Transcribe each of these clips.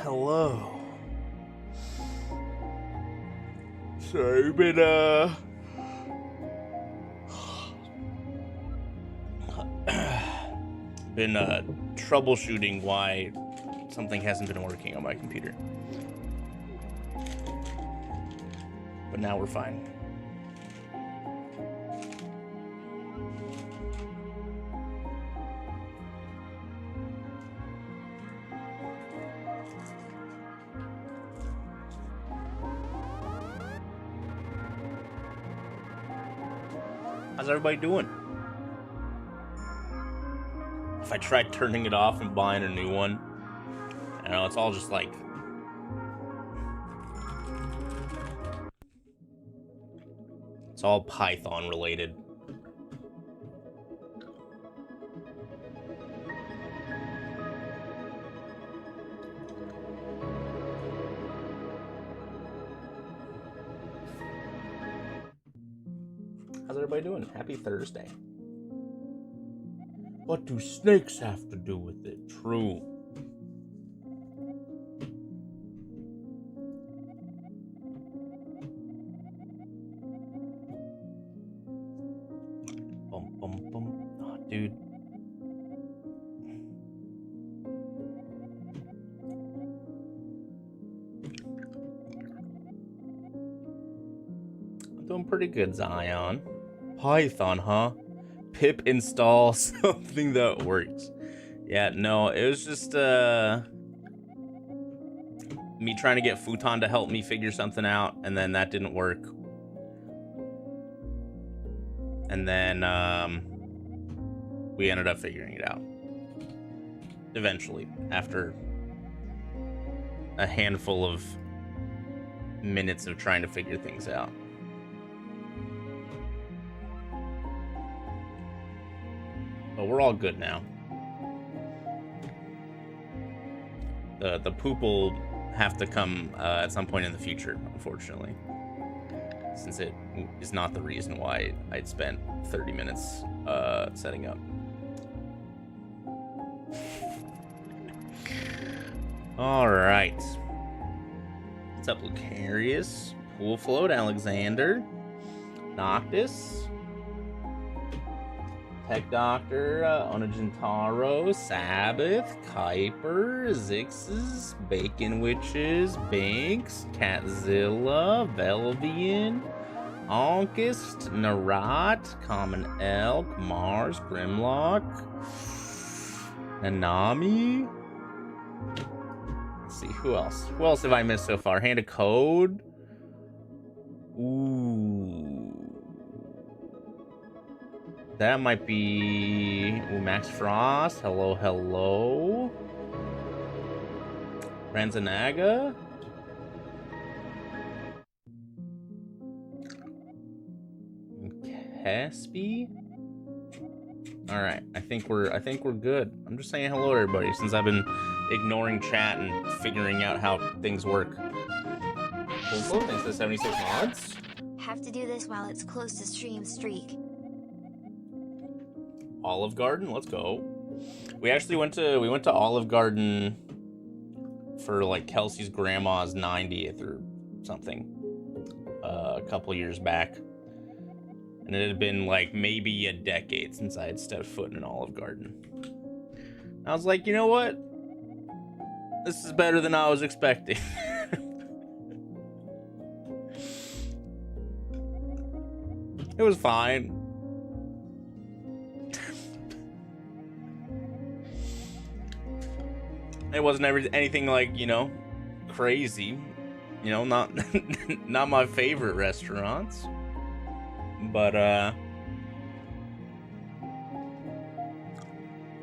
Hello. Sorry, been troubleshooting why something hasn't been working on my computer. But now we're fine. How's everybody doing? If I tried turning it off and buying a new one, I know it's all just like it's all Python related. How's everybody doing? Happy Thursday. What do snakes have to do with it? True. Bum, bum, bum. Oh, dude. I'm doing pretty good, Zion. Python, huh? Pip install something that works. Yeah, no, it was just me trying to get Futon to help me figure something out, and then that didn't work. And then we ended up figuring it out eventually after a handful of minutes of trying to figure things out. But we're all good now. The poop will have to come at some point in the future, unfortunately, since it is not the reason why I'd spent 30 minutes setting up. All right. What's up, Lucarius? Pool Float, Alexander, Noctis, Tech Doctor, Onagentaro, Sabbath, Kuiper, Zixes, Bacon Witches, Binks, Catzilla, Velvian, August, Narat, Common Elk, Mars, Grimlock, Nanami. Let's see, who else? Who else have I missed so far? Hand of Code. Ooh. That might be Max Frost. Hello, hello. Ranzanaga. Caspi. All right, I think we're good. I'm just saying hello to everybody since I've been ignoring chat and figuring out how things work. Cool, thanks to 76 mods. Have to do this while it's close to stream streak. Olive Garden, let's go. We actually went to Olive Garden for like Kelsey's grandma's 90th or something a couple years back, and it had been like maybe a decade since I had stepped foot in an Olive Garden. I was like, you know what, this is better than I was expecting. It was fine. It wasn't anything like, you know, crazy. You know, not not my favorite restaurants. But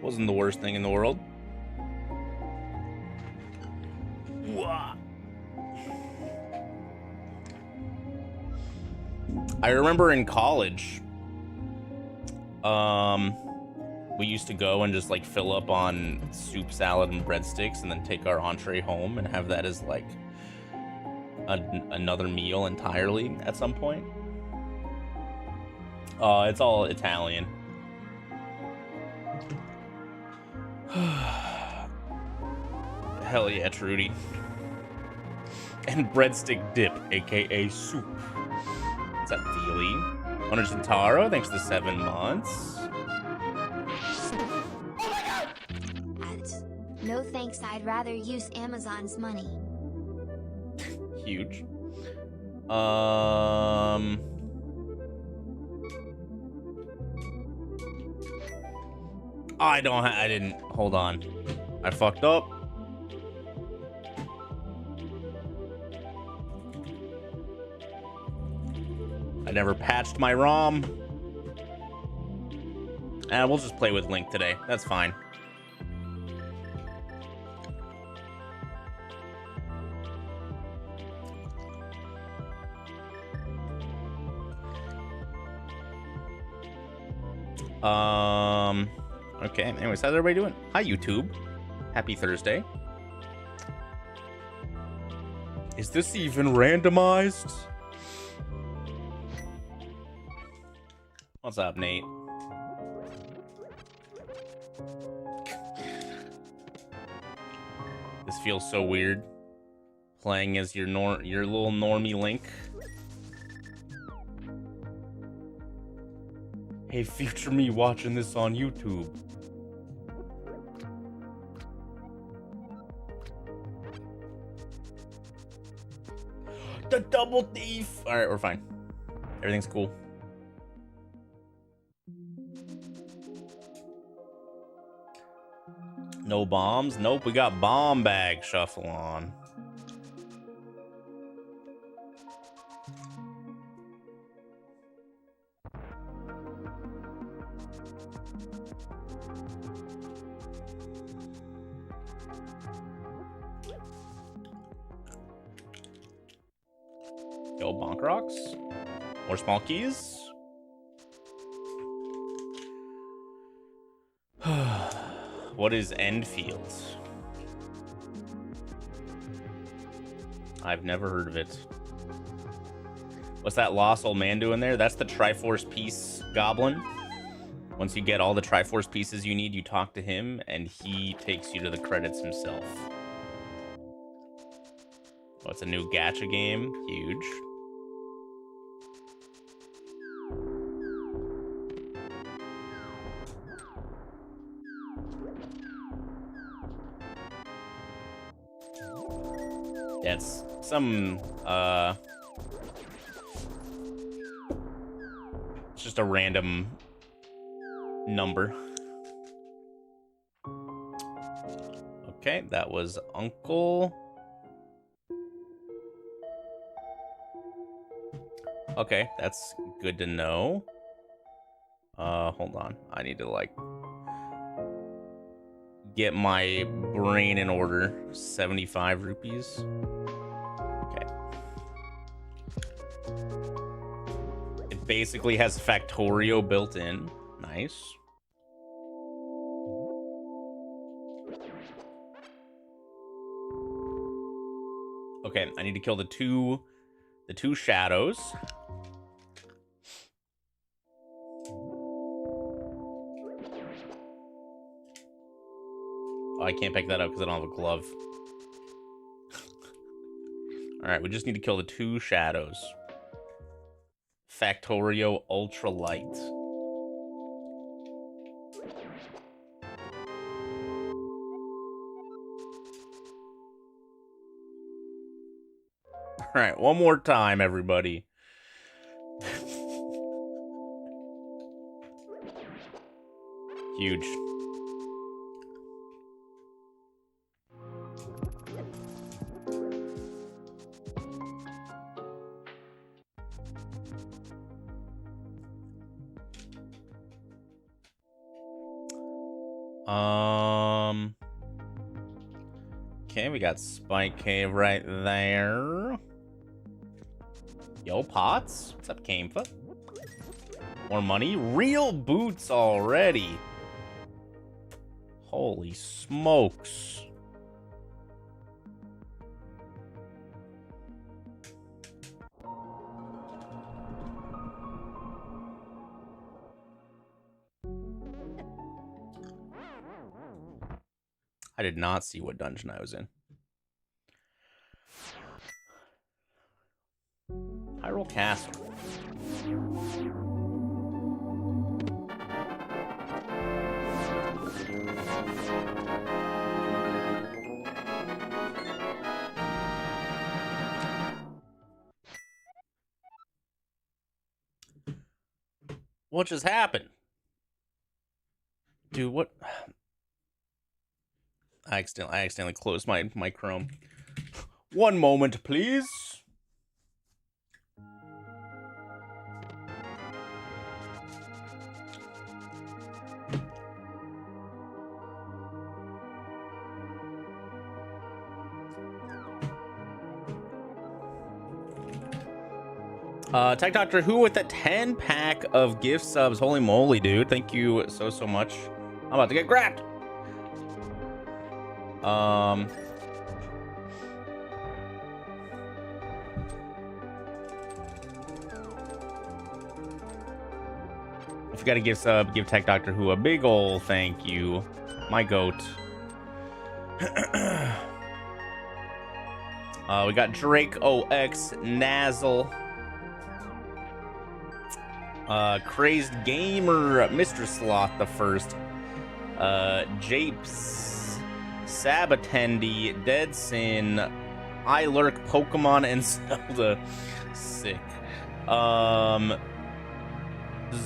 wasn't the worst thing in the world. Wah. I remember in college, we used to go and just like fill up on soup, salad, and breadsticks, and then take our entree home and have that as like another meal entirely at some point. It's all Italian. Hell yeah, Trudy. And breadstick dip, aka soup. What's up, Feely? Owner Shintaro, thanks for the 7 months. No thanks, I'd rather use Amazon's money. Huge. I didn't, hold on. I fucked up. I never patched my ROM. We'll just play with Link today. That's fine. Okay, anyways, how's everybody doing? Hi, YouTube. Happy Thursday. Is this even randomized? What's up, Nate? This feels so weird. Playing as your little normie Link. Hey, future me watching this on YouTube. The double thief! Alright, we're fine. Everything's cool. No bombs? Nope, we got bomb bag shuffle on. Yo, bonk rocks. More small keys. What is Enfield? I've never heard of it. What's that lost old man doing there? That's the Triforce piece goblin. Once you get all the Triforce pieces you need, you talk to him, and he takes you to the credits himself. Oh, it's a new gacha game. Huge. It's some, it's just a random number. Okay, that was Uncle. Okay, that's good to know. Hold on. I need to, like, get my brain in order. 75 rupees. Okay. It basically has Factorio built in. Nice. Okay, I need to kill the two shadows. Oh, I can't pick that up because I don't have a glove. All right, we just need to kill the 2 shadows. Factorio Ultra Light. All right, one more time, everybody. Huge. Okay, we got Spike Cave right there. Yo, Pots. What's up, Camefoot? More money? Real boots already. Holy smokes. I did not see what dungeon I was in. Hyrule Castle. What just happened? Dude, what? I accidentally closed my Chrome. One moment, please. Tech Doctor Who with a 10-pack of gift subs. Holy moly, dude. Thank you so much. I'm about to get grabbed. If you got a gift sub, give Tech Doctor Who a big ol' thank you. My goat. We got Drake OX, Nazzle. Crazed Gamer, Mr. Sloth the First, Japes, Sabatendi, Dead Sin, I Lurk, Pokemon, and Zelda. Sick.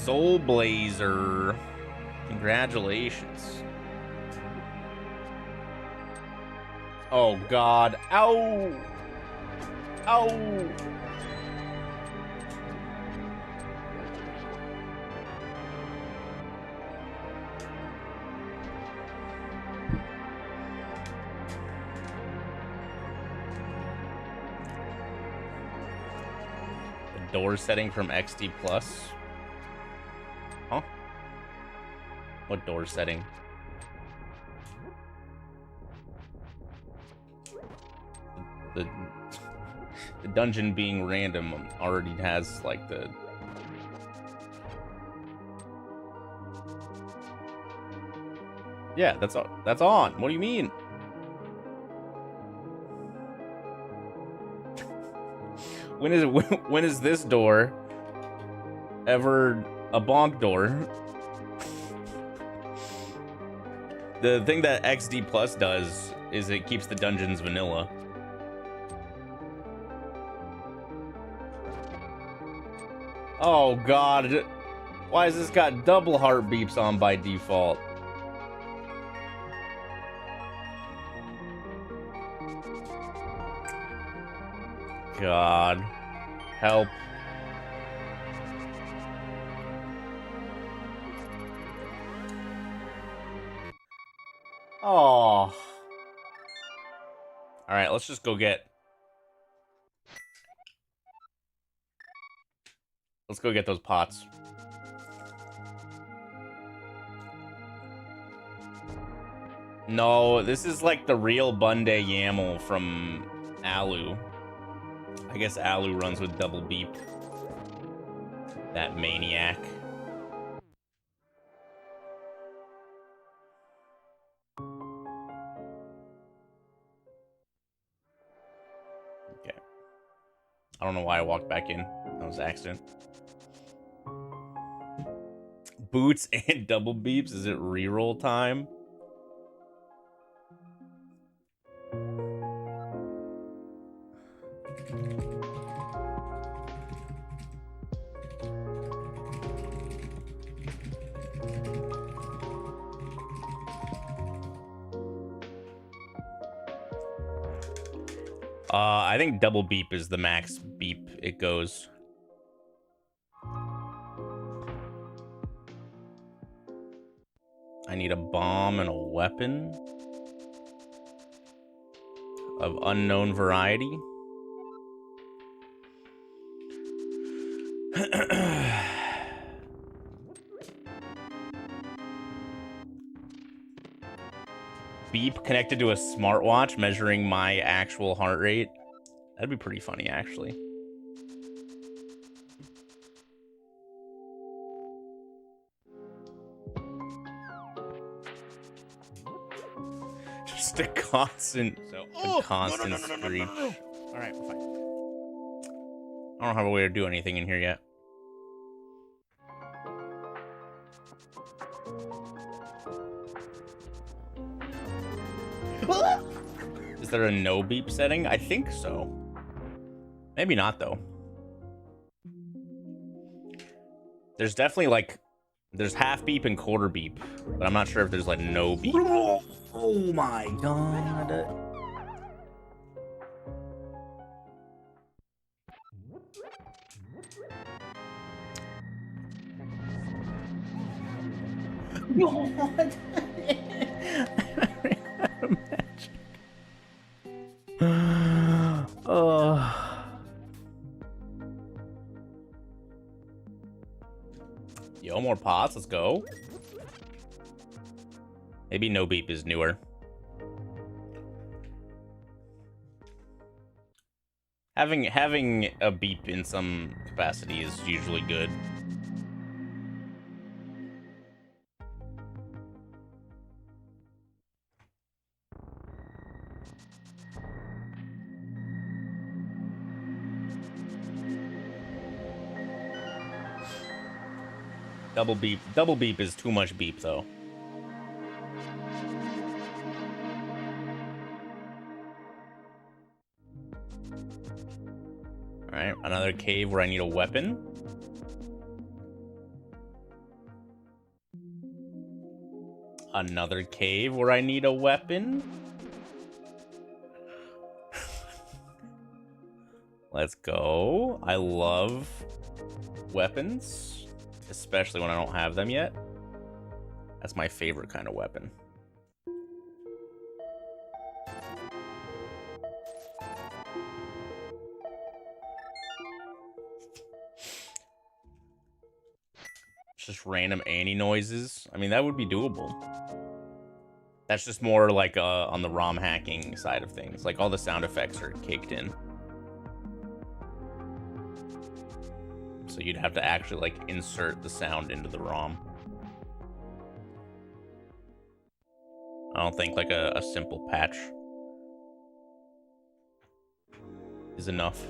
Zolblazer, congratulations. Oh God, ow, ow. Door setting from XD Plus. Huh? What door setting? The dungeon being random already has like the yeah, that's on. What do you mean? When is this door ever a bonk door? The thing that XD Plus does is it keeps the dungeons vanilla. Oh God, why has this got double heart beeps on by default? God, help. Oh. All right, let's just go get... Let's go get those pots. No, this is like the real Bunday YAML from Alu. I guess Alu runs with double beep. That maniac. Okay. I don't know why I walked back in. That was an accident. Boots and double beeps. Is it reroll time? I think double beep is the max beep it goes. I need a bomb and a weapon of unknown variety. Beep connected to a smartwatch measuring my actual heart rate. That'd be pretty funny, actually. Just a constant, screech. All right, we're fine. I don't have a way to do anything in here yet. Is there a no beep setting? I think so. Maybe not, though. There's definitely, like, there's half beep and quarter beep, but I'm not sure if there's, like, no beep. Oh my god. What? Yo, more pots. Let's go. Maybe no beep is newer. Having a beep in some capacity is usually good. Double beep is too much beep, though. Alright, another cave where I need a weapon. Another cave where I need a weapon. Let's go. I love weapons, especially when I don't have them yet. That's my favorite kind of weapon. Just random Annie noises. I mean, that would be doable. That's just more like on the ROM hacking side of things. Like, all the sound effects are caked in. So you'd have to actually, like, insert the sound into the ROM. I don't think, like, a simple patch is enough.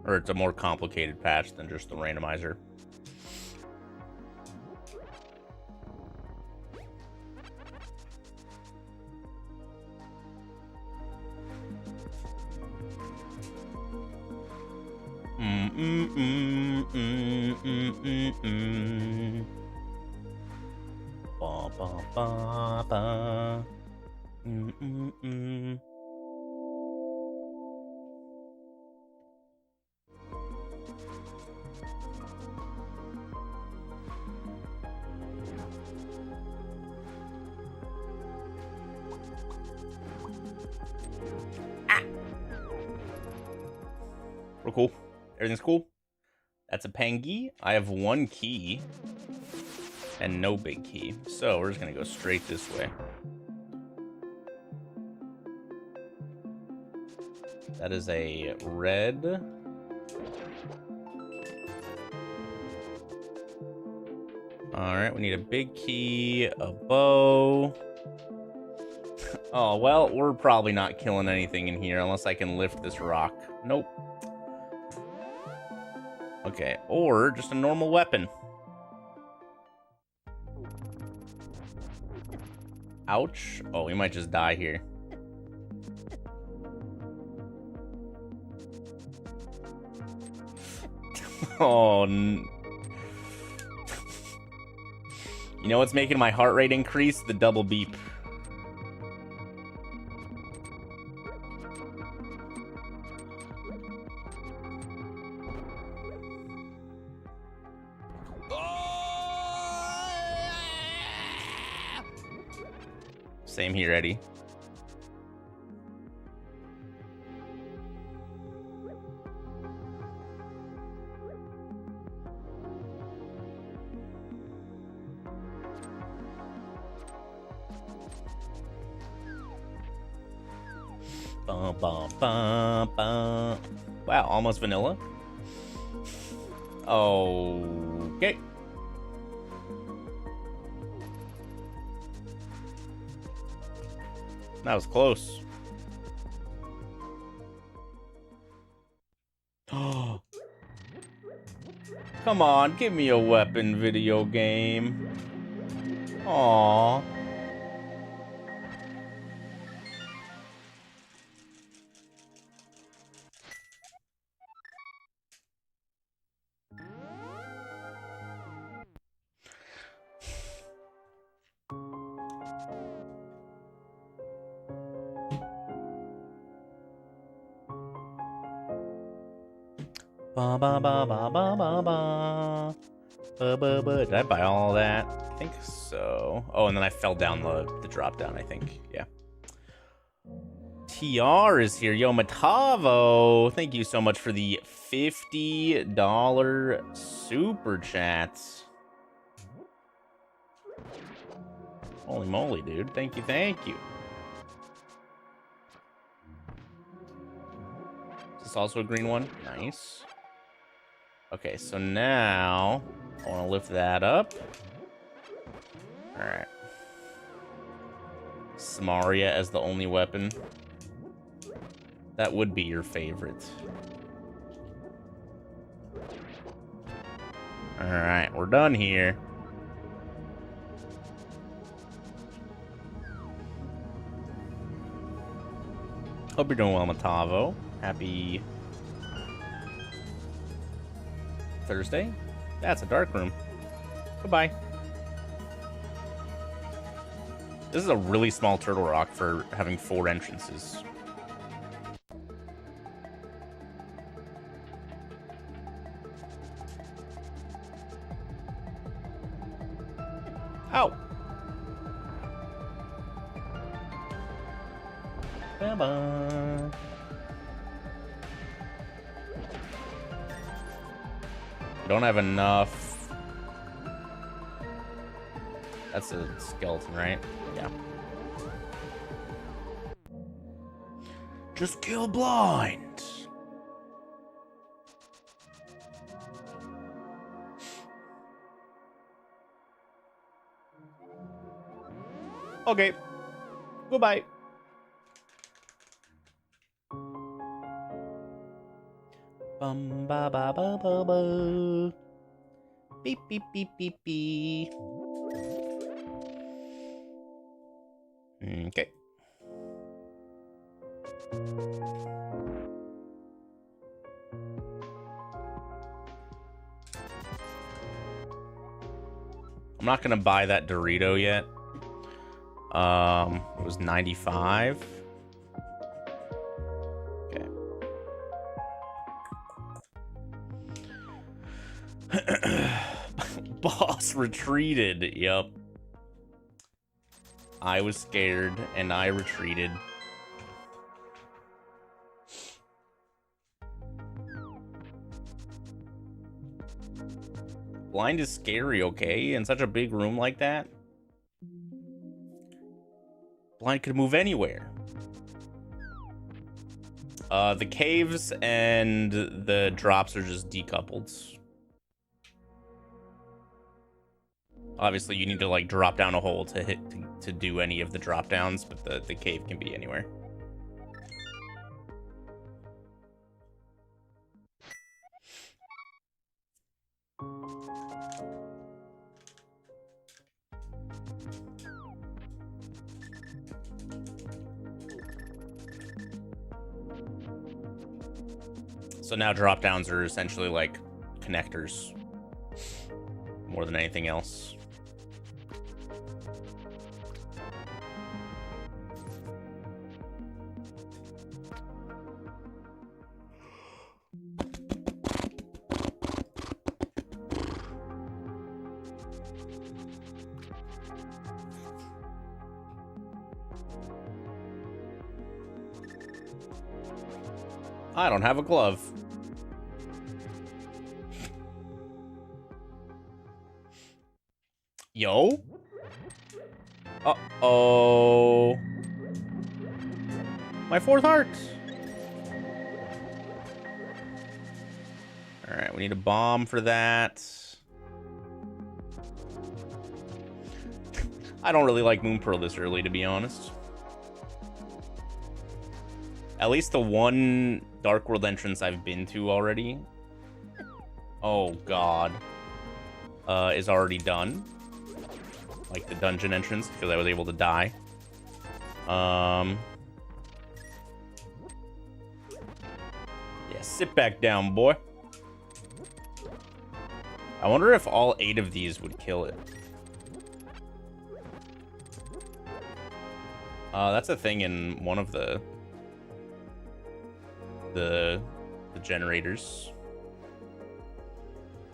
Or it's a more complicated patch than just the randomizer. Ba ba ba ba. We're cool. Everything's cool. That's a Pangi. I have one key and no big key. So we're just gonna go straight this way. That is a red. Alright, we need a big key, a bow. Oh, well, we're probably not killing anything in here unless I can lift this rock. Nope. Okay, or just a normal weapon. Ouch. Oh, we might just die here. Oh, you know what's making my heart rate increase? The double beep. Same here, Eddie. Bum, bum, bum, bum. Wow, almost vanilla. Okay. That was close. Oh. Come on, give me a weapon video game. Aww. Ba ba ba ba ba ba ba. Ba ba ba. Did I buy all that? I think so. Oh, and then I fell down the drop down, I think. Yeah. TR is here. Yo, Matavo. Thank you so much for the $50 super chats. Holy moly, dude. Thank you, thank you. Is this also a green one? Nice. Okay, so now I want to lift that up. All right. Samaria as the only weapon. That would be your favorite. All right, we're done here. Hope you're doing well, Matavo. Happy Thursday. That's a dark room. Goodbye. This is a really small turtle rock for having 4 entrances. Ow! Bye-bye. We don't have enough. That's a skeleton, right? Yeah. Just kill blind. Okay. Goodbye. Bum ba ba ba ba ba. Beep beep beep beep beep. Okay. I'm not gonna buy that Dorito yet. It was 95. Okay. Boss retreated. Yep. I was scared and I retreated. Blind is scary, okay? In such a big room like that? Blind could move anywhere. The caves and the drops are just decoupled. Obviously, you need to like drop down a hole to hit to do any of the drop downs, but the cave can be anywhere. So now drop downs are essentially like connectors more than anything else. I don't have a glove. Yo? Uh-oh. My 4th heart. All right, we need a bomb for that. I don't really like Moon Pearl this early, to be honest. At least the one Dark World entrance I've been to already. Oh, God. Is already done. Like the dungeon entrance, because I was able to die. Yeah, sit back down, boy. I wonder if all 8 of these would kill it. That's a thing in one of the generators.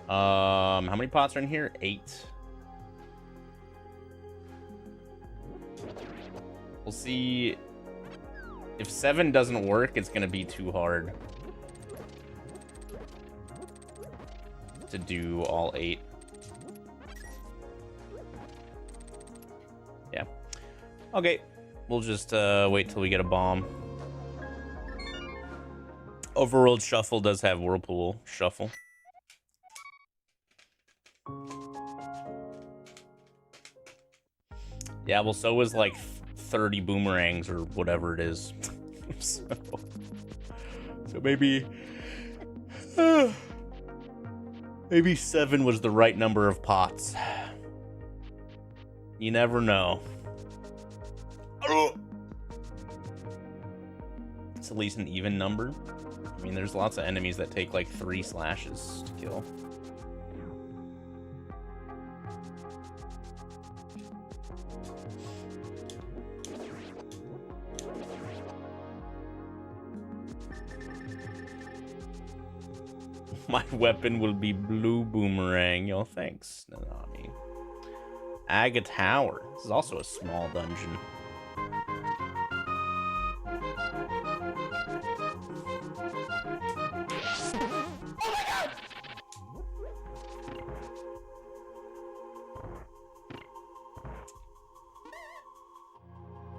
How many pots are in here? 8. We'll see. If 7 doesn't work, it's gonna be too hard to do all 8. Yeah. Okay. We'll just wait till we get a bomb. Overworld Shuffle does have Whirlpool Shuffle. Yeah, well, so was like 30 boomerangs or whatever it is. so maybe... maybe 7 was the right number of pots. You never know. It's at least an even number. I mean, there's lots of enemies that take like 3 slashes to kill. My weapon will be blue boomerang. Yo, thanks, Nanami. Aga Tower. This is also a small dungeon.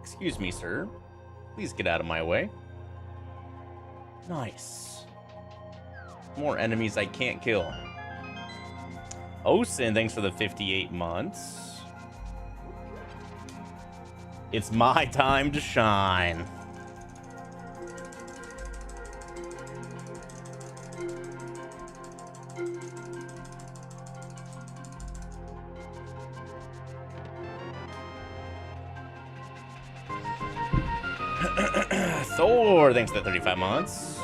Excuse me, sir. Please get out of my way. Nice. More enemies I can't kill. Osin, thanks for the 58 months. It's my time to shine. Thor, thanks for the 35 months.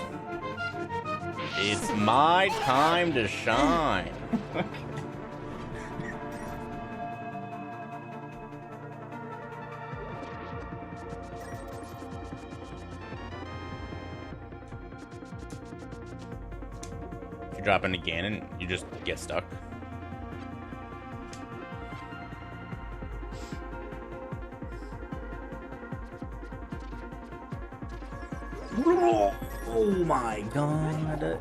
It's my time to shine. If you drop in again and you just get stuck. Oh my god.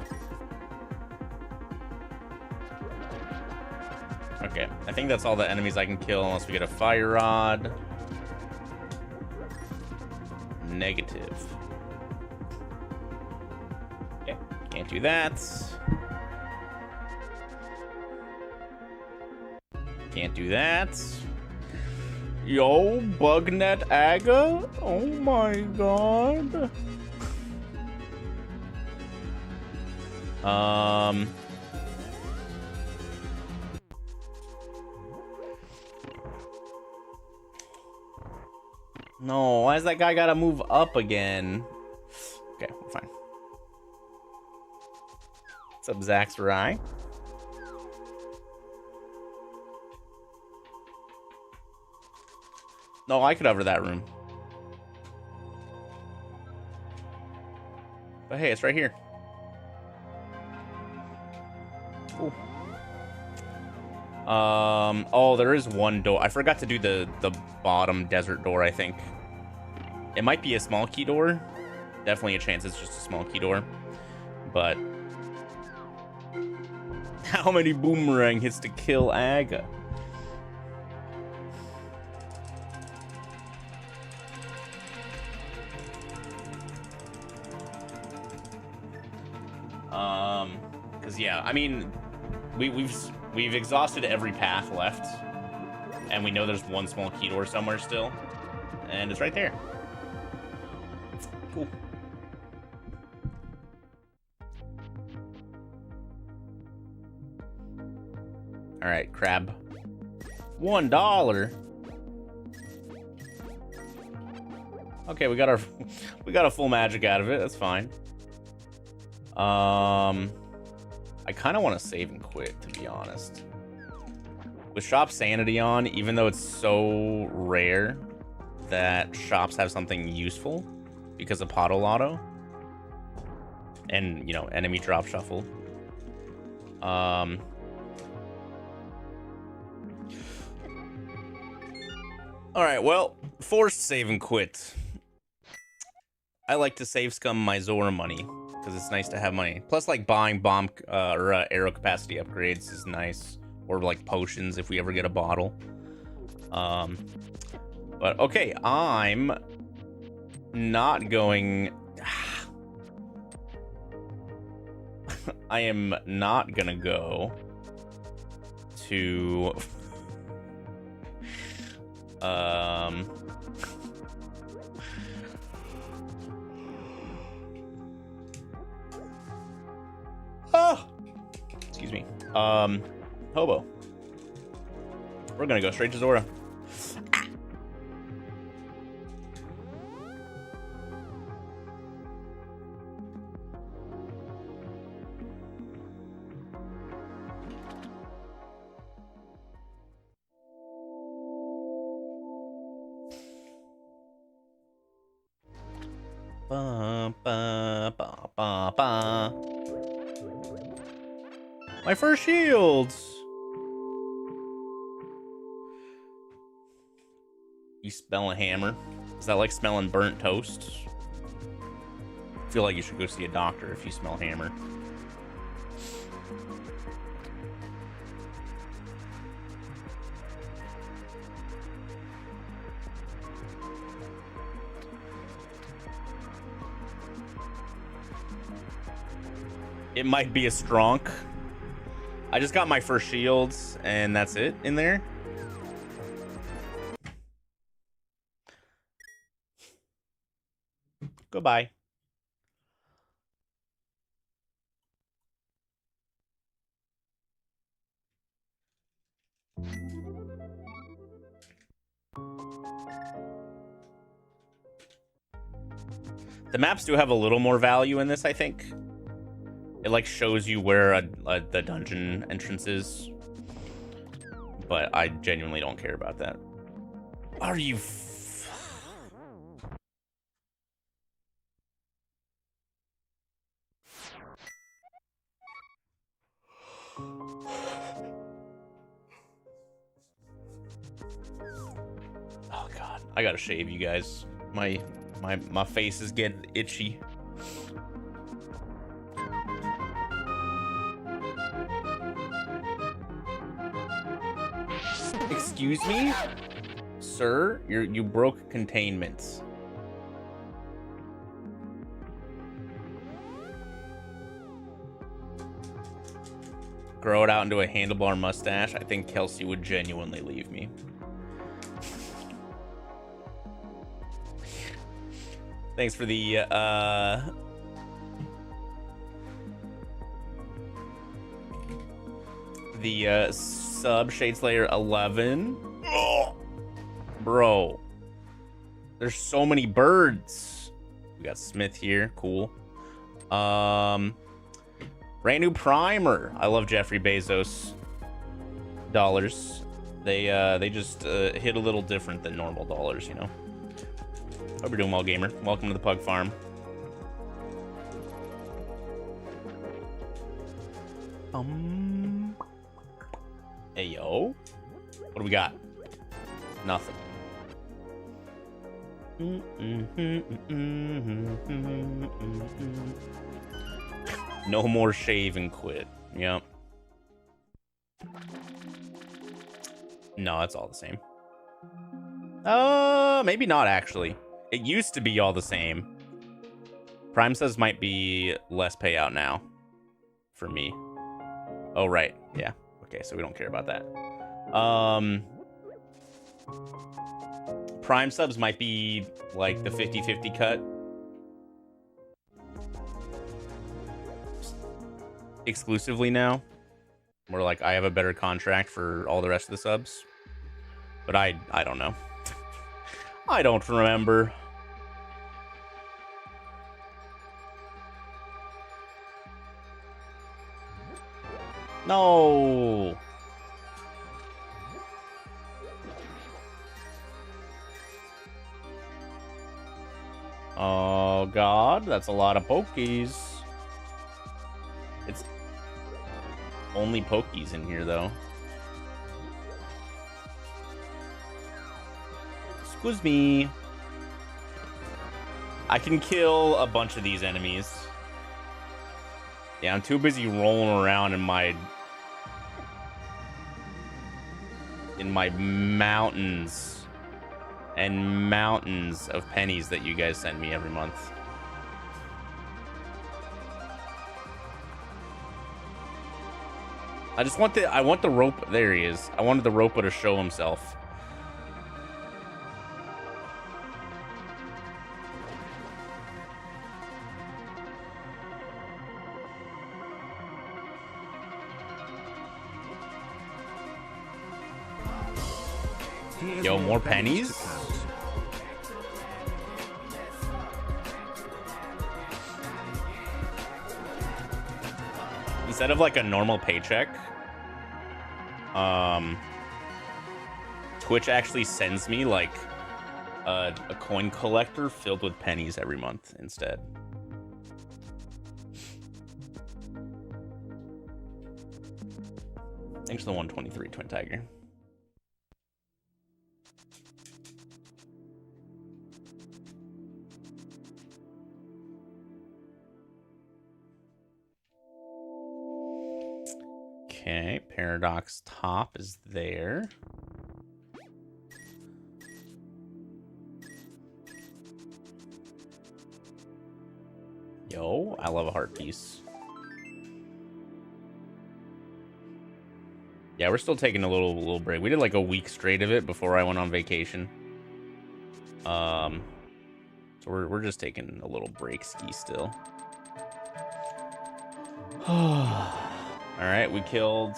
Okay, I think that's all the enemies I can kill unless we get a fire rod. Negative. Okay, can't do that. Can't do that. Yo, Bugnet Aga? Oh my god. No, why does that guy gotta move up again? Okay, we're fine. What's up, Zaxrai? No, I could hover that room. But hey, it's right here. Cool. Oh, there is one door. I forgot to do the bottom desert door, I think. It might be a small key door. Definitely a chance it's just a small key door. But how many boomerang hits to kill Aga? Because yeah, I mean, we've exhausted every path left, and we know there's one small key door somewhere still, and it's right there. Cool. All right, crab. $1. Okay, we got a full magic out of it. That's fine. I kind of want to save and quit, to be honest. With Shop Sanity on, even though it's so rare that shops have something useful because of Potto Lotto and, you know, enemy drop shuffle. All right, well, forced save and quit. I like to save scum my Zora money because it's nice to have money. Plus, like, buying bomb or arrow capacity upgrades is nice, or like potions if we ever get a bottle. But okay, I'm not going. I am not gonna go to excuse me. Hobo. We're gonna go straight to Zora. Ba, ba, ba, ba, ba. My first shields. You smell a hammer? Is that like smelling burnt toast? I feel like you should go see a doctor if you smell hammer. It might be a stronk. I just got my first shields, and that's it in there. Goodbye. The maps do have a little more value in this, I think. It like shows you where the dungeon entrance is, but I genuinely don't care about that. Are you? Oh God, I gotta shave, you guys. My face is getting itchy. Excuse me, sir. You broke containment. Grow it out into a handlebar mustache. I think Kelsey would genuinely leave me. Thanks for the sub, Shadeslayer 11. Oh, bro, there's so many birds. We got Smith here, cool. Brand new primer. I love Jeffrey Bezos dollars. They just hit a little different than normal dollars, you know. Hope you're doing well, gamer. Welcome to the Pug Farm. Hey, yo. What do we got? Nothing. No more shave and quit. Yep. No, it's all the same. Maybe not, actually. It used to be all the same. Prime says might be less payout now for me. Oh, right. Yeah. Okay, so we don't care about that. Prime subs might be like the 50-50 cut. Exclusively now. More like I have a better contract for all the rest of the subs. But I don't know. I don't remember. No. Oh god, that's a lot of pokies. It's only pokies in here though. Excuse me. I can kill a bunch of these enemies. Yeah, I'm too busy rolling around in my mountains and mountains of pennies that you guys send me every month. I want the rope. There he is. I wanted the Ropa to show himself. Yo, more pennies? Instead of like a normal paycheck, Twitch actually sends me like a coin collector filled with pennies every month instead. Thanks for the 123, Twin Tiger. Okay, Paradox Top is there. Yo, I love a heart piece. Yeah, we're still taking a little break. We did like a week straight of it before I went on vacation. So we're just taking a little break ski still. All right, we killed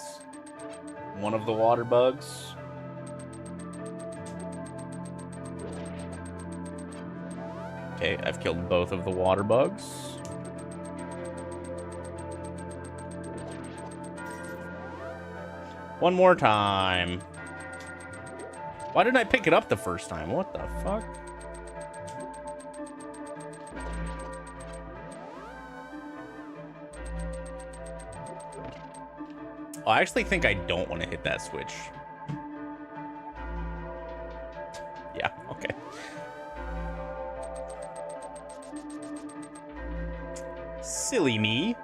one of the water bugs. Okay, I've killed both of the water bugs. One more time. Why didn't I pick it up the first time? What the fuck? Oh, I actually think I don't want to hit that switch. Yeah, okay. Silly me.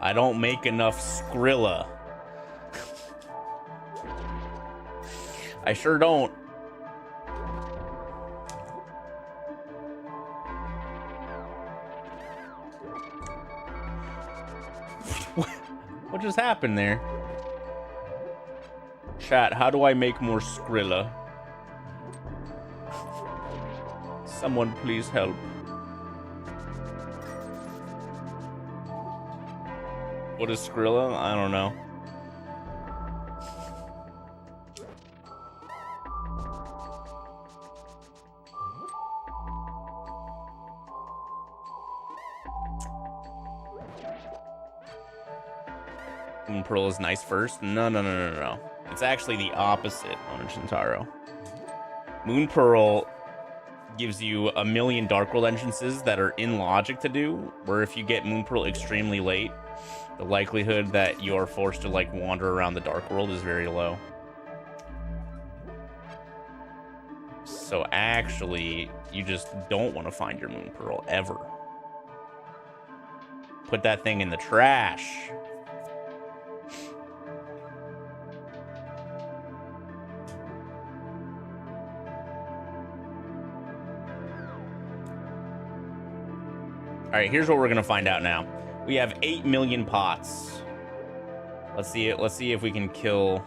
I don't make enough Skrilla. I sure don't. What just happened there? Chat, how do I make more Skrilla? Someone please help. What is Skrilla? I don't know. Moon Pearl is nice first? No. It's actually the opposite, Owner Shintaro. Moon Pearl gives you 1,000,000 Dark World entrances that are in logic to do, where if you get Moon Pearl extremely late, the likelihood that you're forced to like wander around the Dark World is very low. So actually, you just don't want to find your Moon Pearl ever. Put that thing in the trash. All right, here's what we're gonna find out now. We have 8 million pots. Let's see it. Let's see if we can kill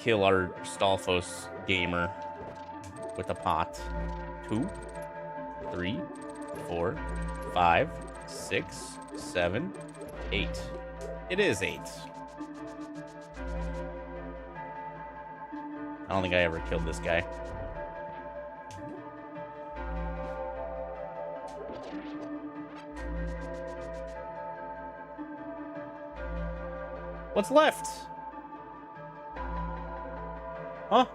kill our Stalfos gamer with a pot. 2, 3, 4, 5, 6, 7, 8. It is 8. I don't think I ever killed this guy. What's left? Huh?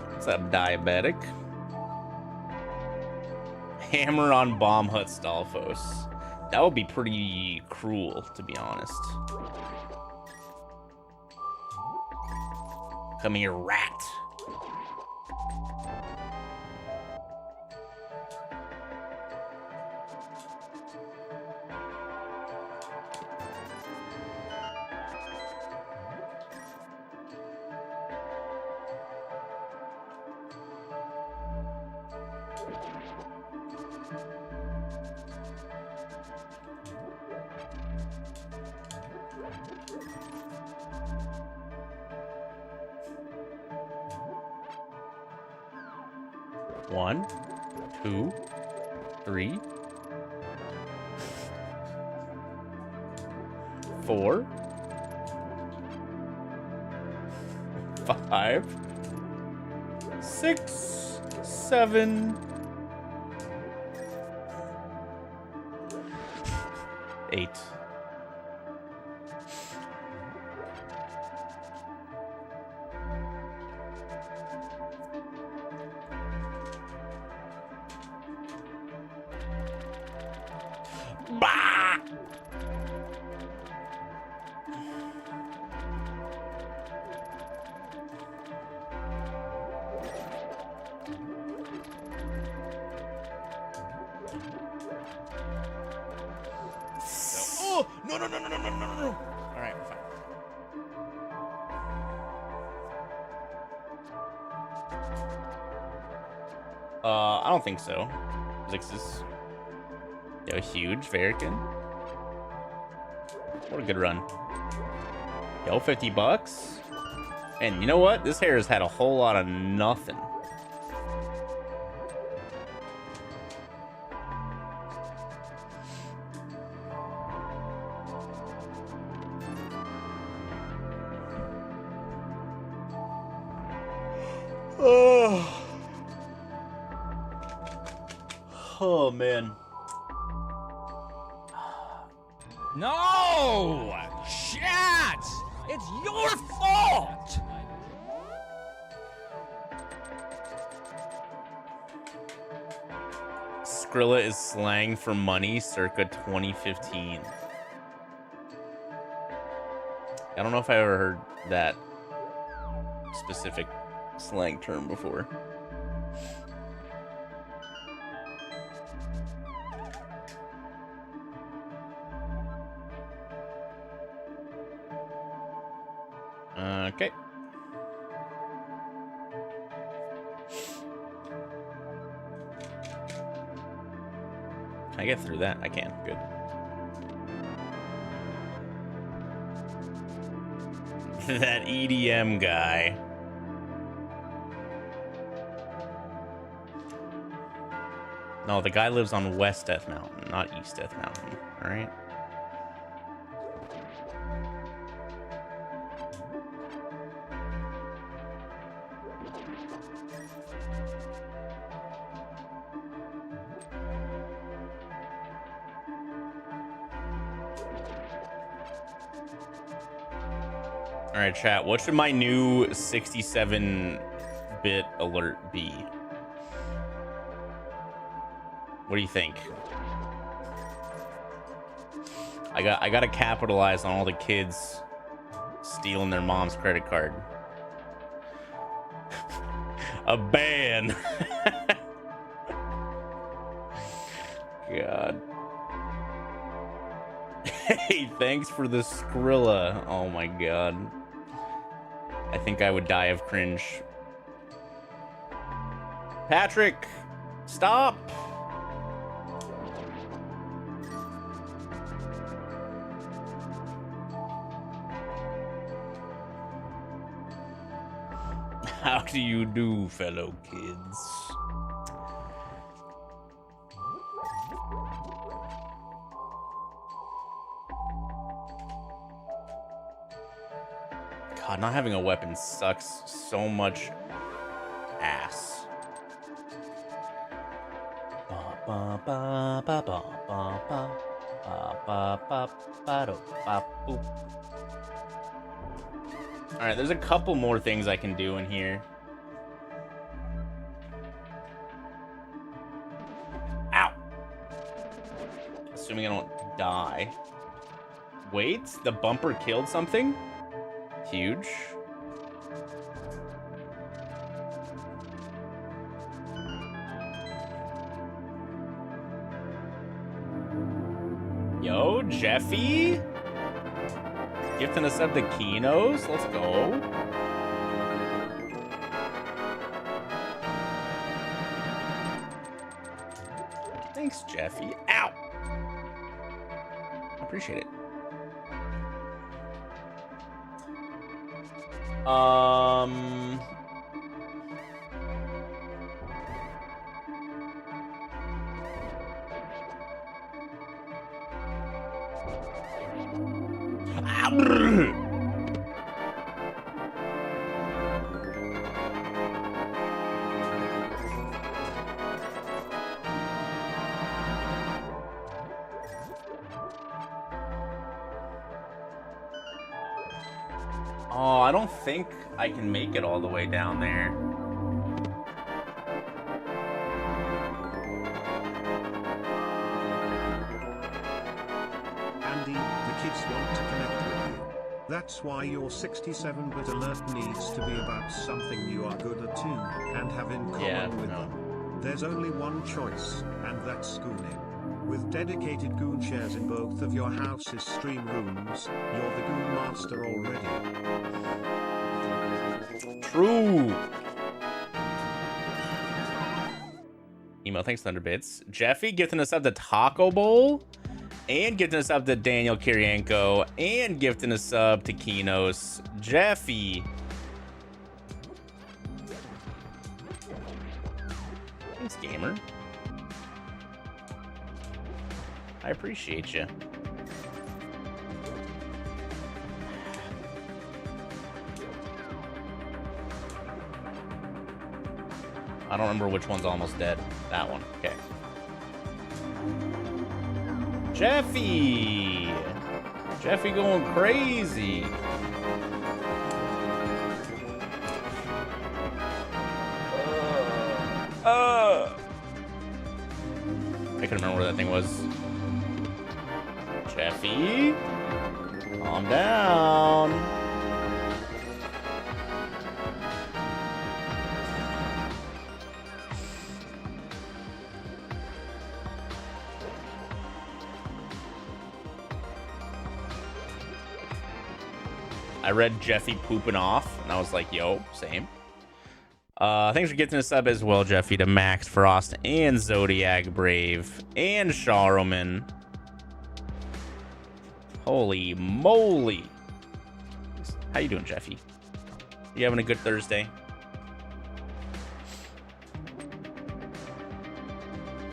What's up, diabetic? Hammer on Bomb Hut Stalfos. That would be pretty cruel, to be honest. Come here, rat. One, 2, 3, 4, 5, 6, 7, 8. Bah! Oh! No, no, no, no, no, no, no, no. All right, fine. I don't think so. Zixes. Yo, huge Varican. What a good run. Yo, 50 bucks. And you know what? This hair has had a whole lot of nothing. Oh, man. No! Chat! It's your fault! Skrilla is slang for money circa 2015. I don't know if I ever heard that specific slang term before. Okay. Can I get through that? I can. Good. That EDM guy. No, the guy lives on West Death Mountain, not East Death Mountain. All right. All right, chat. What should my new 67-bit alert be? What do you think? I got to capitalize on all the kids stealing their mom's credit card. A ban. God. Hey, thanks for the Skrilla. Oh my god. I think I would die of cringe. Patrick, stop. How do you do, fellow kids? God, not having a weapon sucks so much ass. Alright, there's a couple more things I can do in here. Ow! Assuming I don't die. Wait, the bumper killed something? Huge. Yo, Jeffy? Gifting us up the Kinos. Let's go. Thanks, Jeffy. Ow! Appreciate it. Oh, I don't think I can make it all the way down there. Andy, the kids want to connect with you. That's why your 67-bit alert needs to be about something you are good at too, and have in common with them. There's only one choice, and that's gooning. With dedicated goon shares in both of your house's stream rooms, you're the goon master already. True. Emo, thanks, Thunderbits. Jeffy gifting us up the Taco Bowl, and gifting us up to Daniel Kirienko, and gifting us up to Kinos. Jeffy. Thanks, gamer. I appreciate you. I don't remember which one's almost dead. That one. Okay. Jeffy! Jeffy going crazy. I couldn't remember where that thing was. Jeffy, calm down. I read Jeffy pooping off, and I was like, yo, same. Thanks for getting us up as well, Jeffy, to Max Frost and Zodiac Brave and Charlemagne. Holy moly. How you doing, Jeffy? You having a good Thursday?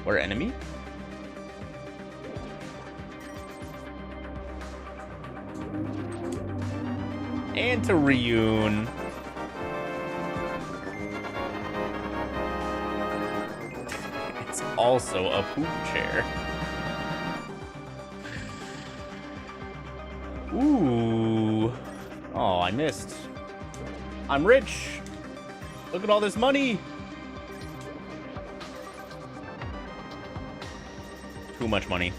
We're enemy? And to Ryun. It's also a poop chair. Ooh. Oh, I missed. I'm rich. Look at all this money. Too much money.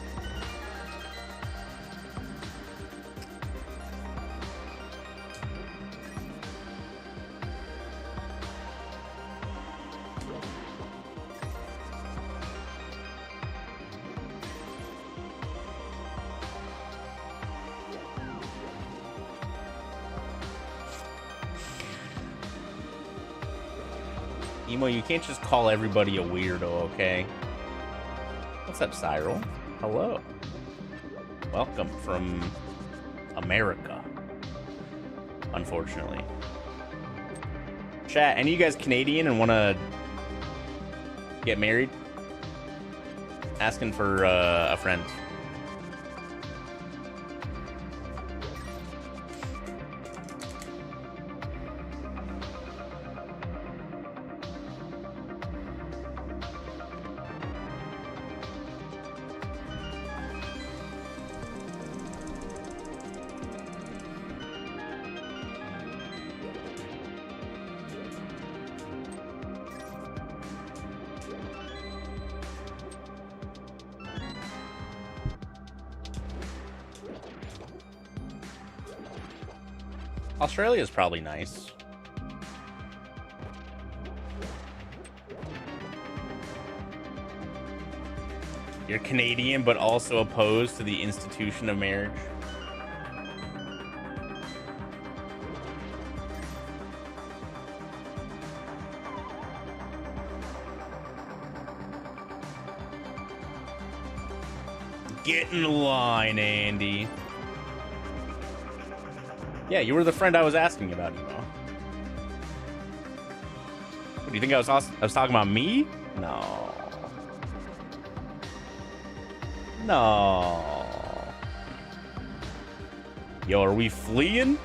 Emo, you can't just call everybody a weirdo, okay? What's up, Cyril? Hello. Welcome from America. Unfortunately. Chat, any of you guys Canadian and want to get married? Asking for a friend. Australia's probably nice. You're Canadian, but also opposed to the institution of marriage. Get in line, Andy. Yeah, you were the friend I was asking about, Emo. What, do you think I was talking about me? No. No. Yo, are we fleeing?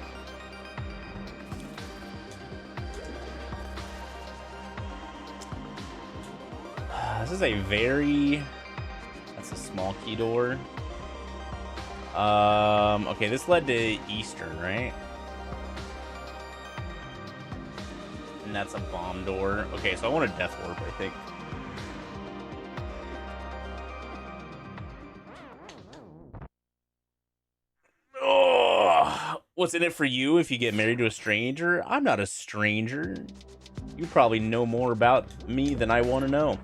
This is a very... That's a small key door. Okay, this led to Eastern, right? And that's a bomb door. Okay, so I want a Death Warp, I think. Oh, what's in it for you if you get married to a stranger? I'm not a stranger. You probably know more about me than I want to know.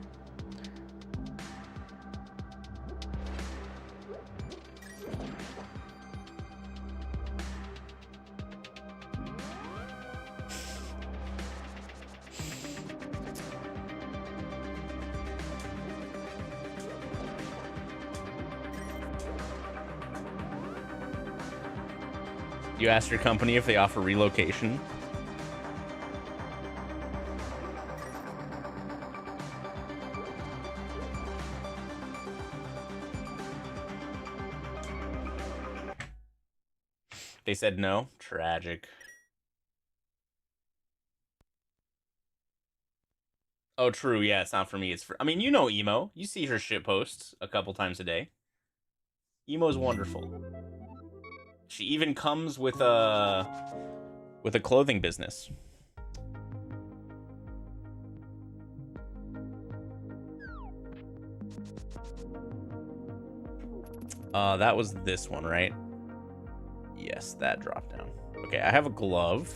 You asked your company if they offer relocation. They said no. Tragic. Oh, true. Yeah, it's not for me. It's for... I mean, you know Emo. You see her shit posts a couple times a day. Emo's wonderful. She even comes with a clothing business. That was this one, right? Yes, that dropped down. Okay, I have a glove.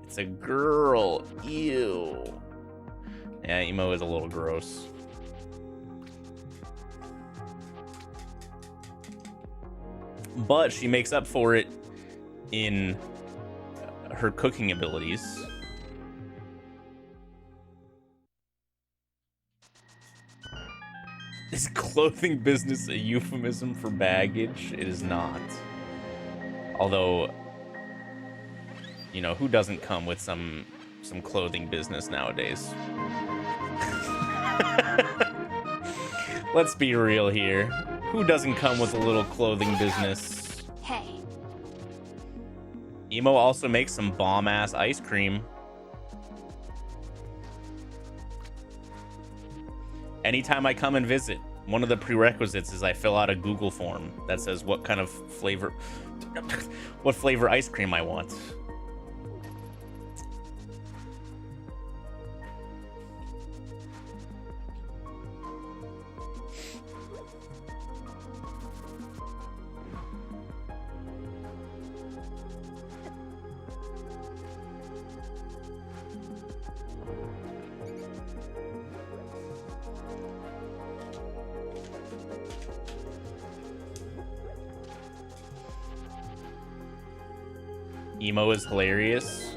It's a girl. Ew. Yeah, Emo is a little gross. But she makes up for it in her cooking abilities. Is clothing business a euphemism for baggage? It is not. Although, you know, who doesn't come with some clothing business nowadays? Let's be real here. Who doesn't come with a little clothing business? Hey. Emo also makes some bomb-ass ice cream. Anytime I come and visit, one of the prerequisites is I fill out a Google form that says what kind of flavor, what flavor ice cream I want. Emo is hilarious.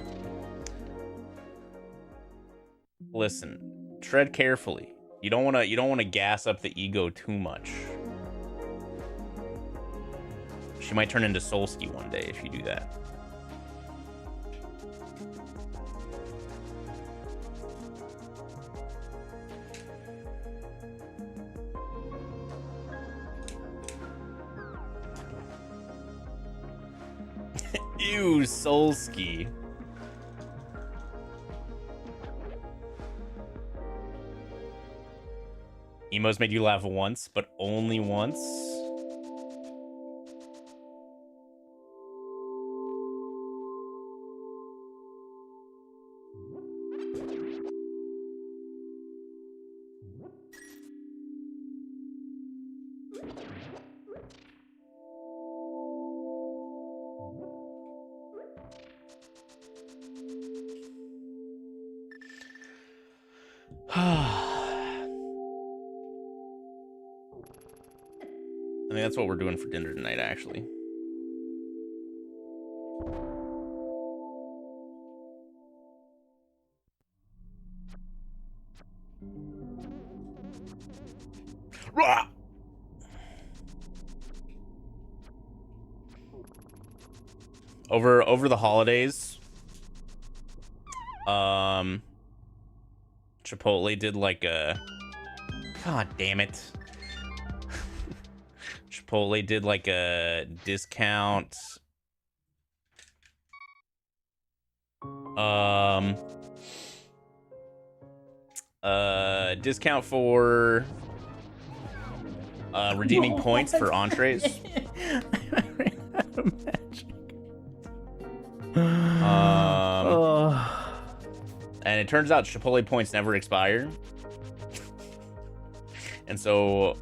Listen, tread carefully. You don't want to gas up the ego too much. She might turn into Solsky one day if you do that. Ew, Solsky. Emos made you laugh once, but only once. I think that's what we're doing for dinner tonight, actually. Rah! Over the holidays, Chipotle did like a... God damn it. Chipotle did like a discount. Discount for redeeming points for entrees. And it turns out Chipotle points never expire. And so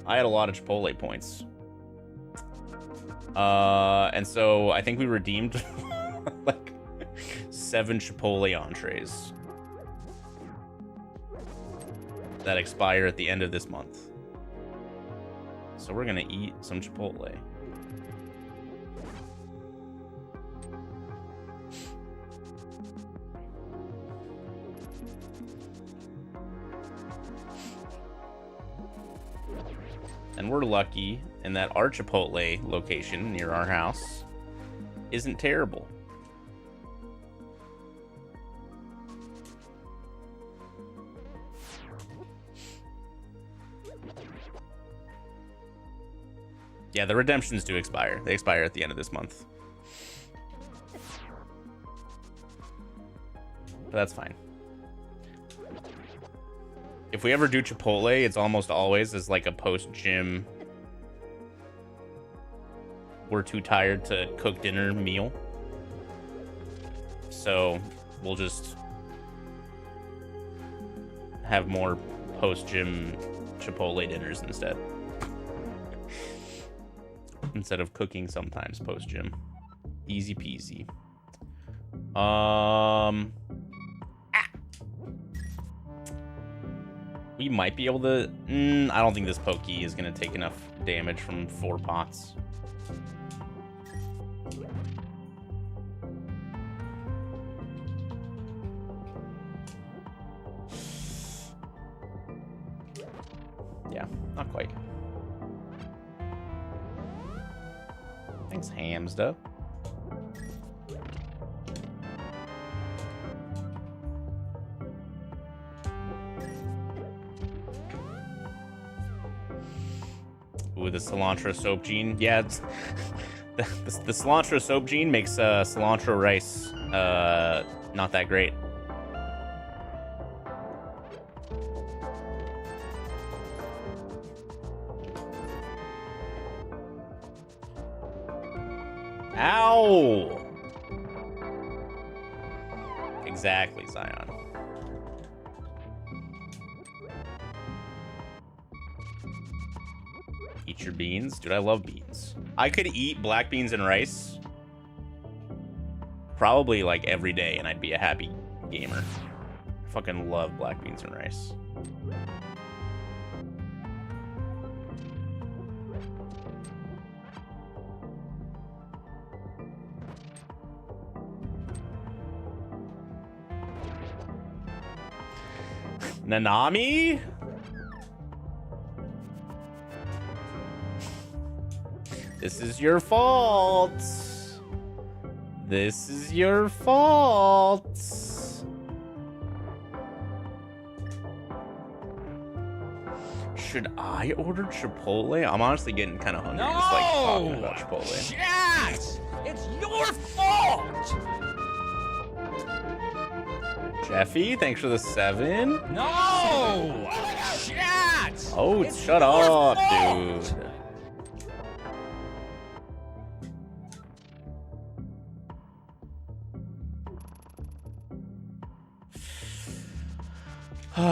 I had a lot of Chipotle points. And so I think we redeemed like 7 Chipotle entrees that expire at the end of this month. So we're gonna eat some Chipotle. And we're lucky in that our Chipotle location near our house isn't terrible. Yeah, the redemptions do expire. They expire at the end of this month. But that's fine. If we ever do Chipotle, it's almost always as like a post-gym, we're too tired to cook dinner meal. So we'll just have more post-gym Chipotle dinners instead. Instead of cooking sometimes post-gym. Easy peasy. We might be able to... I don't think this Pokey is going to take enough damage from 4 pots. Yeah, not quite. Thanks, Hamsta. Ooh, the cilantro soap gene. Yeah, it's, the cilantro soap gene makes cilantro rice not that great. Ow! Exactly, Zion. Eat your beans. Dude, I love beans. I could eat black beans and rice probably like every day and I'd be a happy gamer. I fucking love black beans and rice. Nanami? This is your fault. This is your fault. Should I order Chipotle? I'm honestly getting kind of hungry just like talking about Chipotle. Shit! It's your fault! Jeffy, thanks for the 7. No! Shit! Oh, It's shut your up, fault! dude.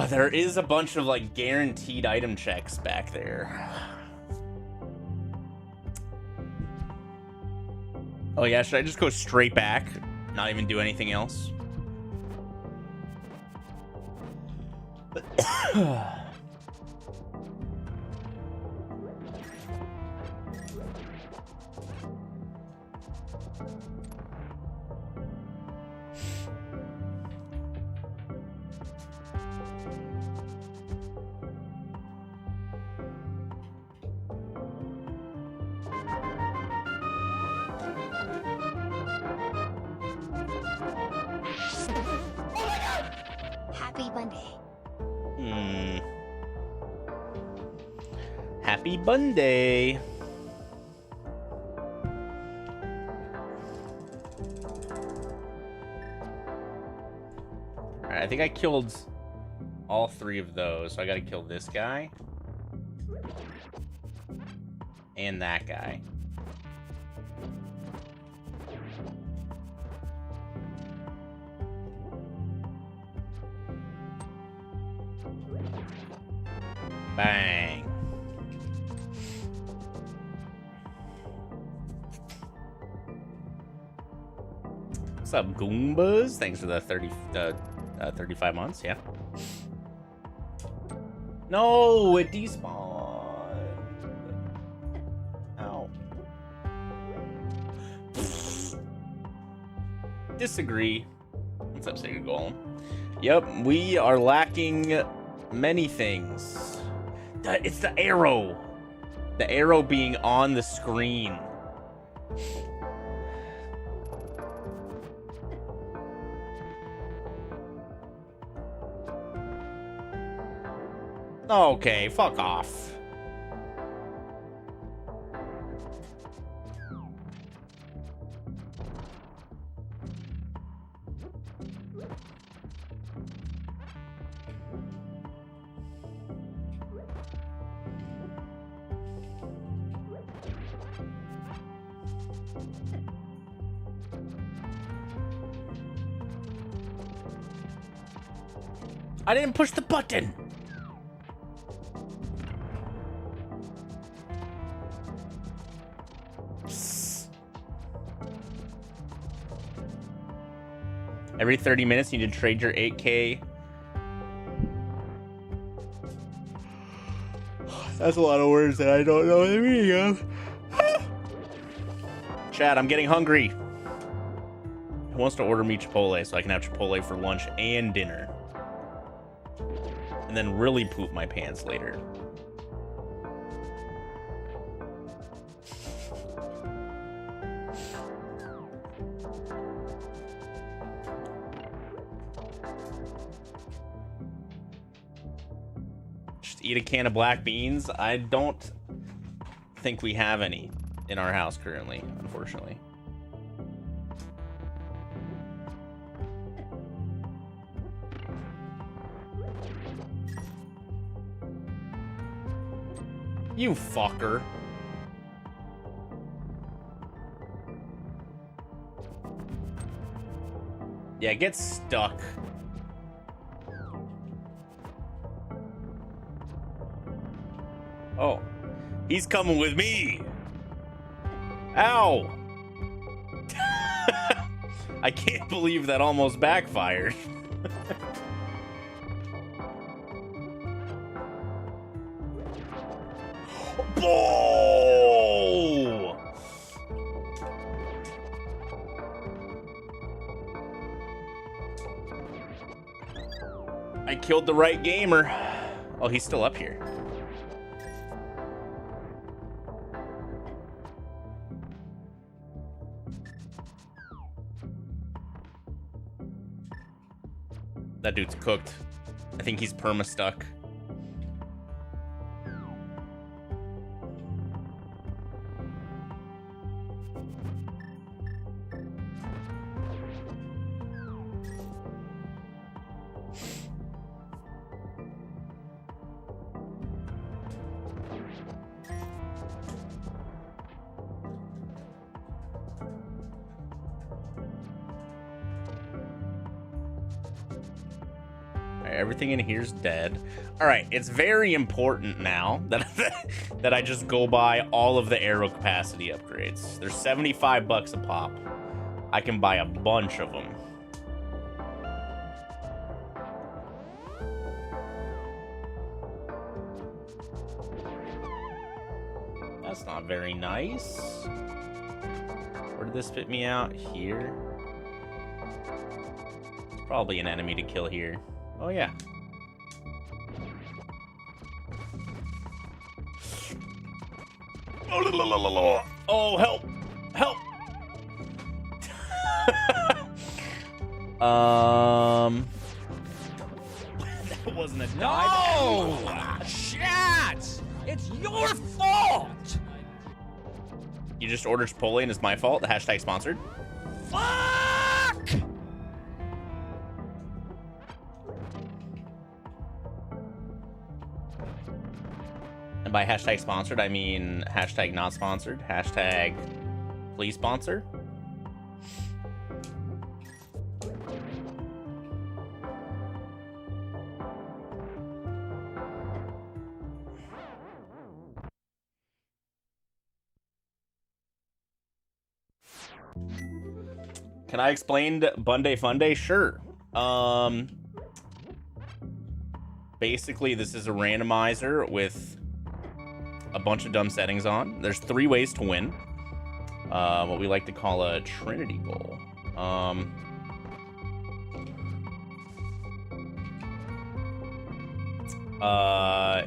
There is a bunch of like guaranteed item checks back there. Oh yeah, should I just go straight back? Not even do anything else? Happy Bunday. Happy BUNDAY. Alright, I think I killed all 3 of those, so I gotta kill this guy. And that guy. Bang. What's up, Goombas? Thanks for the 35 months, yeah. No, it despawned. Ow. Disagree. What's up, Sacred Golem? Yep, we are lacking many things. It's the arrow. The arrow being on the screen. Okay, fuck off. I didn't push the button. Every 30 minutes, you need to trade your 8K. That's a lot of words that I don't know the meaning of. Chad, I'm getting hungry. Who wants to order me Chipotle so I can have Chipotle for lunch and dinner? And then really poop my pants later. Just eat a can of black beans. I don't think we have any in our house currently, unfortunately. You fucker. Yeah, get stuck. Oh, he's coming with me. Ow. I can't believe that almost backfired. Oh! I killed the right gamer. Oh, he's still up here. That dude's cooked. I think he's perma-stuck. Everything in here's dead. All right, it's very important now that that I just go buy all of the arrow capacity upgrades. They're 75 bucks a pop. I can buy a bunch of them. That's not very nice. Where did this spit me out? Here. It's probably an enemy to kill here. Oh, yeah. Oh, help! Help! That wasn't a dive. No! Shit! It's your fault! You just ordered Chipotle and it's my fault? The hashtag sponsored? Fuck! And by hashtag sponsored, I mean hashtag not sponsored, hashtag please sponsor. Can I explain BUNDAY Funday? Sure. Basically, this is a randomizer with a bunch of dumb settings on. There's 3 ways to win. What we like to call a Trinity Bowl.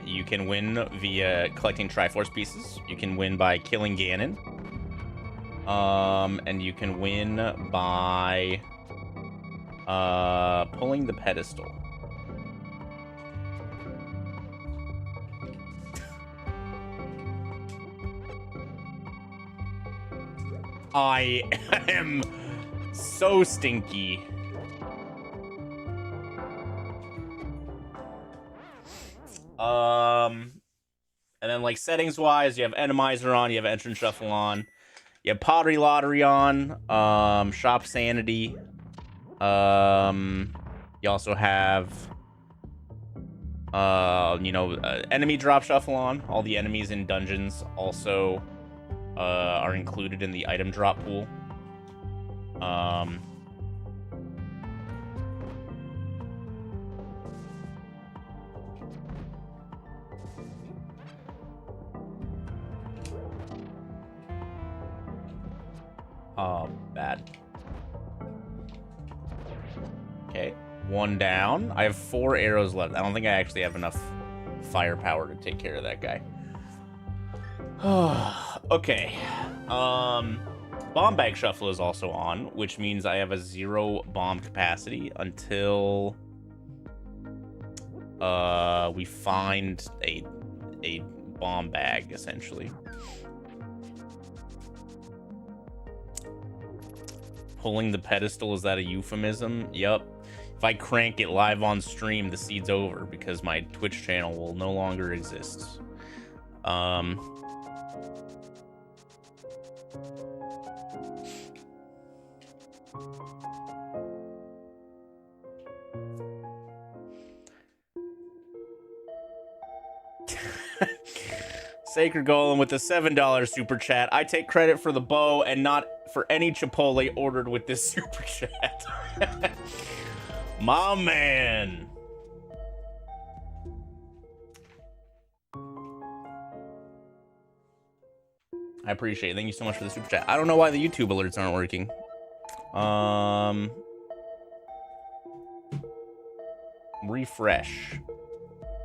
You can win via collecting Triforce pieces. You can win by killing Ganon. And you can win by pulling the pedestal. I am so stinky. And then like settings wise, you have Randomizer on, you have Entrance Shuffle on, you have Pottery Lottery on, Shop Sanity. You also have enemy drop shuffle on. All the enemies in dungeons also are included in the item drop pool. Oh, bad. Okay, 1 down. I have 4 arrows left. I don't think I actually have enough firepower to take care of that guy. Okay. Bomb bag shuffle is also on, which means I have a 0 bomb capacity until we find a bomb bag, essentially. Pulling the pedestal, is that a euphemism? Yep. If I crank it live on stream, the seed's over because my Twitch channel will no longer exist. Sacred Golem with the $7 super chat. I take credit for the bow and not for any Chipotle ordered with this super chat. My man. I appreciate it. Thank you so much for the super chat. I don't know why the YouTube alerts aren't working. refresh.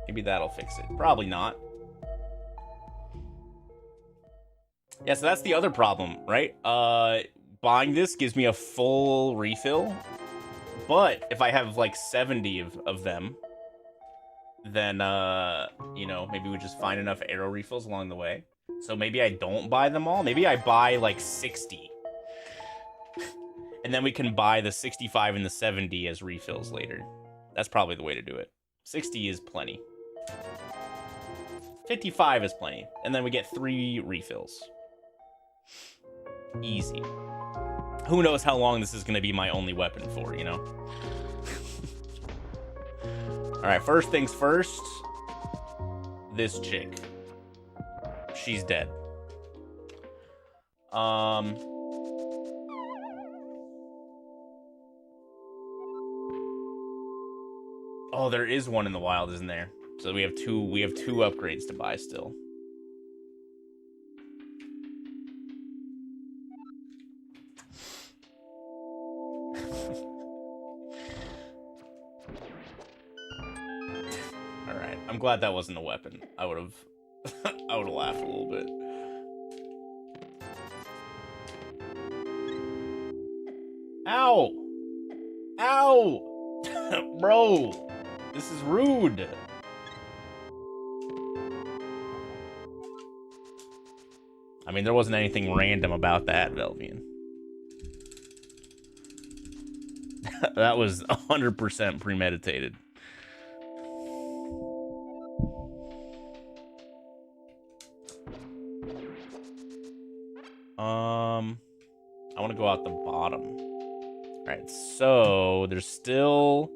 Maybe that'll fix it. Probably not. Yeah, so that's the other problem, right? Buying this gives me a full refill. But if I have like 70 of them, then, you know, maybe we just find enough arrow refills along the way. So maybe I don't buy them all. Maybe I buy like 60. And then we can buy the 65 and the 70 as refills later. That's probably the way to do it. 60 is plenty. 55 is plenty. And then we get 3 refills. Easy. Who knows how long this is going to be my only weapon for, you know? Alright, first things first. This chick. She's dead. Oh, there is one in the wild, isn't there? So we have two upgrades to buy still. Alright, I'm glad that wasn't a weapon. I would have laughed a little bit. Ow! Ow! Bro! This is rude. I mean, there wasn't anything random about that, Velvian. That was 100% premeditated. I want to go out the bottom. All right, so there's still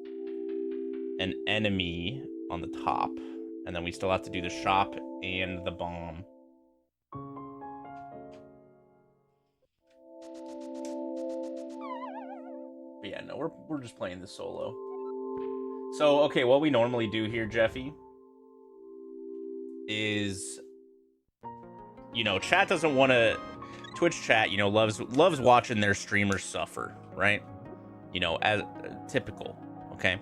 an enemy on the top, and then we still have to do the shop and the bomb. But yeah, no, we're just playing this solo. So, okay, what we normally do here, Jeffy, is, you know, chat doesn't want to... Twitch chat, you know, loves watching their streamers suffer, right? You know, as typical, okay?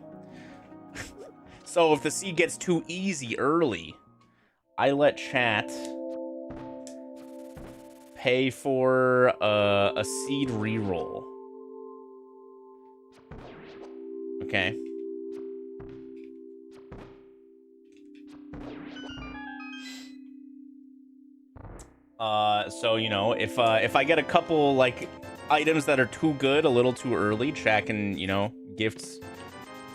So if the seed gets too easy early, I let chat pay for a seed reroll. Okay. So, you know, if I get a couple, like, items that are too good a little too early, chat can, you know, gift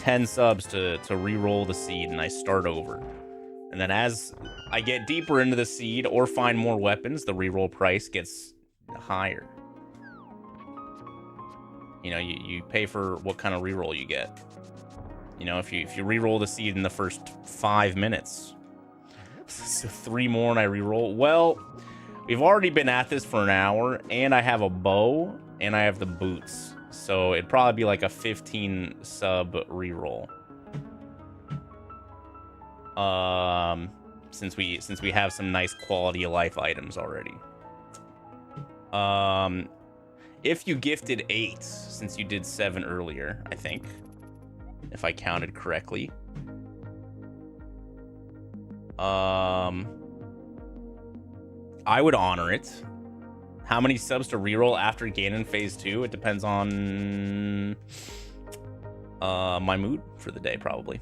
10 subs to re-roll the seed, and I start over. And then as I get deeper into the seed or find more weapons, the re-roll price gets higher. You know, you pay for what kind of re-roll you get. You know, if you re-roll the seed in the first 5 minutes, so 3 more and I re-roll, well... We've already been at this for an hour, and I have a bow, and I have the boots. So it'd probably be like a 15 sub reroll. Since we have some nice quality of life items already. If you gifted 8, since you did 7 earlier, I think, if I counted correctly. I would honor it. How many subs to reroll after Ganon Phase 2? It depends on my mood for the day, probably.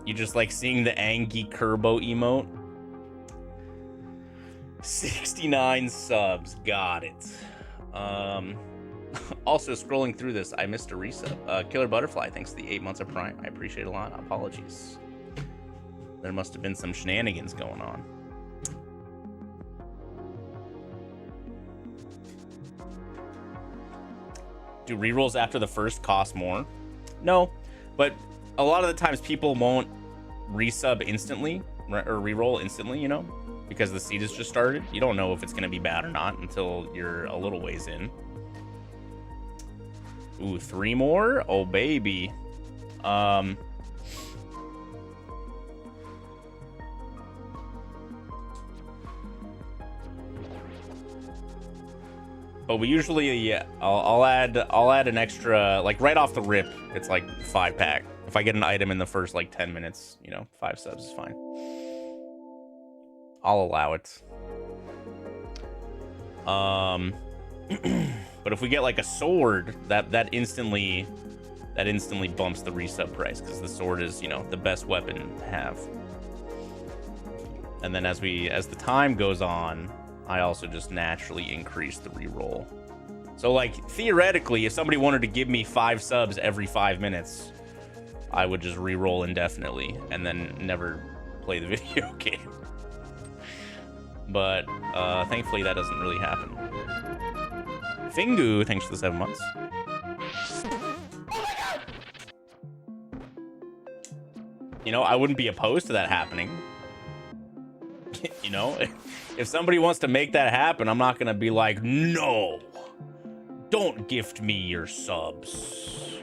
You just like seeing the Angie Kerbo emote? 69 subs. Got it. Also, scrolling through this, I missed a resub. Killer Butterfly, thanks to the 8 months of Prime. I appreciate it a lot. Apologies. There must have been some shenanigans going on. Do rerolls after the first cost more? No, but a lot of the times people won't resub instantly or reroll instantly, you know, because the seed has just started. You don't know if it's going to be bad or not until you're a little ways in. Ooh, 3 more? Oh, baby. But we usually, yeah, I'll add an extra, like right off the rip. It's like 5-pack. If I get an item in the first like 10 minutes, you know, 5 subs is fine. I'll allow it. But if we get like a sword, that instantly bumps the resub price, because the sword is, you know, the best weapon to have. And then as the time goes on, I also just naturally increase the reroll. So like theoretically, if somebody wanted to give me 5 subs every 5 minutes, I would just reroll indefinitely and then never play the video game. But thankfully that doesn't really happen. Fingu, thanks for the 7 months. You know, I wouldn't be opposed to that happening. You know, if somebody wants to make that happen, I'm not gonna be like, no, don't gift me your subs.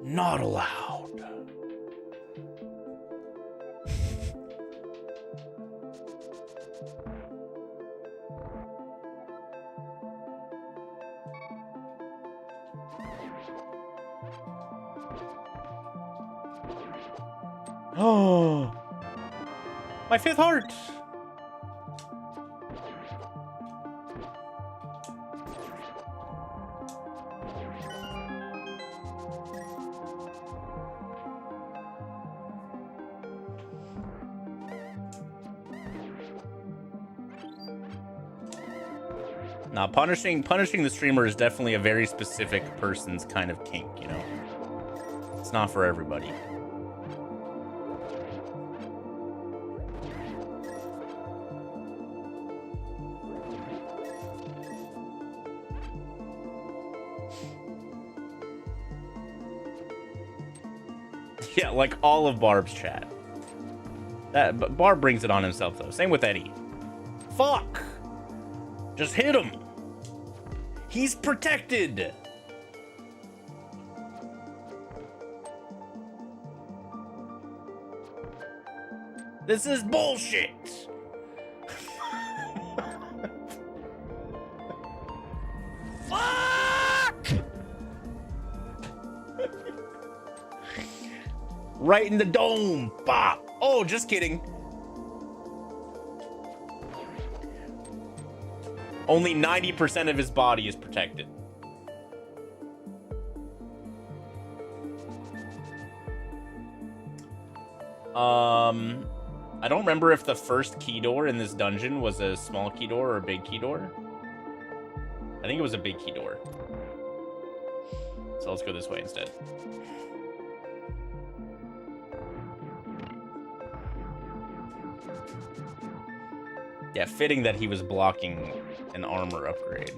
Not allowed. Oh, my 5th heart. Now, punishing the streamer is definitely a very specific person's kind of kink, you know? It's not for everybody. Yeah, like all of Barb's chat. But Barb brings it on himself, though. Same with Eddie. Fuck! Just hit him! He's protected! This is bullshit! Fuck! Right in the dome! Bop! Oh, just kidding. Only 90% of his body is protected. I don't remember if the first key door in this dungeon was a small key door or a big key door. I think it was a big key door. So let's go this way instead. Yeah, fitting that he was blocking an armor upgrade.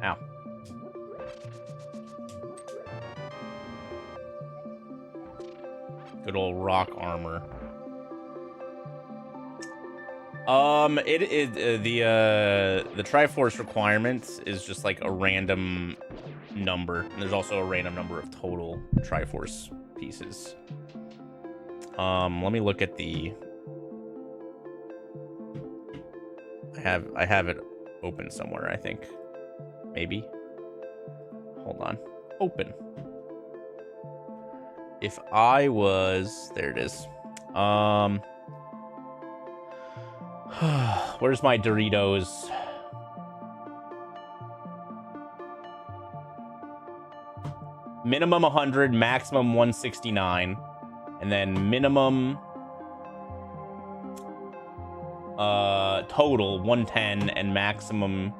Ow. Good old rock armor. The Triforce requirement is just like a random number, and there's also a random number of total Triforce pieces. Let me look at the. I have it open somewhere, I think. Maybe. Hold on. Open. If I was, there it is. Where's my Doritos? Minimum 100, maximum 169. And then minimum total 110 and maximum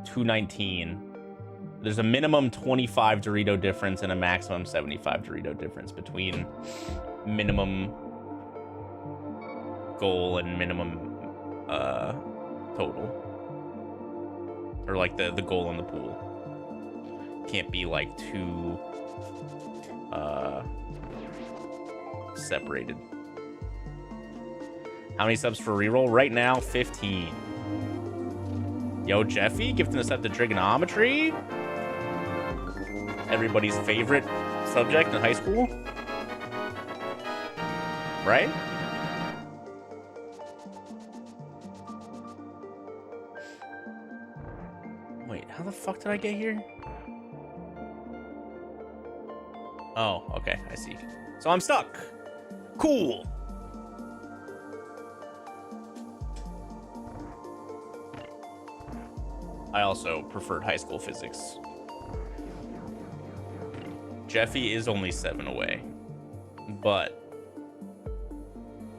219. There's a minimum 25 Dorito difference and a maximum 75 Dorito difference between minimum goal and minimum total. Or like the goal in the pool. Can't be like too separated. How many subs for reroll? Right now, 15. Yo, Jeffy, gifting us up to trigonometry. Everybody's favorite subject in high school. Right? the fuck did I get here? Oh, okay, I see. So I'm stuck. Cool. I also preferred high school physics. Jeffy is only 7 away, but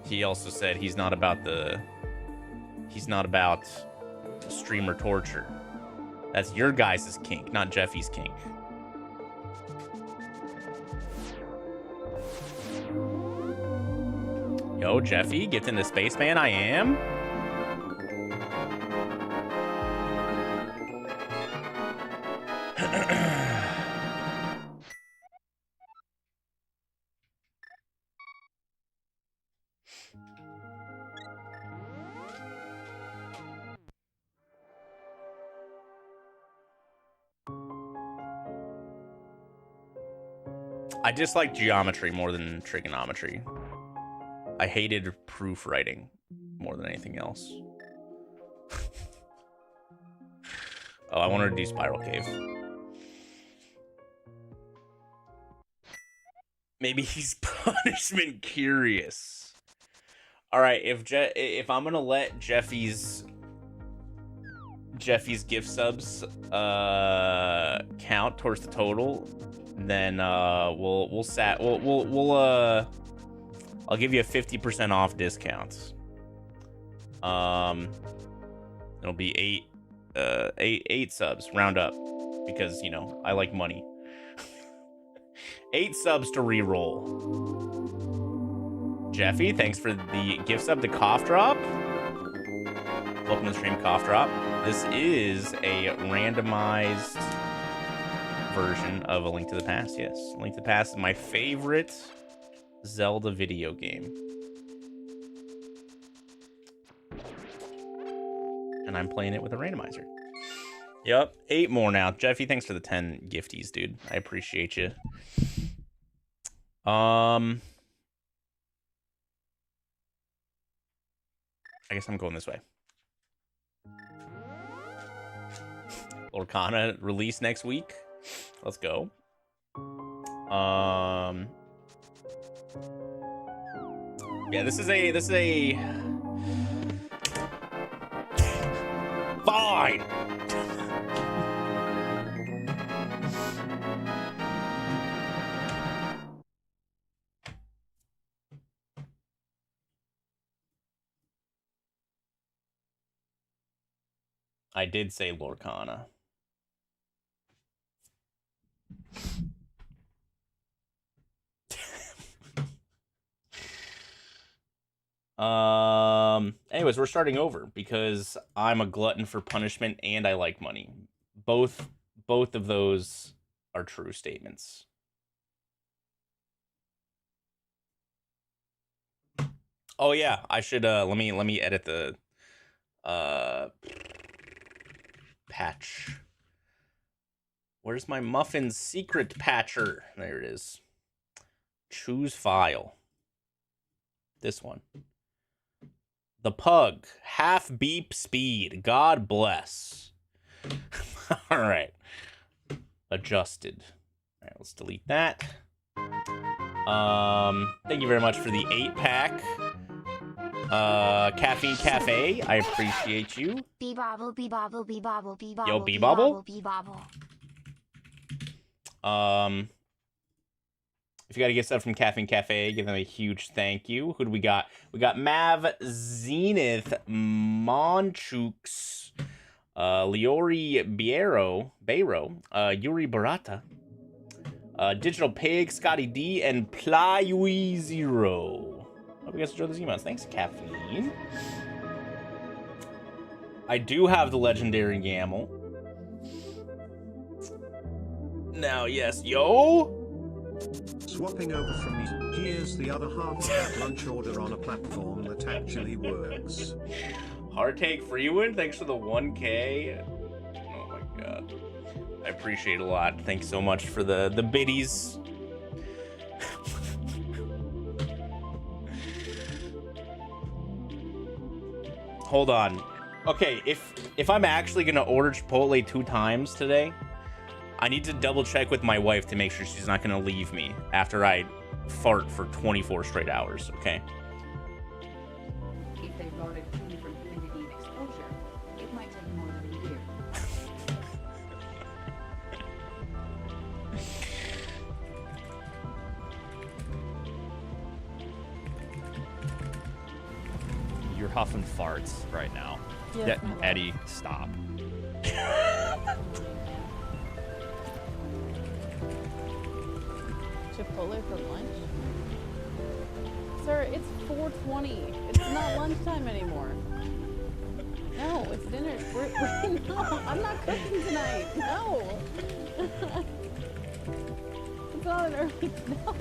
he also said he's not about streamer torture. That's your guys' kink, not Jeffy's kink. Yo, Jeffy, gifting the spaceman, I am. I dislike geometry more than trigonometry. I hated proofwriting more than anything else. Oh, I wanted to do Spiral Cave. Maybe he's punishment curious. All right, if I'm gonna let Jeffy's gift subs count towards the total, then I'll give you a 50% off discount. It'll be eight subs, round up, because, you know, I like money. 8 subs to reroll. Jeffy, thanks for the gift sub to Cough Drop. Welcome to the stream, Cough Drop. This is a randomized version of A Link to the Past. Yes, A Link to the Past is my favorite Zelda video game. And I'm playing it with a randomizer. Yep, 8 more now. Jeffy, thanks for the 10 gifties, dude. I appreciate you. I guess I'm going this way. Lorcana release next week. Let's go. Yeah, this is a fine. I did say Lorcana. Anyways, we're starting over because I'm a glutton for punishment and I like money. Both of those are true statements. Oh yeah, I should let me edit the patch. Where's my Muffin's secret patcher? There it is. Choose file. This one. The Pug. Half beep speed. God bless. All right. Adjusted. All right, let's delete that. Thank you very much for the 8-pack. Caffeine Cafe, I appreciate you. Bee-bobble, bee-bobble, bee-bobble, bee-bobble, Yo, Bee-bobble? bee-bobble. If you got to get stuff from Caffeine Cafe, give them a huge thank you. Who do we got? We got Mav Zenith Monchux, Liori Bayro, Yuri Barata, Digital Pig, Scotty D, and Plyui Zero. Hope you guys enjoyed these emails. Thanks, Caffeine. I do have the legendary Gamel. Now, yes, yo. Swapping over from me, here's the other half of that lunch order on a platform that actually works. Hardtake Freewind, thanks for the 1K. Oh my god. I appreciate it a lot. Thanks so much for the biddies. Hold on. Okay, if I'm actually gonna order Chipotle 2 times today, I need to double check with my wife to make sure she's not gonna leave me after I fart for 24 straight hours, okay? If they brought it clean from humidity and exposure, it might take more than a year. You're huffing farts right now. Yes, Yeah, my love. Eddie, stop. Chipotle for lunch? Sir, it's 4:20. It's not lunchtime anymore. No, it's dinner. No, I'm not cooking tonight. No. It's not an early. No.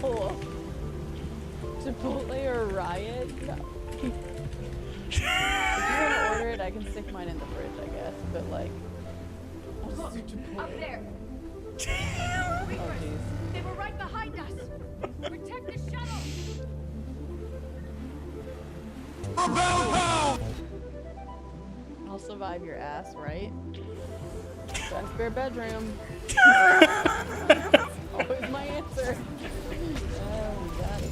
Chipotle or riot? No. If you want to order it, I can stick mine in the fridge, I guess. But like, I'll just do Chipotle. Up there! Oh jeez. They were right behind us! Protect the shuttle! I'll survive your ass, right? Got a spare bedroom. Always my answer. Oh, God.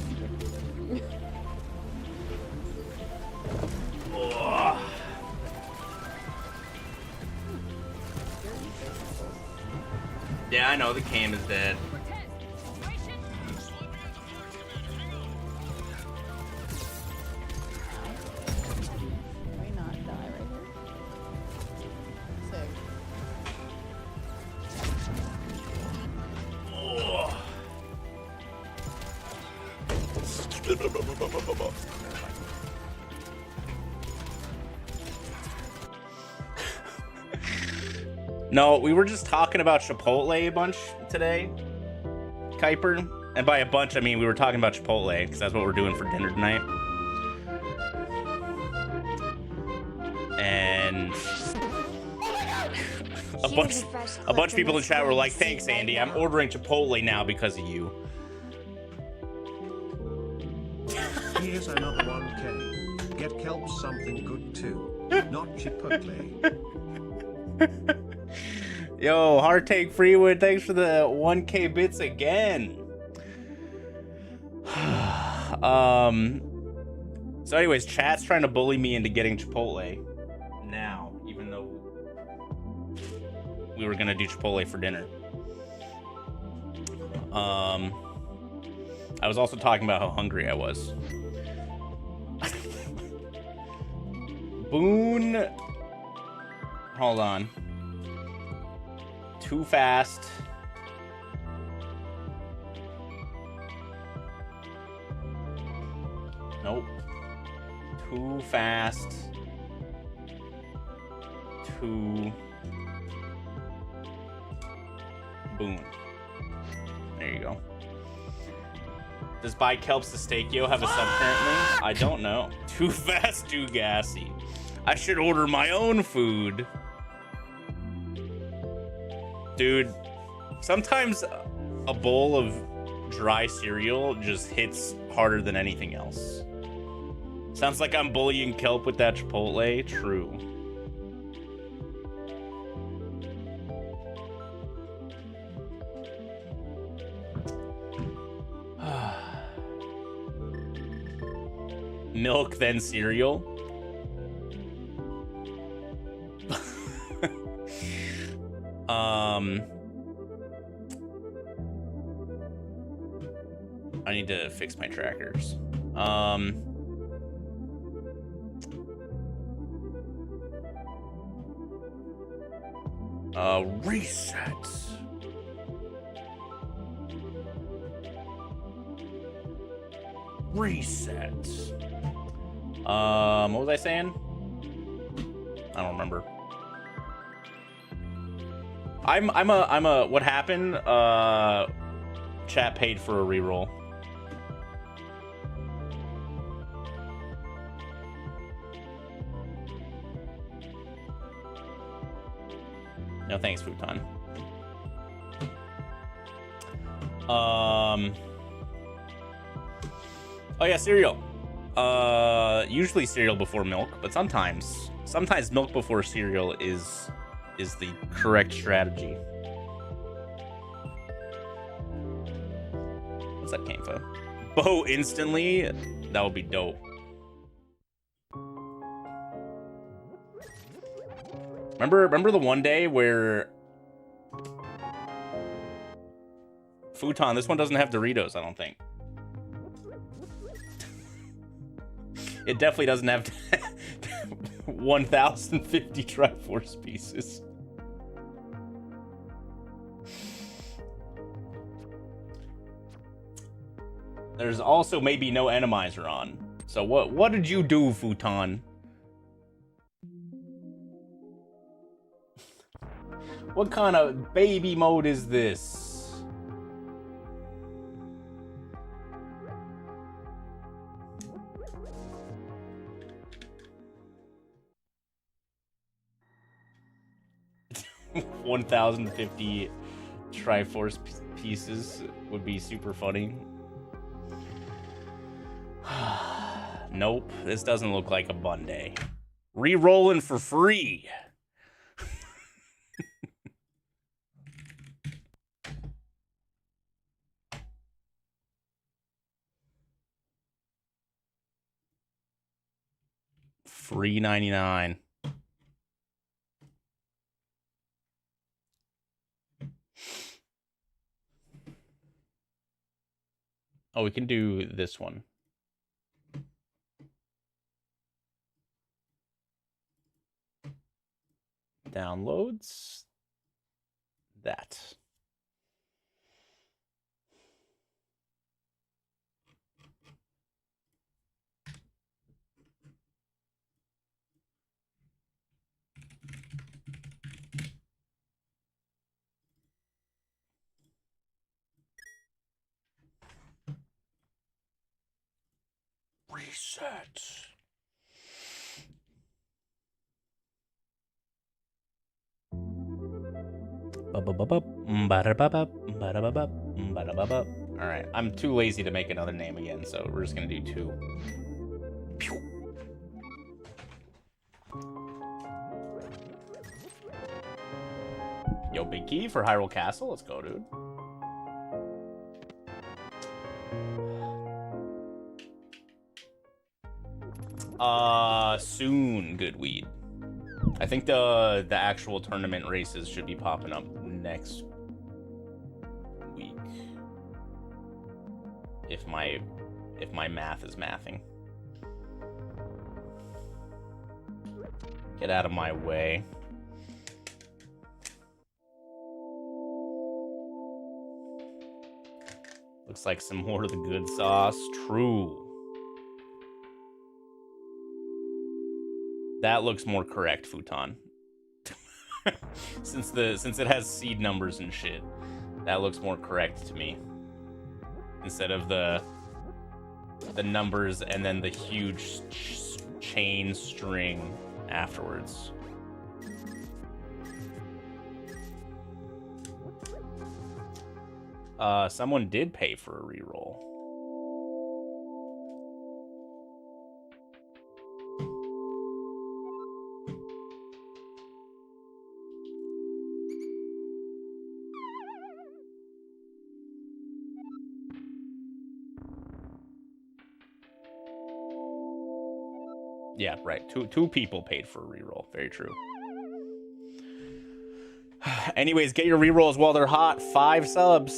Yeah, I know the cam is dead. Can we not die right here? Sick. No, we were just talking about Chipotle a bunch today, Kuiper. And by a bunch, I mean we were talking about Chipotle, because that's what we're doing for dinner tonight. And a bunch of people in chat were like, thanks, Andy. I'm ordering Chipotle now because of you. Here's another 1K. Get Kelp something good too. Not Chipotle. Yo, Hard Take Freewood, thanks for the 1K bits again. So anyways, chat's trying to bully me into getting Chipotle now, even though we were gonna do Chipotle for dinner. I was also talking about how hungry I was. Boone, hold on. Too fast. Nope. Too fast. Too. Boom. There you go. Does Buy Kelps the Steakio have a sub currently? I don't know. Too fast, too gassy. I should order my own food. Dude, sometimes a bowl of dry cereal just hits harder than anything else. Sounds like I'm bullying Kelp with that Chipotle. True. Milk, then cereal. I need to fix my trackers. Reset. Reset. What was I saying? I don't remember. I'm a what happened? Chat paid for a reroll. No thanks, Futon. Oh yeah, cereal. Usually cereal before milk, but sometimes milk before cereal is the correct strategy. What's that came from? Bow instantly? That would be dope. Remember the one day where Futon, this one doesn't have Doritos, I don't think. It definitely doesn't have 1,050 Triforce pieces. There's also maybe no Randomizer on. So what did you do, Futon? What kind of baby mode is this? $1,050 Triforce pieces would be super funny. Nope, this doesn't look like a Bunday. Re-rolling for free. Free 99. Oh, we can do this one. Downloads. That. Reset. Alright, I'm too lazy to make another name again, so we're just gonna do 2. Yo, big key for Hyrule Castle. Let's go, dude. Soon, good weed. I think the actual tournament races should be popping up next week. If my math is mathing. Get out of my way. Looks like some more of the good sauce. True. That looks more correct, Futon. since it has seed numbers and shit, that looks more correct to me. Instead of the numbers and then the huge chain string afterwards. Someone did pay for a reroll. Yeah, right. Two people paid for a reroll. Very true. Anyways, get your rerolls while they're hot. 5 subs.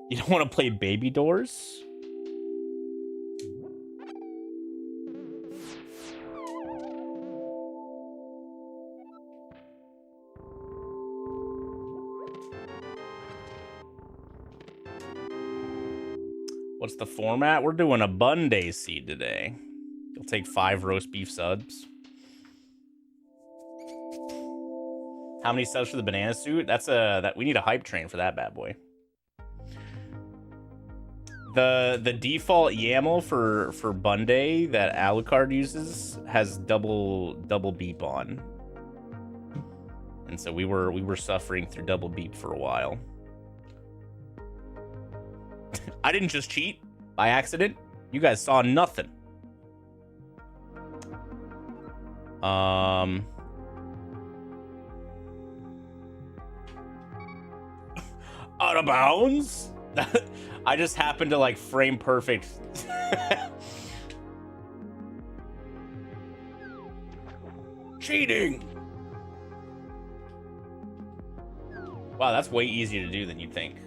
You don't want to play Baby Doors? What's the format? We're doing a Bunday seed today. You'll take 5 roast beef subs. How many subs for the banana suit? That we need a hype train for that bad boy. The default YAML for Bunday that Alucard uses has double beep on. And so we were suffering through double beep for a while. I didn't just cheat by accident. You guys saw nothing. Out of bounds? I just happened to like frame perfect. Cheating! Wow, that's way easier to do than you'd think.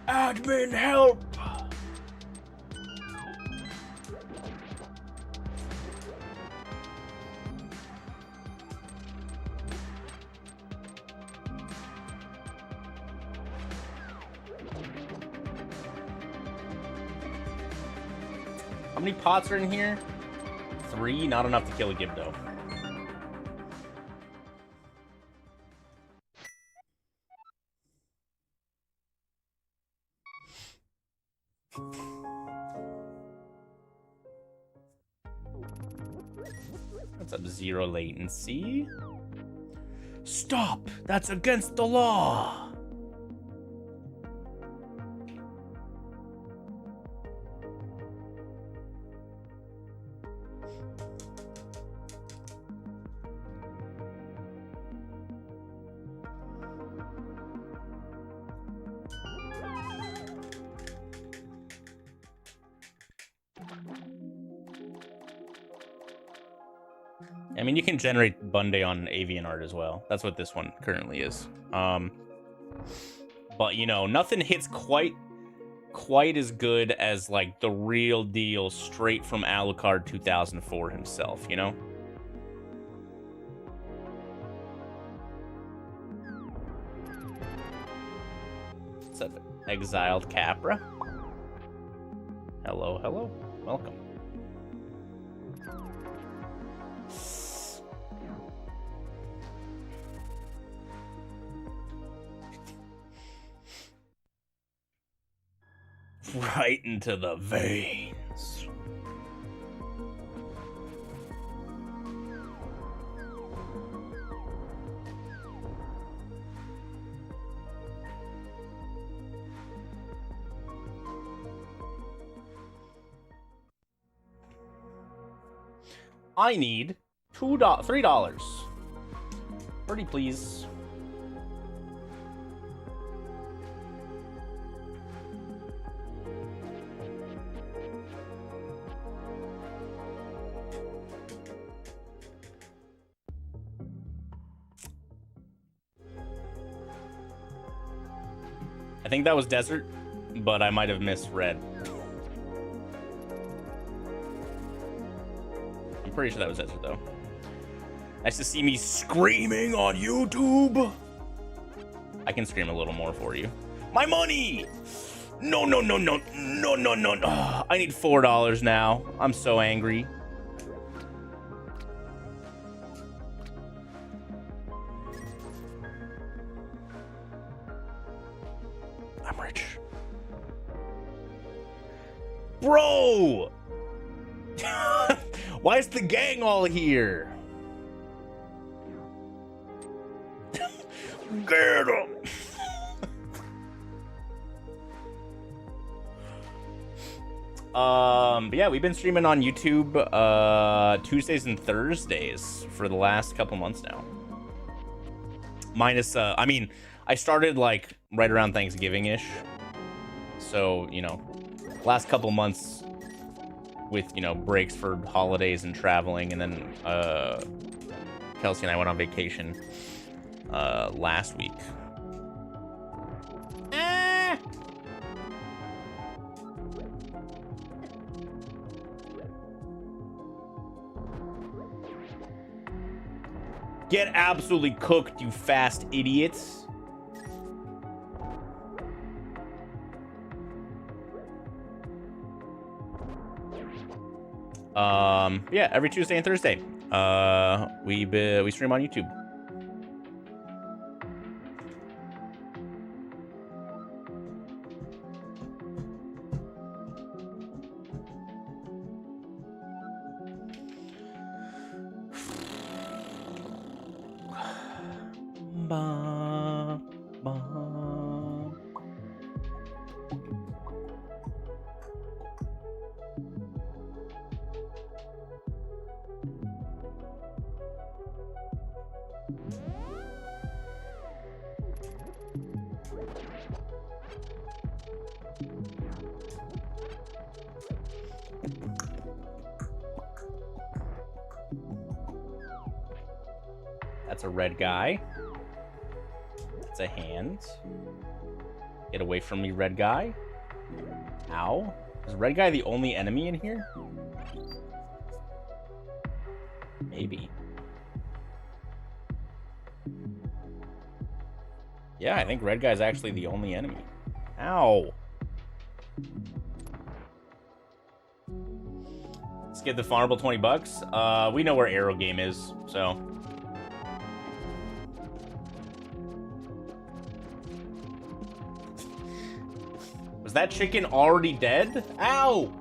Admin help! How many pots are in here? 3, not enough to kill a Gibdo. What's up, zero latency? Stop! That's against the law! I mean, you can generate BUNDAY on avian art as well. That's what this one currently is. But you know, nothing hits quite as good as like the real deal, straight from Alucard 2004 himself. You know. What's up, exiled Capra? Hello, hello, welcome. Right into the veins. I need $3. Pretty please. I think that was desert, but I might have missed red. I'm pretty sure that was desert, though. Nice to see me screaming on YouTube. I can scream a little more for you. My money! No, no, no, no, no, no, no, no. I need $4 now. I'm so angry. I'm rich. Bro! Why is the gang all here? Get him! But yeah, we've been streaming on YouTube Tuesdays and Thursdays for the last couple months now. Minus, I mean, I started like right around Thanksgiving-ish. So, you know, last couple months with, you know, breaks for holidays and traveling, and then Kelsey and I went on vacation last week. Get absolutely cooked, you fast idiots. Yeah, every Tuesday and Thursday. We stream on YouTube. That's a red guy. That's a hand. Get away from me, red guy. Ow. Is red guy the only enemy in here? Maybe. Yeah, I think red guy's actually the only enemy. Ow. Let's get the farmable 20 bucks. We know where Arrow Game is, so. Was that chicken already dead? Ow!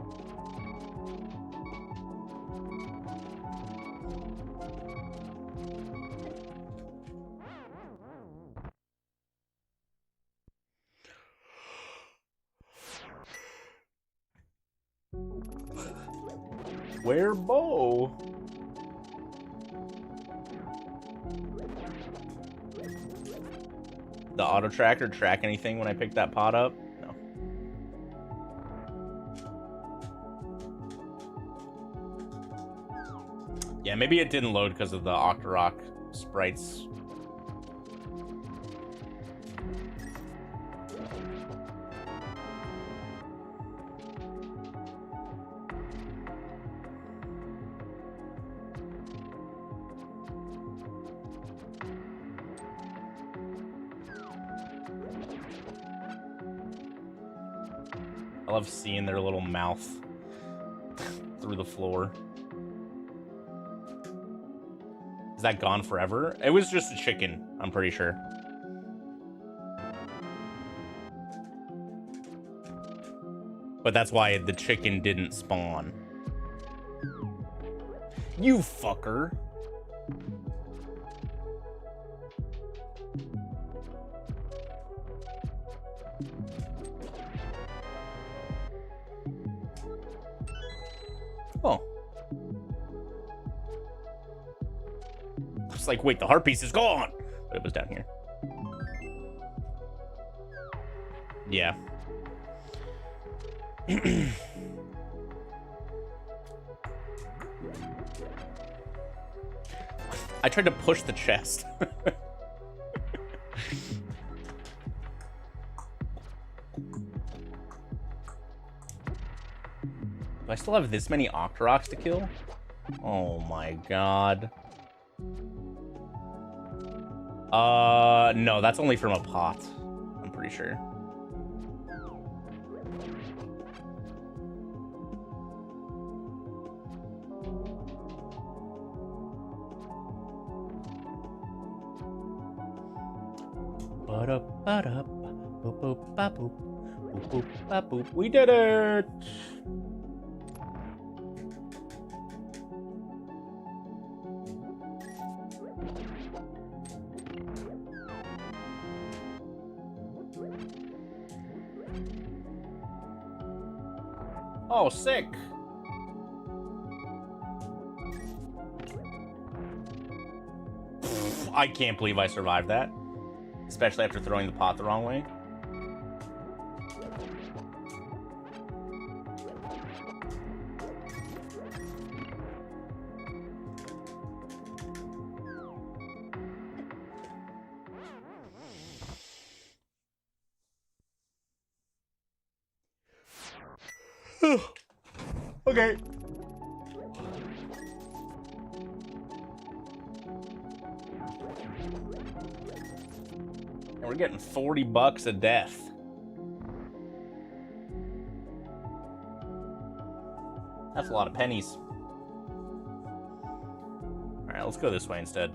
Where Bo? The auto tracker track anything when I pick that pot up? No. Yeah, maybe it didn't load because of the Octorok sprites. I love seeing their little mouth through the floor. Is that gone forever? It was just a chicken, I'm pretty sure. But that's why the chicken didn't spawn. You fucker. Oh. It's like, wait, the heart piece is gone. But it was down here. Yeah. I tried to push the chest. Do I still have this many Octoroks to kill? Oh my god. No, that's only from a pot. I'm pretty sure. We did it! Oh, sick! I can't believe I survived that. Especially after throwing the pot the wrong way. Okay. And we're getting 40 bucks a death. That's a lot of pennies. All right, let's go this way instead.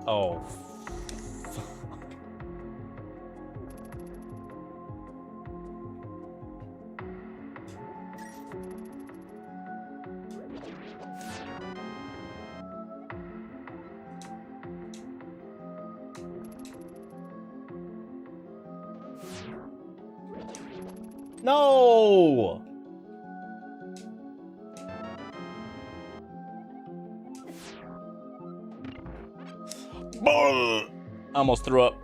Oh, fuck. No! I almost threw up.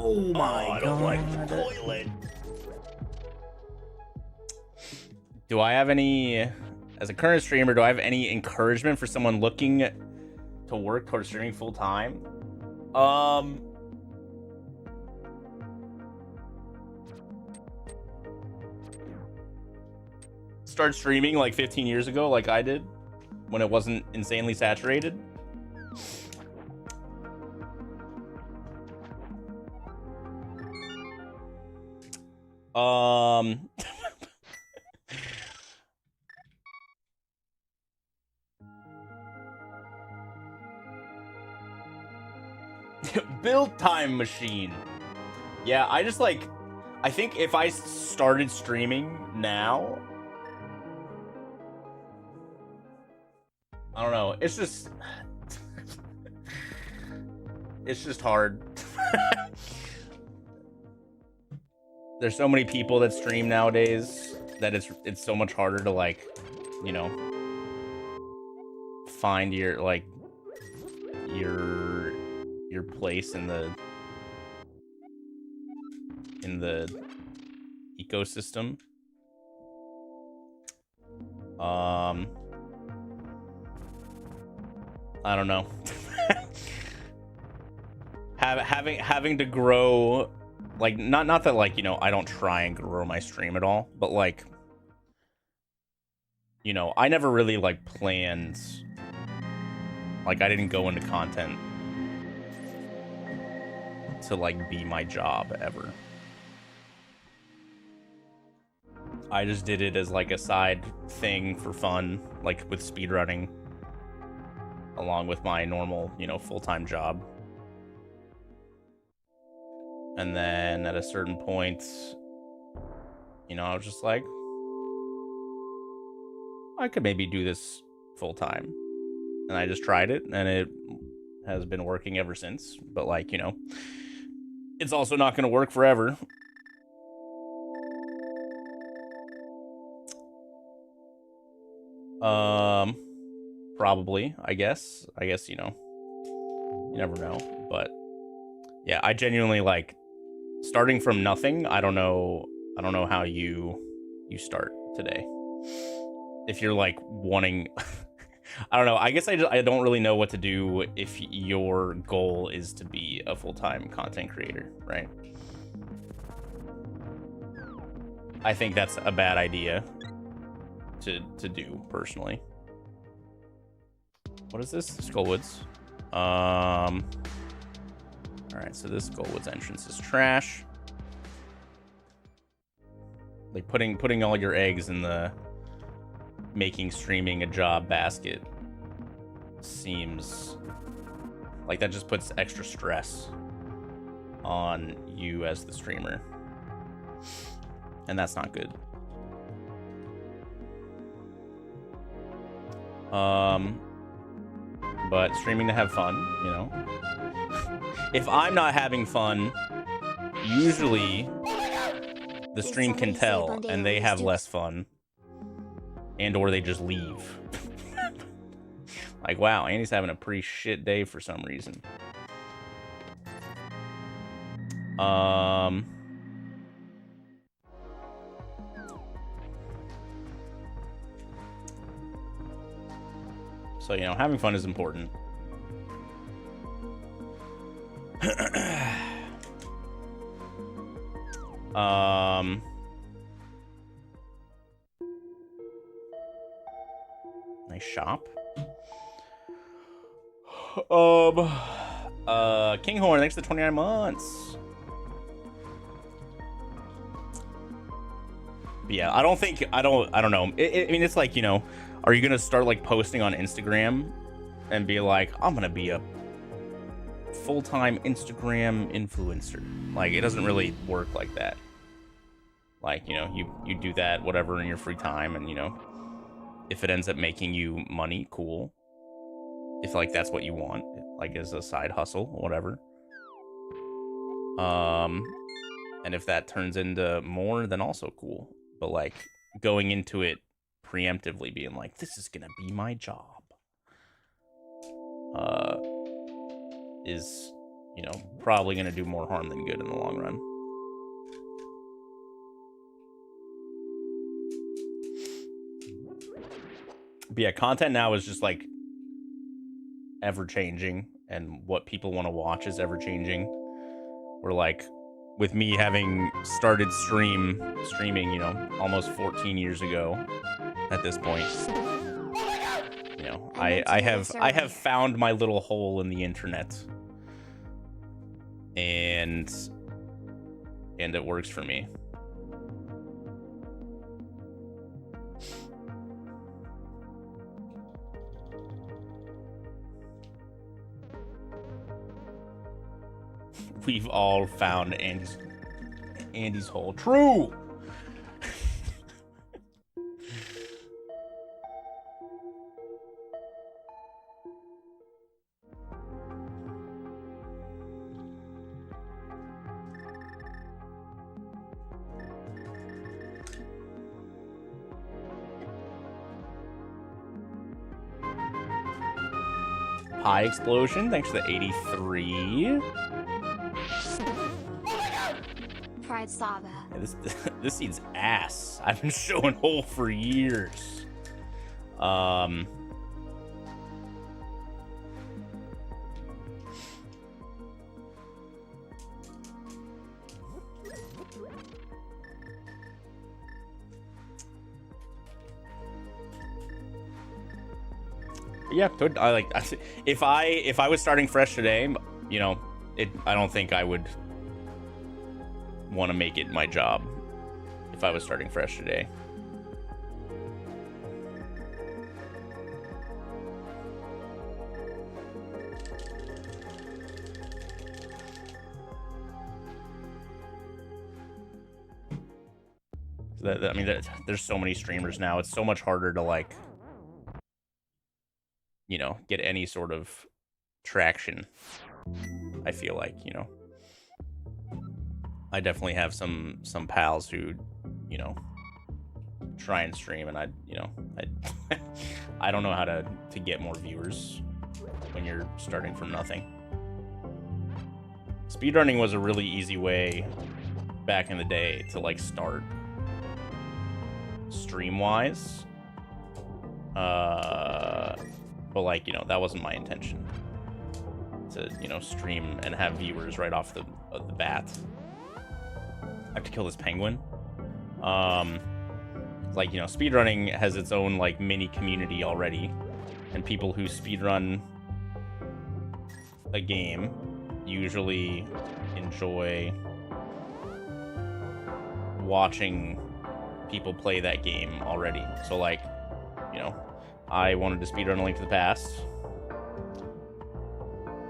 Oh my I don't like the toilet. Do I have any, as a current streamer, do I have any encouragement for someone looking to work towards streaming full time? Start streaming like 15 years ago, like I did, when it wasn't insanely saturated. Build time machine. Yeah, I just like, I think if I started streaming now, I don't know, it's just it's just hard. There's so many people that stream nowadays that it's so much harder to, like, you know, find your, like, your place in the ecosystem. I don't know. having to grow, like, not that, like, you know, I don't try and grow my stream at all, but, like, you know, I never really, like, planned, like, I didn't go into content to, like, be my job ever. I just did it as, like, a side thing for fun, like with speedrunning, along with my normal, you know, full-time job. And then at a certain point, you know, I was just like, I could maybe do this full-time. And I just tried it, and it has been working ever since. But, like, you know, it's also not going to work forever. Probably, I guess, you know, you never know. But yeah, I genuinely, like, starting from nothing. I don't know how you start today. If you're, like, wanting, I don't know. I guess I don't really know what to do if your goal is to be a full-time content creator, right? I think that's a bad idea to do, personally. What is this? Skullwoods. All right, so this Skullwoods entrance is trash. Like, putting all your eggs in the making streaming a job basket seems like that just puts extra stress on you as the streamer, and that's not good. But streaming to have fun, you know. If I'm not having fun, usually the stream can tell, and they have less fun, and or they just leave. Like, wow, Andy's having a pretty shit day for some reason. So, you know, having fun is important. Nice shop. Kinghorn, thanks for 29 months. But yeah, I don't know. I mean, it's like, you know, are you gonna start, like, posting on Instagram and be like, I'm gonna be a full-time Instagram influencer? Like, it doesn't really work like that. Like, you know, you do that, whatever, in your free time, and, you know, if it ends up making you money, cool. If like that's what you want, like as a side hustle, whatever. And if that turns into more, then also cool. But like going into it preemptively being like, this is gonna be my job, is, you know, probably gonna do more harm than good in the long run. But yeah, content now is just like ever changing, and what people want to watch is ever changing. We're like, with me having started streaming, you know, almost 14 years ago at this point, you know, I have found my little hole in the internet, and it works for me. We've all found Andy's hole. True. Pie explosion. Thanks for the 83. Pride Saba. Yeah, this seed's ass. I've been showing hole for years. Yeah, if I was starting fresh today, you know, I don't think I would want to make it my job if I was starting fresh today. I mean, there's so many streamers now. It's so much harder to, like, you know, get any sort of traction. I feel like, you know, I definitely have some pals who, you know, try and stream, and I I don't know how to get more viewers when you're starting from nothing. Speedrunning was a really easy way back in the day to, like, start stream-wise. But, like, you know, that wasn't my intention to, you know, stream and have viewers right off the bat. I have to kill this penguin. Like, you know, speedrunning has its own, like, mini community already, and people who speedrun a game usually enjoy watching people play that game already. So, like, you know, I wanted to speedrun A Link to the Past.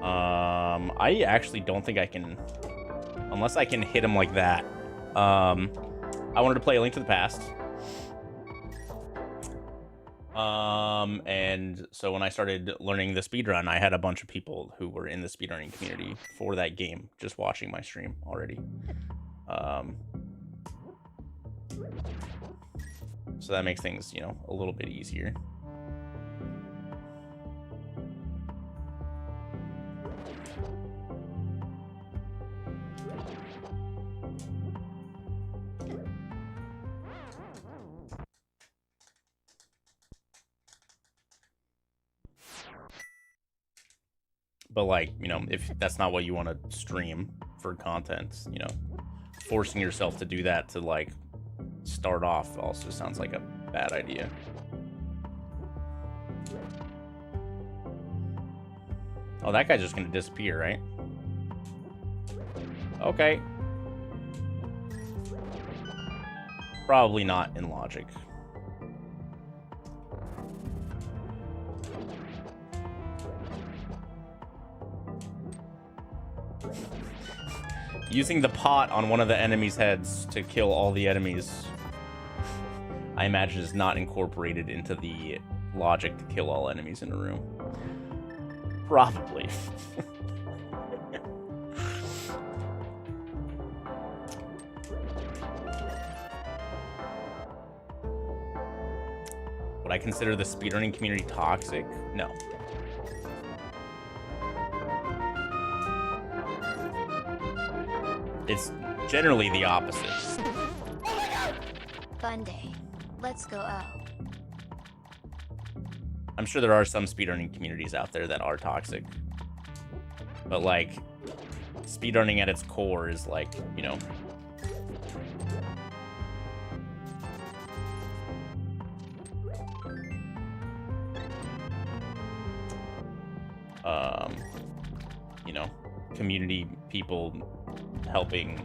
I actually don't think I can, unless I can hit him like that. I wanted to play A Link to the Past. And so when I started learning the speedrun, I had a bunch of people who were in the speedrunning community for that game just watching my stream already. So that makes things, you know, a little bit easier. But, like, you know, if that's not what you want to stream for content, you know, forcing yourself to do that to, like, start off also sounds like a bad idea. Oh, that guy's just gonna disappear, right? Okay. Probably not in logic. Using the pot on one of the enemies' heads to kill all the enemies. I imagine is not incorporated into the logic to kill all enemies in a room. Probably. Would I consider the speedrunning community toxic? No. It's generally the opposite. BUNDAY. Let's go out. I'm sure there are some speedrunning communities out there that are toxic. But like, speedrunning at its core is like, you know, you know, community people helping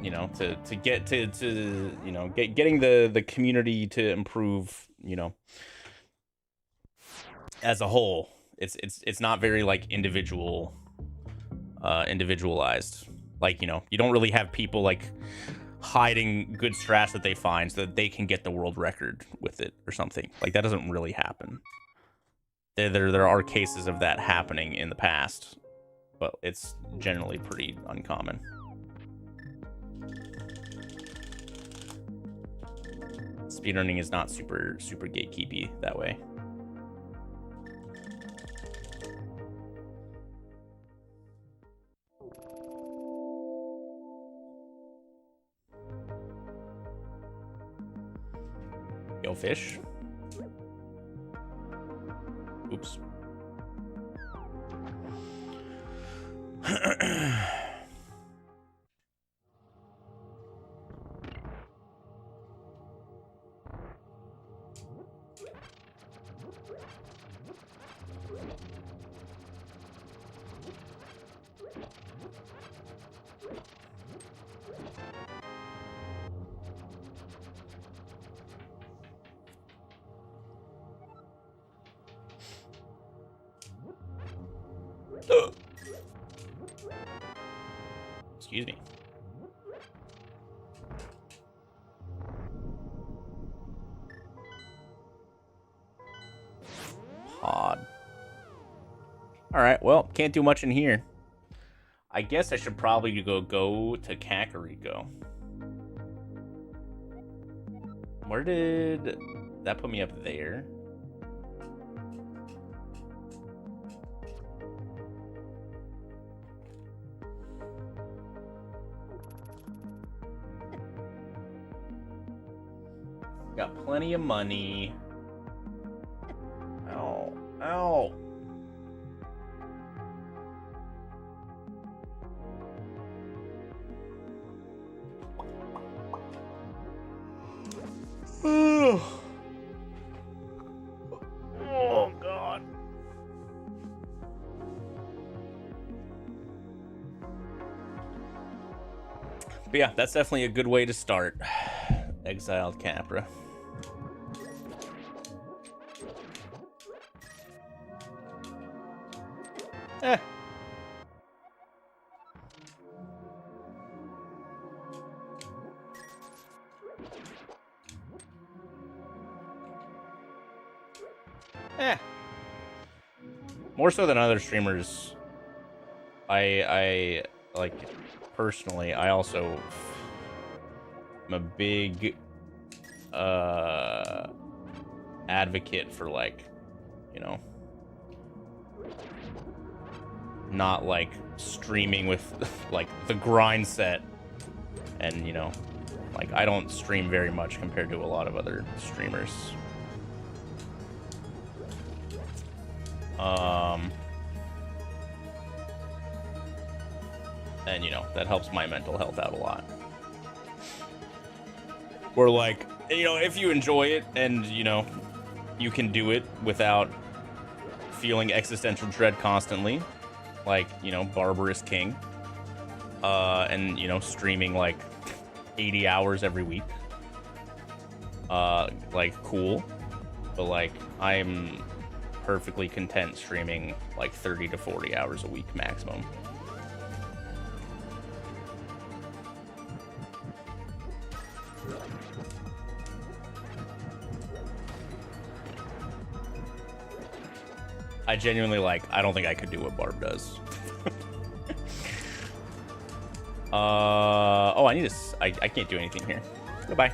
you know, to get to you know, getting the community to improve, you know, as a whole. It's not very like individualized. Like, you know, you don't really have people like hiding good strats that they find so that they can get the world record with it or something. Like, that doesn't really happen. There are cases of that happening in the past, but it's generally pretty uncommon. Speedrunning is not super gatekeepy that way. Yo, fish. Oops. Excuse me. Pod. Alright, well, can't do much in here. I guess I should probably go to Kakariko. Where did that put me up there? Got plenty of money. Ow. Ow. Oh, God. But yeah, that's definitely a good way to start. Exiled Capra. Eh. More so than other streamers, I like, personally, I also am a big advocate for, like, you know, not like streaming with like the grind set, and, you know, like, I don't stream very much compared to a lot of other streamers. And, you know, that helps my mental health out a lot. Where, like, you know, if you enjoy it and, you know, you can do it without feeling existential dread constantly, like, you know, Barbarous King, and, you know, streaming like 80 hours every week, like, cool. But, like, I'm perfectly content streaming like 30 to 40 hours a week maximum. I genuinely like. I don't think I could do what Barb does. Oh, I need to. I can't do anything here. Goodbye.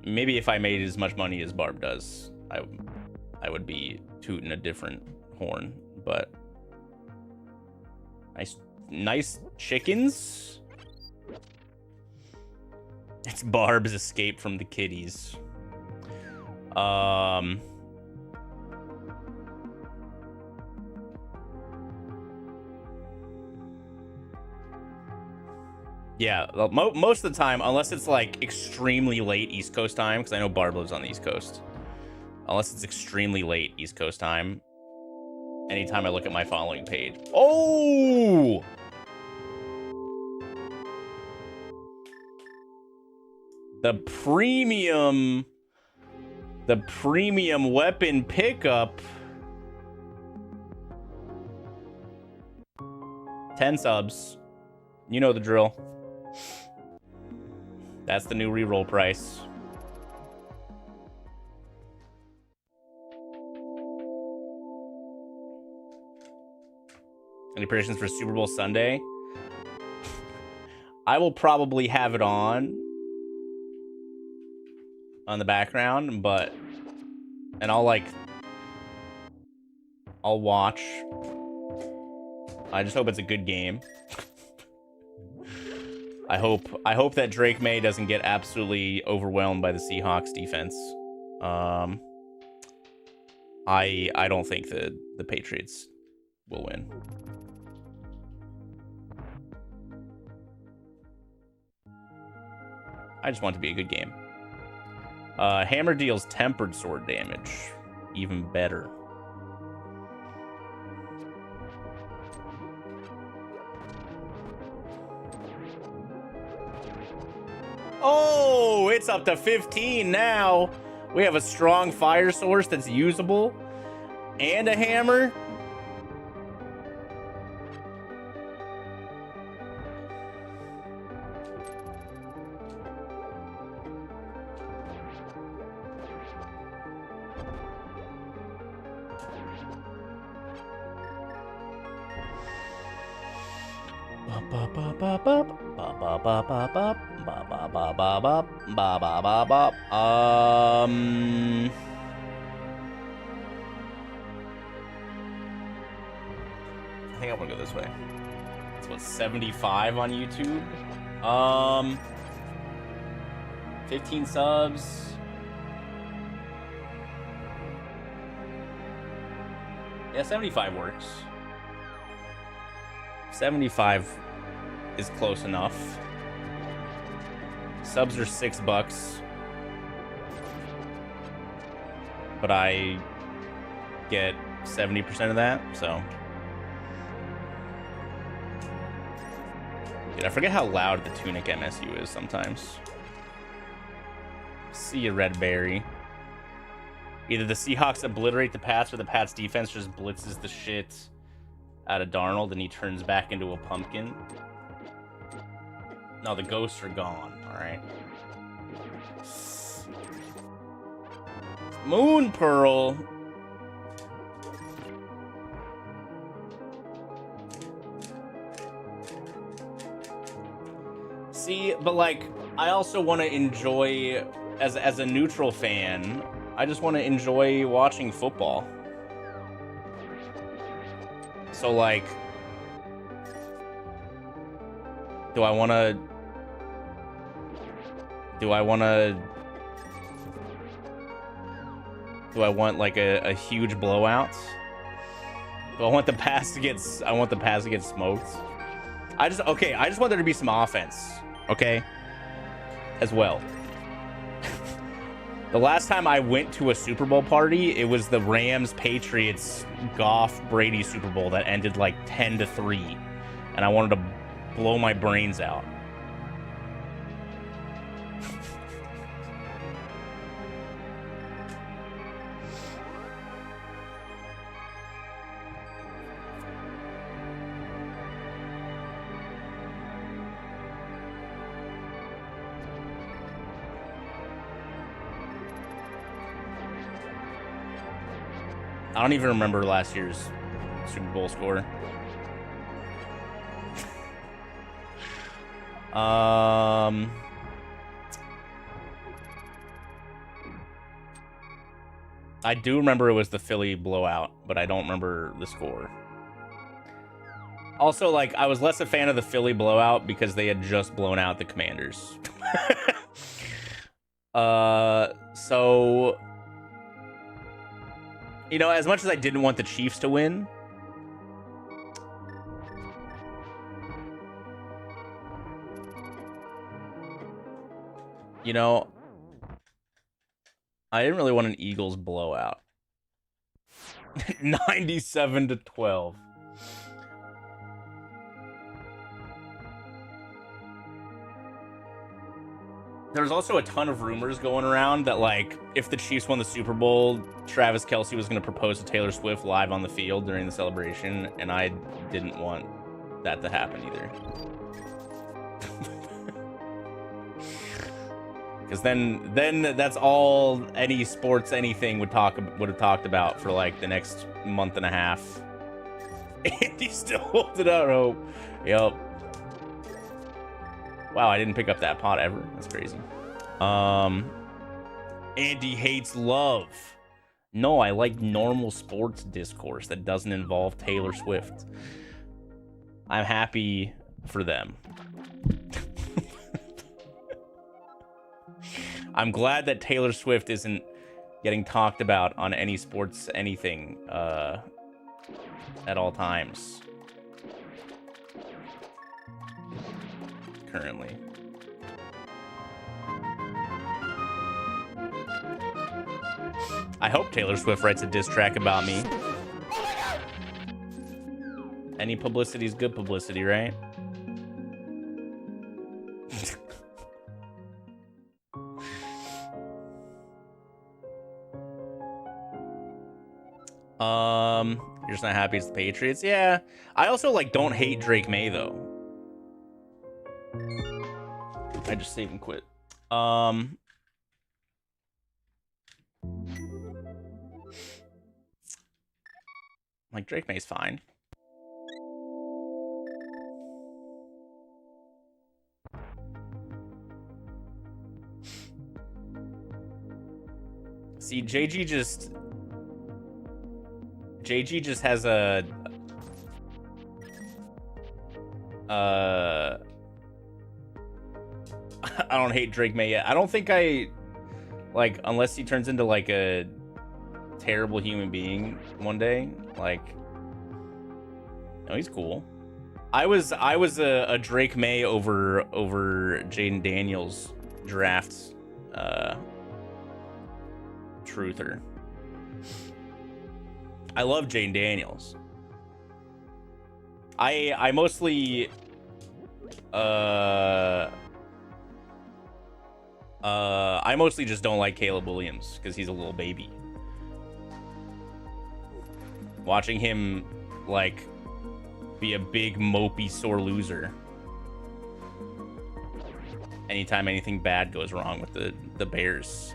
Maybe if I made as much money as Barb does, I would be tooting a different horn. But nice chickens. It's Barb's escape from the kitties. Yeah, most of the time, unless it's like extremely late East Coast time, because I know Barb lives on the East Coast. Unless it's extremely late East Coast time, anytime I look at my following page. Oh! The premium weapon pickup. 10 subs. You know the drill. That's the new reroll price. Any predictions for Super Bowl Sunday? I will probably have it on the background, but I'll watch. I just hope it's a good game. I hope that Drake May doesn't get absolutely overwhelmed by the Seahawks defense. I don't think the Patriots will win. I just want it to be a good game. Hammer deals tempered sword damage. Even better. Oh, it's up to 15 now. We have a strong fire source that's usable. And a hammer. I think I want to go this way. It's what, 75 on YouTube? 15 subs. Yeah, 75 works. 75 is close enough. Subs are $6, but I get 70% of that, so. Dude, I forget how loud the Tunic MSU is sometimes. See you, Red Berry. Either the Seahawks obliterate the Pats or the Pats defense just blitzes the shit out of Darnold and he turns back into a pumpkin. No, the ghosts are gone, alright? Moon Pearl. See, but like, I also want to enjoy, as a neutral fan, I just want to enjoy watching football. So like, do I want like a huge blowout? Do I want the pass to get smoked? I just want there to be some offense, okay? As well. The last time I went to a Super Bowl party, it was the Rams-Patriots Goff-Brady Super Bowl that ended like 10-3, and I wanted to blow my brains out. I don't even remember last year's Super Bowl score. I do remember it was the Philly blowout, but I don't remember the score. Also, like, I was less a fan of the Philly blowout because they had just blown out the Commanders. So, you know, as much as I didn't want the Chiefs to win, you know, I didn't really want an Eagles blowout. 97-12. There's also a ton of rumors going around that, like, if the Chiefs won the Super Bowl, Travis Kelce was going to propose to Taylor Swift live on the field during the celebration, and I didn't want that to happen either. Because then that's all any sports anything would have talked about for like the next month and a half. And he still holds it out hope. Yep. Wow, I didn't pick up that pot ever. That's crazy. Andy hates love. No, I like normal sports discourse that doesn't involve Taylor Swift. I'm happy for them. I'm glad that Taylor Swift isn't getting talked about on any sports anything at all times. Currently. I hope Taylor Swift writes a diss track about me. Any publicity is good publicity, right? You're just not happy it's the Patriots? Yeah. I also, like, don't hate Drake May, though. I just save and quit. Like, Drake May's fine. See, JG just has a I don't hate Drake May yet. I don't think I, like, unless he turns into like a terrible human being one day, like, no, he's cool. I was a Drake May over Jaden Daniels draft truther. I love Jaden Daniels. I mostly I mostly just don't like Caleb Williams because he's a little baby. Watching him, like, be a big mopey sore loser anytime anything bad goes wrong with the Bears.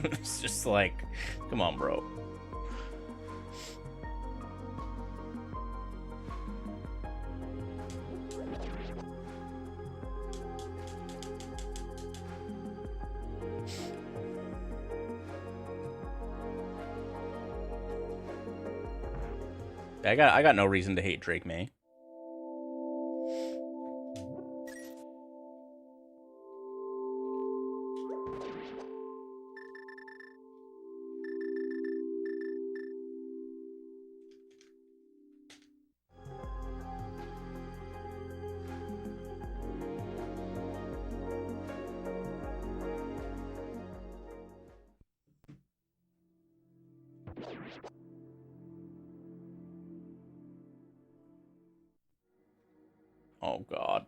It's just like, come on, bro. I got no reason to hate Drake May. Oh, God.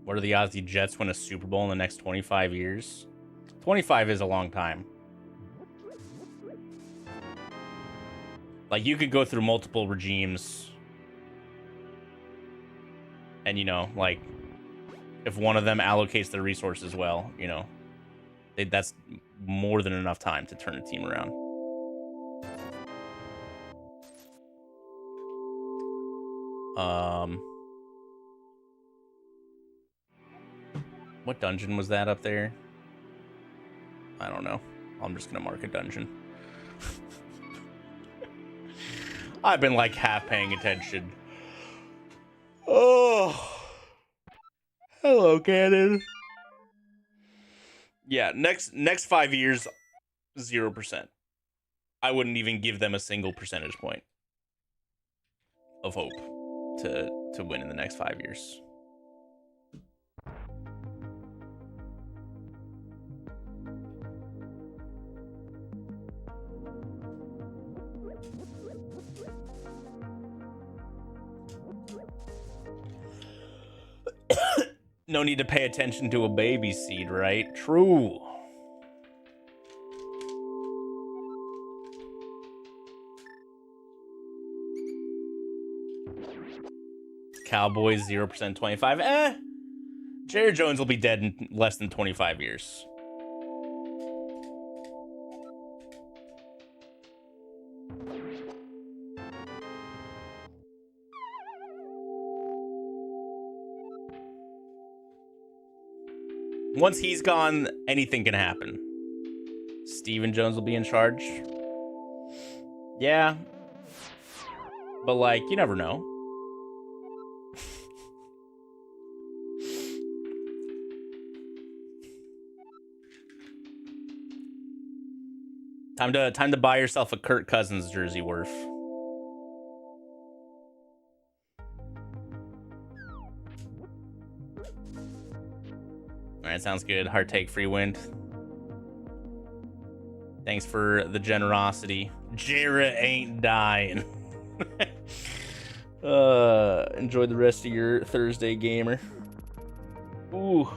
What are the odds the Jets win a Super Bowl in the next 25 years? 25 is a long time. Like, you could go through multiple regimes. And, you know, like, if one of them allocates their resources well, you know, that's more than enough time to turn a team around. What dungeon was that up there? I don't know. I'm just gonna mark a dungeon. I've been like half paying attention. Oh, hello, Cannon. Yeah, next 5 years, 0%. I wouldn't even give them a single percentage point of hope to win in the next 5 years. No need to pay attention to a baby seed, right? True. Cowboys 0% 25. Jared Jones will be dead in less than 25 years. Once he's gone, anything can happen. Steven Jones will be in charge. Yeah. But, like, you never know. Time to buy yourself a Kirk Cousins jersey, Worf. Alright, sounds good. Hard take, free wind. Thanks for the generosity. Jarrett ain't dying. Enjoy the rest of your Thursday, gamer. Ooh.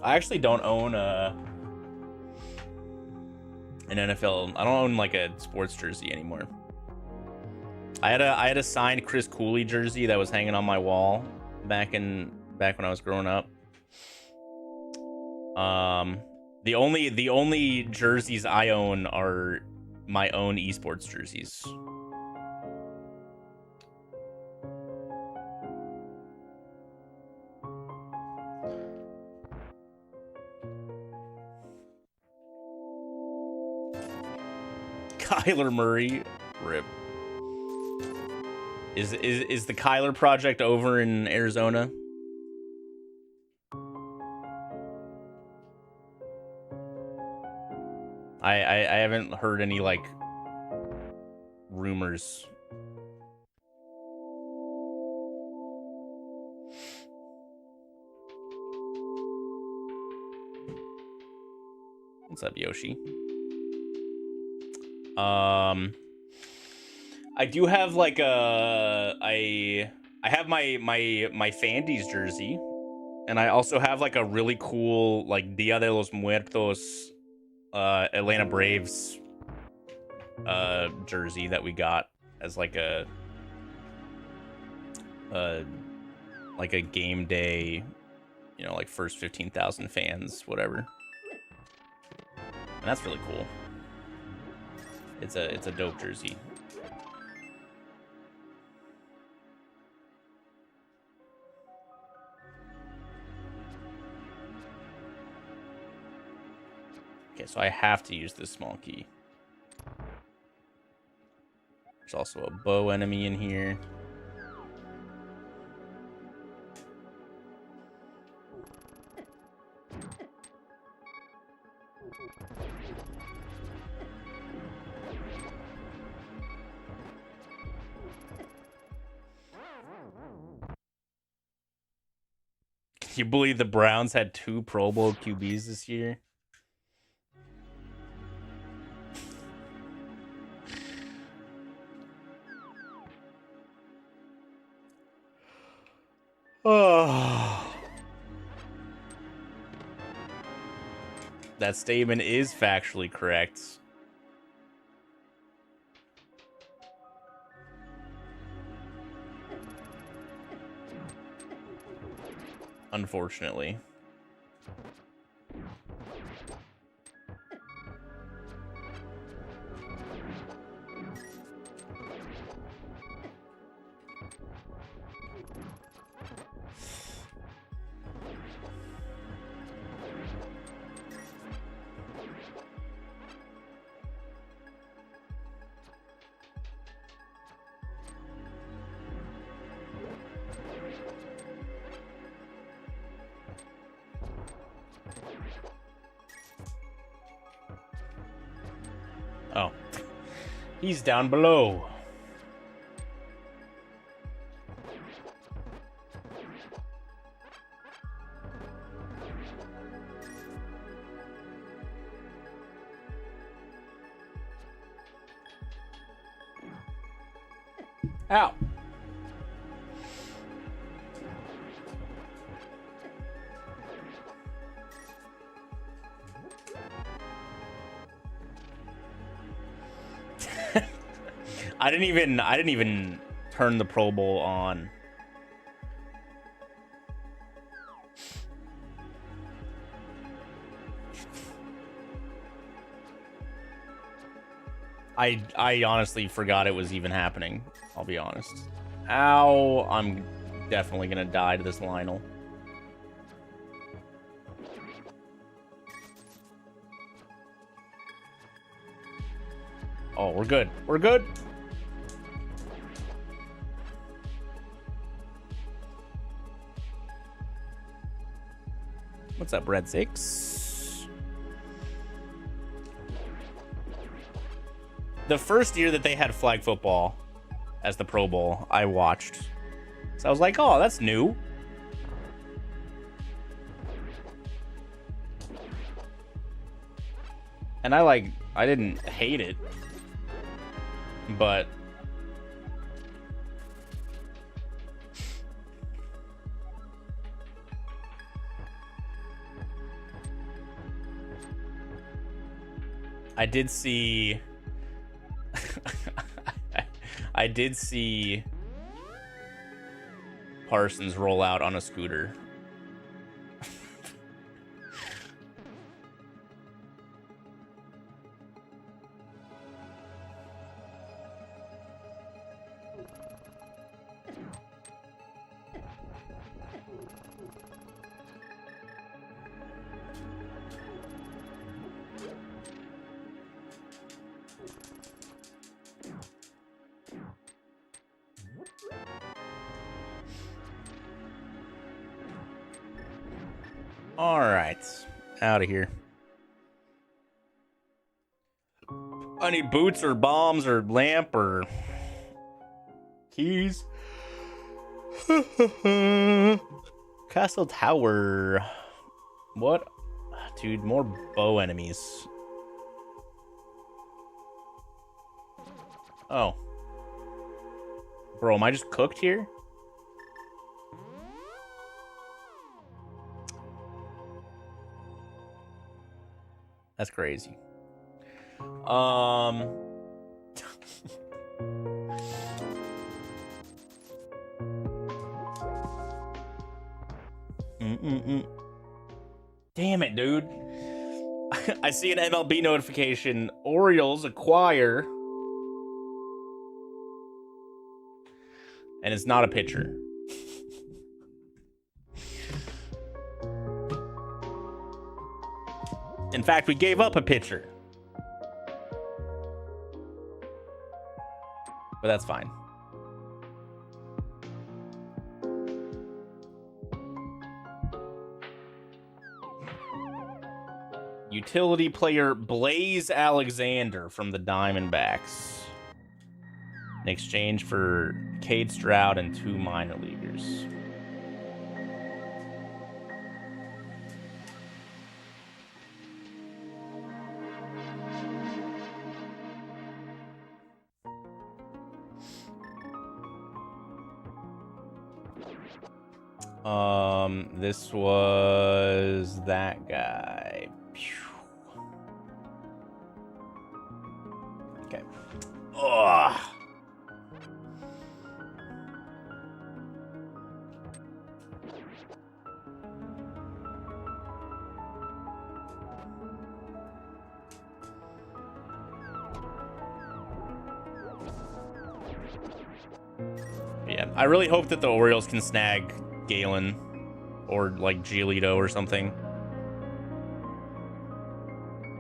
I actually don't own an NFL. I don't own like a sports jersey anymore. I had a signed Chris Cooley jersey that was hanging on my wall back when I was growing up. The only jerseys I own are my own esports jerseys. Kyler Murray, rip. Is the Kyler project over in Arizona? I haven't heard any like rumors. What's up, Yoshi? I do have like I have my Fandies jersey, and I also have like a really cool like Dia de los Muertos Atlanta Braves jersey that we got as like a game day, you know, like first 15,000 fans, whatever. And that's really cool. It's a dope jersey. Okay, so I have to use this small key. There's also a bow enemy in here. Can you believe the Browns had 2 Pro Bowl QBs this year? Oh. That statement is factually correct. Unfortunately. Oh. He's down below. Ow. I didn't even turn the Pro Bowl on. I honestly forgot it was even happening. I'll be honest. Ow, I'm definitely gonna die to this Lionel. Oh, we're good. We're good. What's up, Red Six? The first year that they had flag football as the Pro Bowl, I watched. So I was like, oh, that's new. And I didn't hate it. But I did see I did see Parsons roll out on a scooter. All right, out of here. I need boots or bombs or lamp or keys. Castle Tower. What? Dude, more bow enemies. Oh. Bro, am I just cooked here? That's crazy. Damn it, dude. I see an MLB notification. Orioles acquire. And it's not a pitcher. In fact, we gave up a pitcher. But that's fine. Utility player Blaze Alexander from the Diamondbacks. In exchange for Cade Stroud and 2 minor leaguers. This was that guy. Okay. Ugh. Yeah, I really hope that the Orioles can snag Galen or like Giolito or something.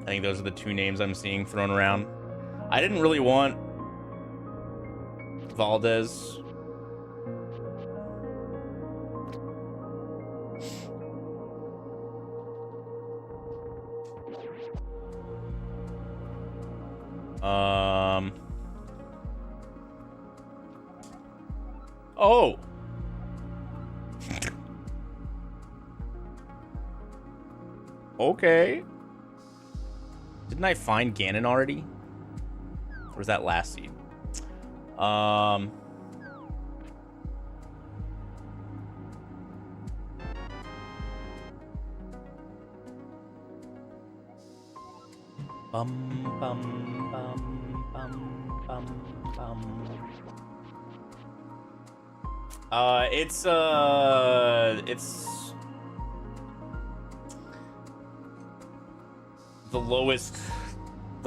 I think those are the two names I'm seeing thrown around. I didn't really want Valdez. Oh. Okay. Didn't I find Ganon already? Or was that last seed? Bum bum bum bum bum bum. It's the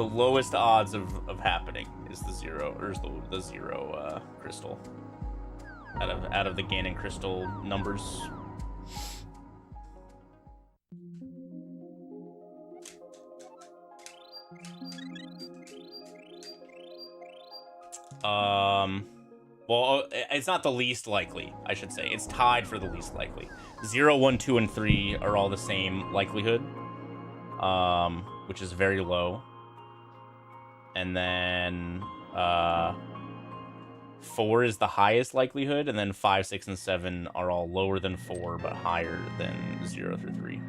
lowest odds of happening is the zero, or is the zero crystal out of the Ganon crystal numbers. Well, it's not the least likely, I should say. It's tied for the least likely. 0, 1, 2, and 3 are all the same likelihood, which is very low. And then 4 is the highest likelihood, and then 5, 6, and 7 are all lower than 4, but higher than 0 through 3.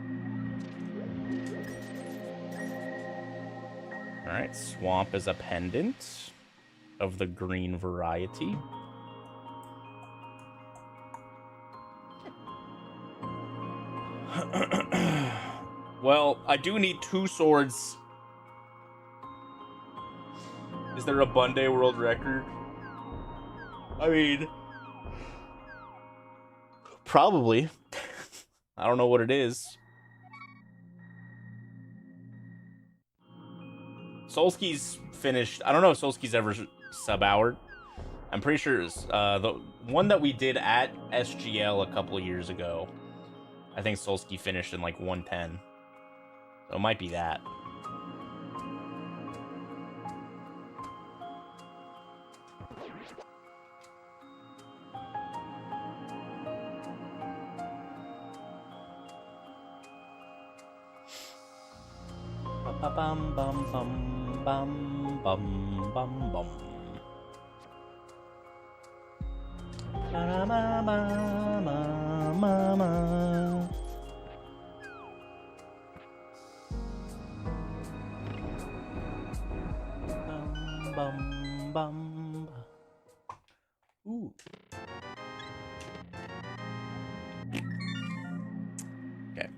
All right, Swamp is a pendant of the green variety. Well, I do need 2 swords. Is there a BUNDAY world record? I mean, probably. I don't know what it is. Solski's finished. I don't know if Solski's ever sub-houred. I'm pretty sure it's the one that we did at SGL a couple of years ago. I think Solski finished in like 110. So it might be that. Bum bum bum bum bum bum bum. Ma ma ma ma ma. Bum bum bum. Ooh. Okay.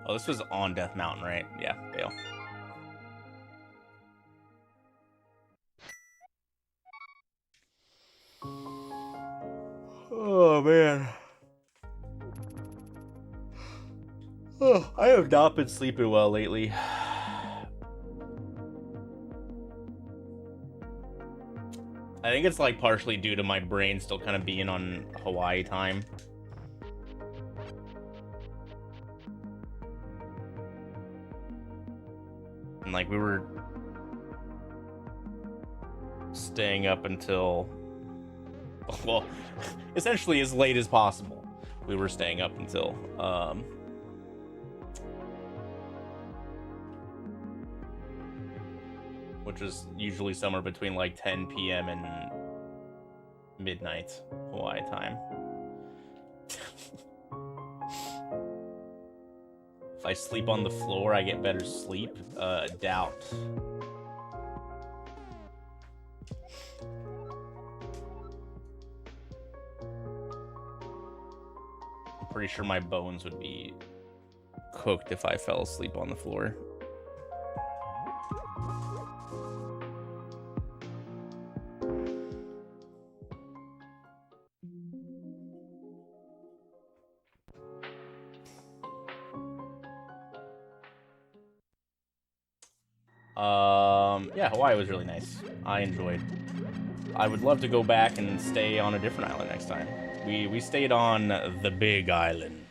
Oh, this was on Death Mountain, right? Yeah, Bale. Oh, man. Oh, I have not been sleeping well lately. I think it's like partially due to my brain still kind of being on Hawaii time. And like we were staying up until, well, essentially as late as possible. We were staying up until which is usually somewhere between like 10 p.m. and midnight Hawaii time. If I sleep on the floor, I get better sleep. Doubt. pretty sure my bones would be cooked if I fell asleep on the floor. Yeah, Hawaii was really nice. I enjoyed. I would love to go back and stay on a different island next time. We stayed on the Big Island.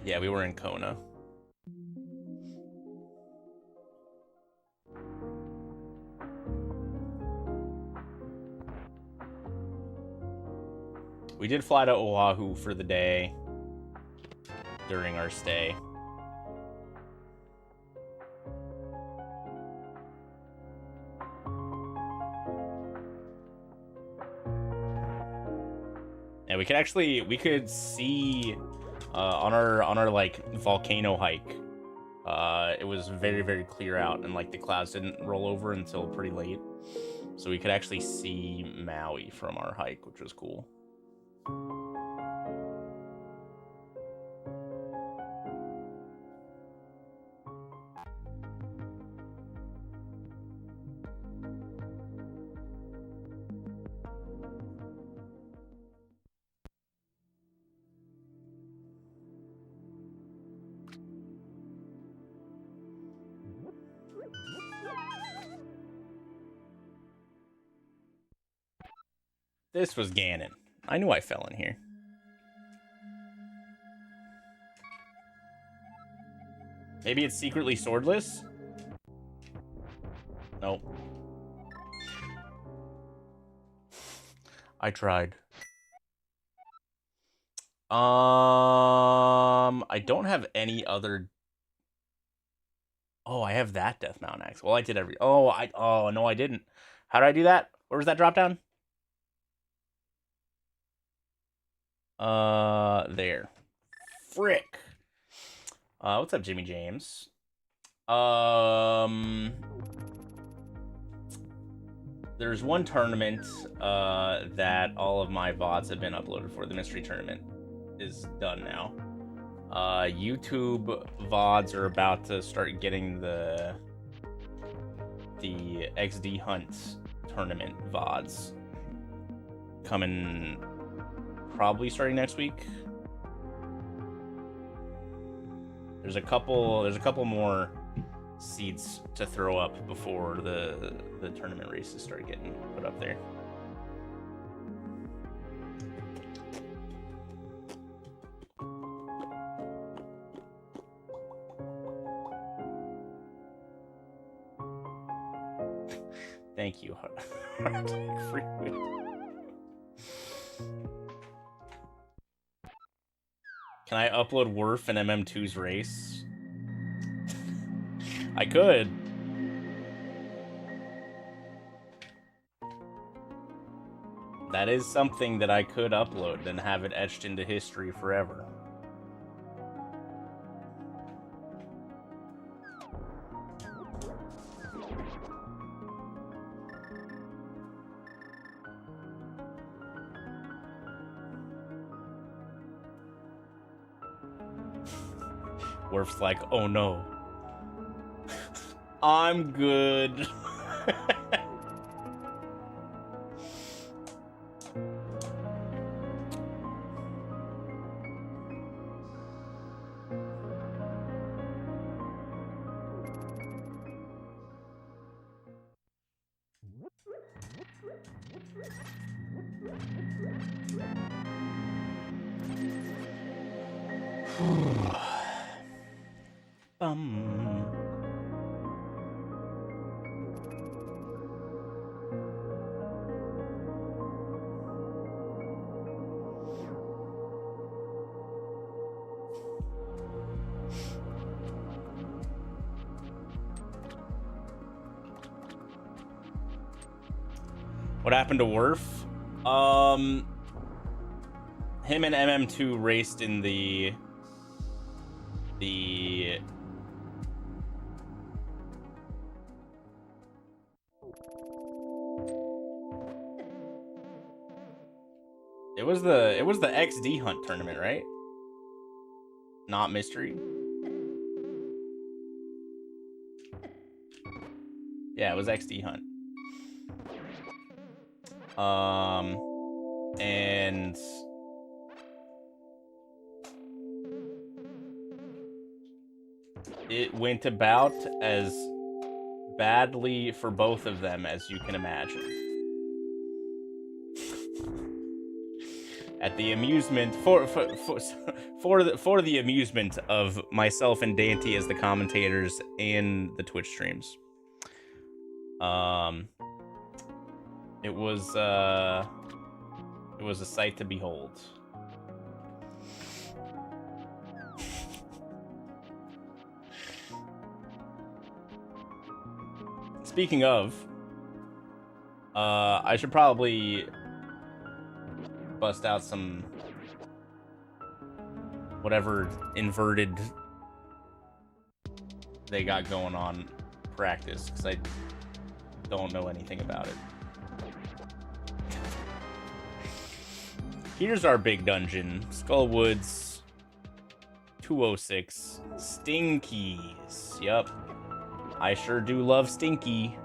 Yeah, we were in Kona. We did fly to Oahu for the day during our stay. And we could see on our like volcano hike. It was very, very clear out, and like the clouds didn't roll over until pretty late, so we could actually see Maui from our hike, which was cool. This was Ganon. I knew I fell in here. Maybe it's secretly swordless? Nope. I tried. I don't have any other... Oh, I have that Death Mountain axe. Well, I did every... Oh, no, I didn't. How did I do that? Where was that drop down? There. Frick. What's up, Jimmy James? There's one tournament, that all of my VODs have been uploaded for. The mystery tournament is done now. YouTube VODs are about to start getting the XD Hunt tournament VODs coming probably starting next week. There's a couple more seeds to throw up before the tournament races start getting put up there. Thank you. Can I upload Worf and MM2's race? I could. That is something that I could upload and have it etched into history forever. Worf's like, oh no. I'm good. What happened to Worf? Him and MM2 raced in the It was the XD Hunt tournament, right? Not mystery. Yeah, it was XD Hunt. And it went about as badly for both of them as you can imagine. At the amusement for the amusement of myself and Dante as the commentators and the Twitch streams. It was a sight to behold. Speaking of, I should probably bust out some whatever inverted they got going on practice, because I don't know anything about it. Here's our big dungeon. Skullwoods 206. Stinkies. Yup. I sure do love Stinky.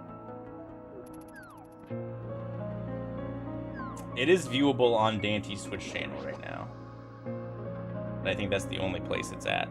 It is viewable on Dante's Twitch channel right now. But I think that's the only place it's at.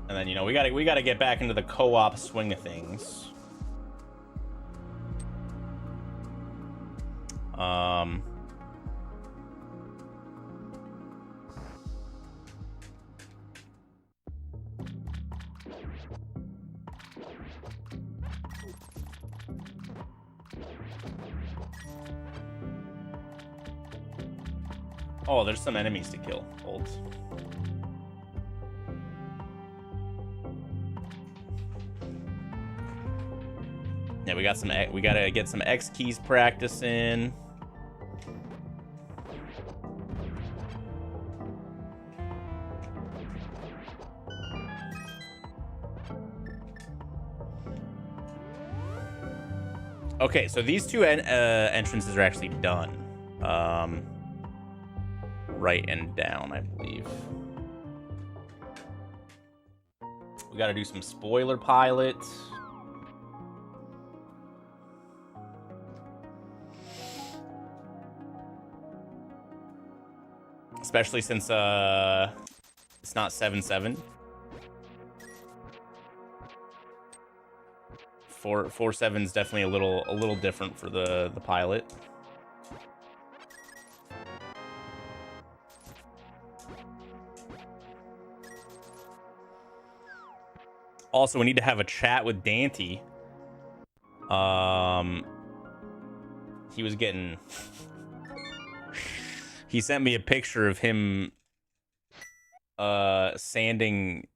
And then, you know, we gotta get back into the co-op swing of things. Oh, there's some enemies to kill. Hold. Yeah, we gotta get some X keys practice in. Okay, so these two entrances are actually done. Right and down, I believe. We gotta do some spoiler pilot. Especially since it's not 7-7. 4-7 is definitely a little different for the pilot. Also, we need to have a chat with Dante. He was getting... He sent me a picture of him sanding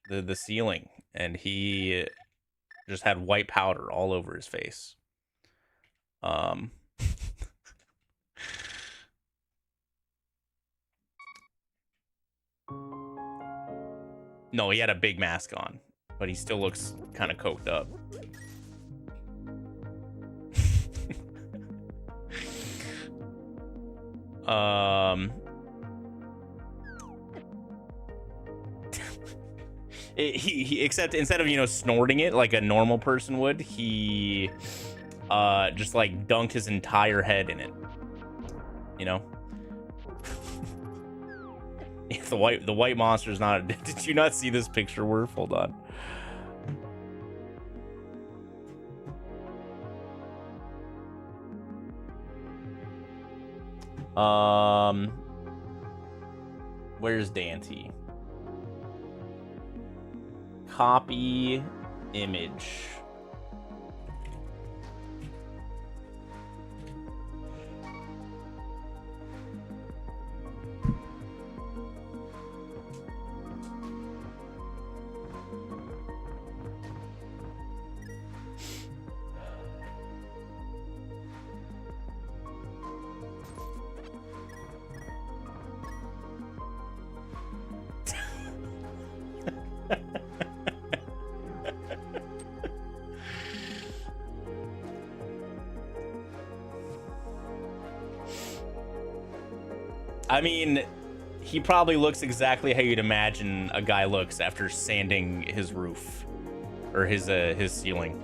the ceiling, and he just had white powder all over his face. No, he had a big mask on, but he still looks kind of coked up. Except instead of, you know, snorting it like a normal person would, he just like dunked his entire head in it. You know? The white monster's not. Did you not see this picture, Worf? Hold on. Where's Dante? Copy image. I mean, he probably looks exactly how you'd imagine a guy looks after sanding his roof or his ceiling.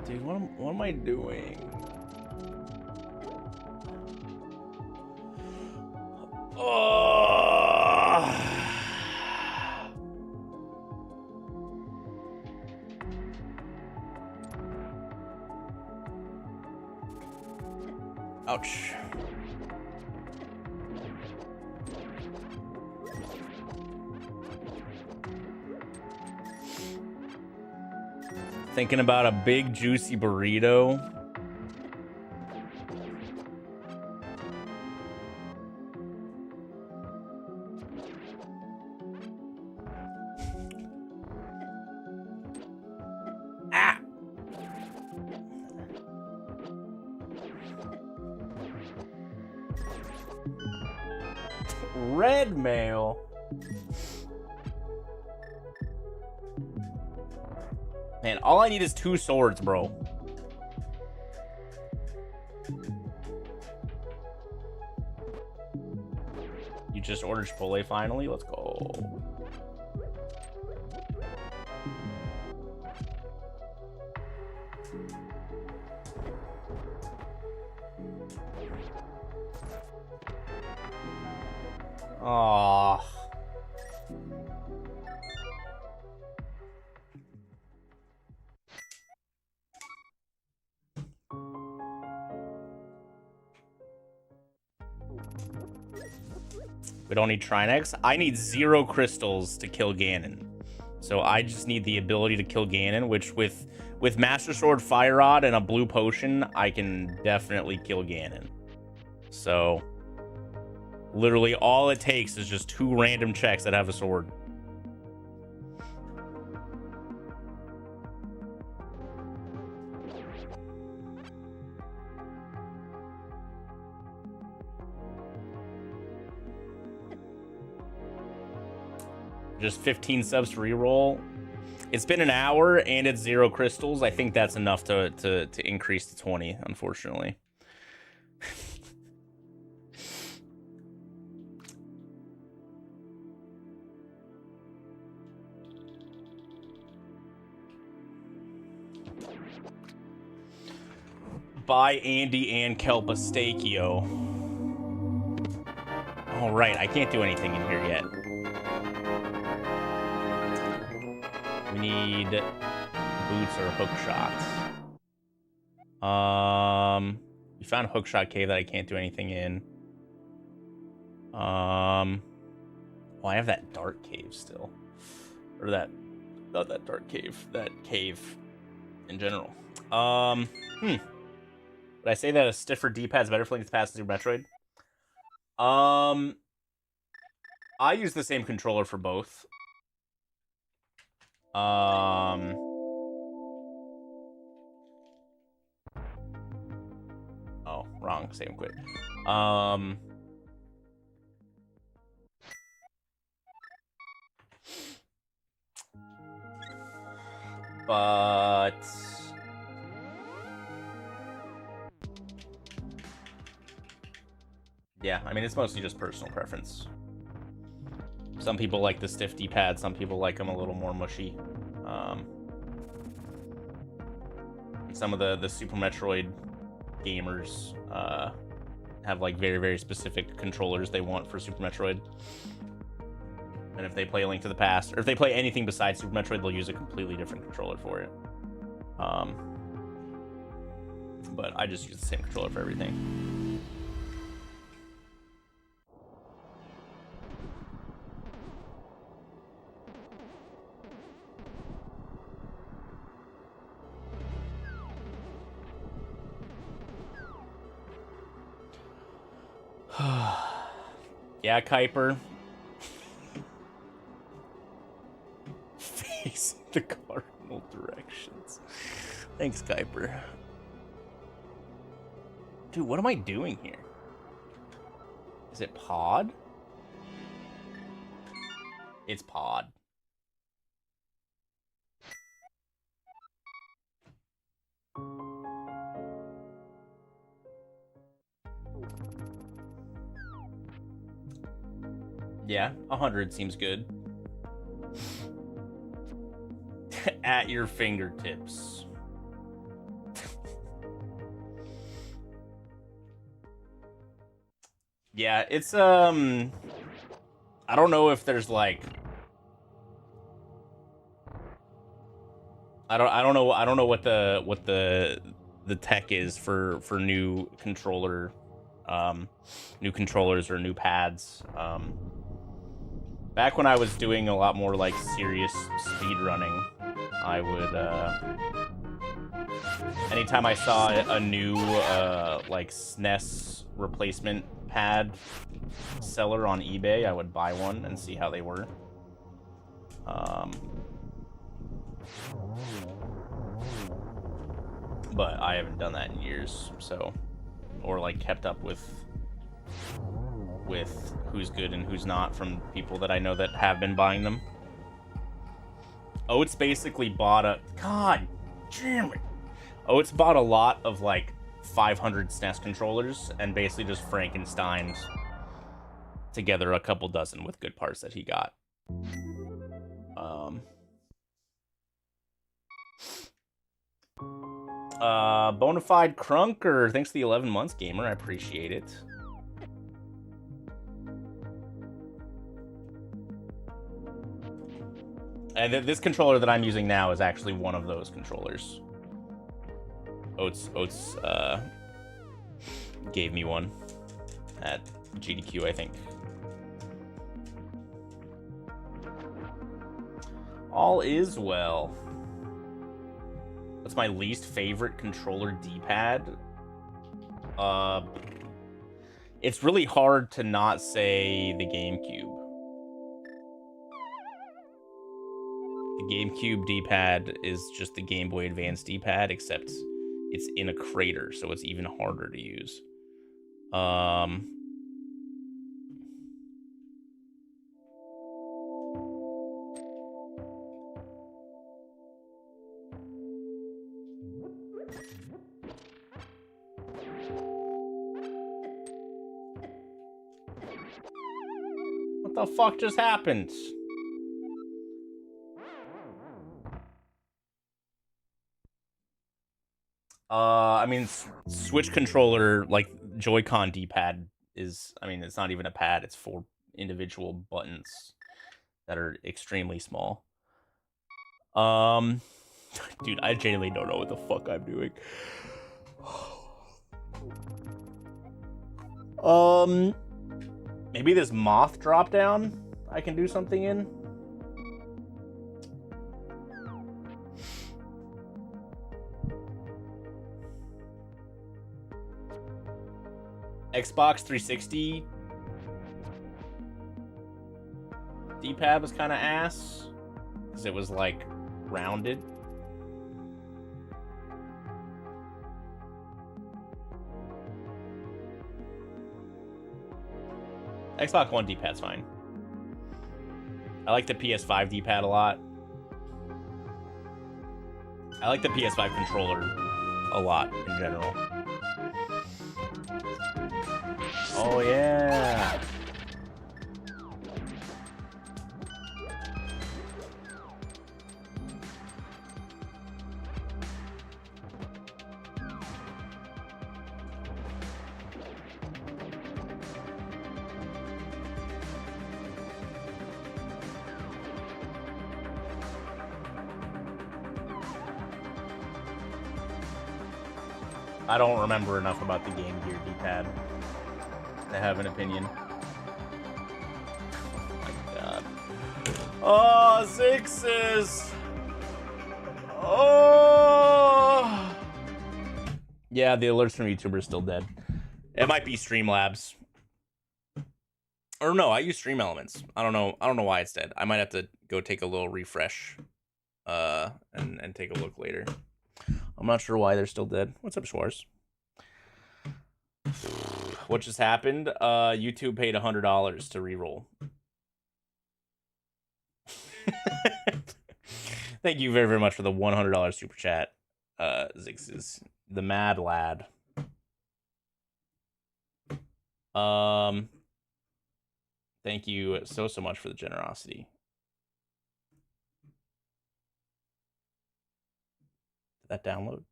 Dude, what am I doing? Ouch. Thinking about a big juicy burrito. Ah. Red mail. Man, all I need is 2 swords, bro. You just ordered Chipotle finally? Let's go. Aww. We don't need Trinex. I need 0 crystals to kill Ganon. So I just need the ability to kill Ganon, which with Master Sword, Fire Rod, and a blue potion, I can definitely kill Ganon. So literally all it takes is just 2 random checks that have a sword. Just 15 subs to reroll. It's been an hour and it's 0 crystals. I think that's enough to increase to 20, unfortunately. Buy Andy and Kelp a steak, yo. All right, I can't do anything in here yet. We need boots or hook shots. We found Hookshot Cave that I can't do anything in. Well, I have that dark cave still. Or that, not that dark cave, that cave in general. Would I say that a stiffer D-pad is better for Link's Past Super Metroid? I use the same controller for both. Oh, wrong. Same quit. But yeah, I mean, it's mostly just personal preference. Some people like the stiff D-pad, some people like them a little more mushy. Some of the Super Metroid gamers have like very, very specific controllers they want for Super Metroid. And if they play A Link to the Past, or if they play anything besides Super Metroid, they'll use a completely different controller for it. But I just use the same controller for everything. Yeah, Kuiper. Facing the cardinal directions. Thanks, Kuiper. Dude, what am I doing here? Is it pod? It's pod. Yeah, 100 seems good. At your fingertips. Yeah, it's I don't know if there's like I don't know what the tech is for new controllers or new pads. Back when I was doing a lot more like serious speed running, I would anytime I saw a new like SNES replacement pad seller on eBay, I would buy one and see how they were. But I haven't done that in years, so, or like kept up with who's good and who's not from people that I know that have been buying them. Oates basically bought a, god damn it. Oates bought a lot of like 500 SNES controllers and basically just Frankensteined together a couple dozen with good parts that he got. Bonafide Crunker, thanks to the 11 months, gamer. I appreciate it. And this controller that I'm using now is actually one of those controllers. Oates gave me one at GDQ, I think. All is well. What's my least favorite controller D-pad? It's really hard to not say the GameCube. The GameCube D-pad is just the Game Boy Advance D-pad, except it's in a crater, so it's even harder to use. What the fuck just happened? I mean, Switch controller, like Joy-Con D-pad is, I mean, it's not even a pad, it's 4 individual buttons that are extremely small. Dude, I genuinely don't know what the fuck I'm doing. Maybe this moth drop down I can do something in. Xbox 360 D-pad was kind of ass because it was like rounded. Xbox One D-pad's fine. I like the PS5 D-pad a lot. I like the PS5 controller a lot in general. Oh yeah. I don't remember enough about the Game Gear D-pad to have an opinion. Oh my god. Oh, sixes! Oh! Yeah, the alerts from YouTube are still dead. It might be Streamlabs. Or no, I use Stream Elements. I don't know why it's dead. I might have to go take a little refresh and take a look later. I'm not sure why they're still dead. What's up, Schwarz? What just happened? YouTube paid $100 to reroll. Thank you very, very much for the $100 super chat. Zix is the mad lad. Thank you so much for the generosity. Did that download?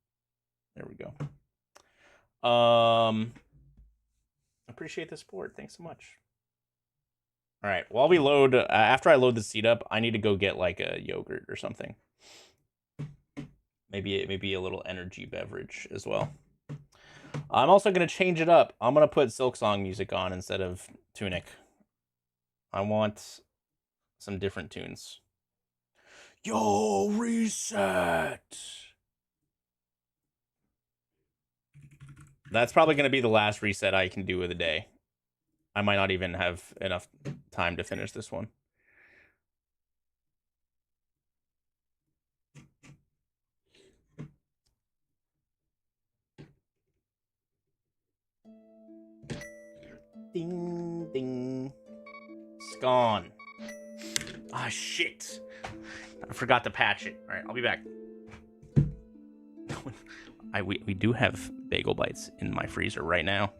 There we go. Appreciate the support. Thanks so much. All right, while we load, after I load the seat up, I need to go get like a yogurt or something. Maybe a little energy beverage as well. I'm also gonna change it up. I'm gonna put Silksong music on instead of Tunic. I want some different tunes. Yo, reset. That's probably gonna be the last reset I can do of the day. I might not even have enough time to finish this one. Ding, ding. It's gone. Ah, shit. I forgot to patch it. All right, I'll be back. We do have bagel bites in my freezer right now.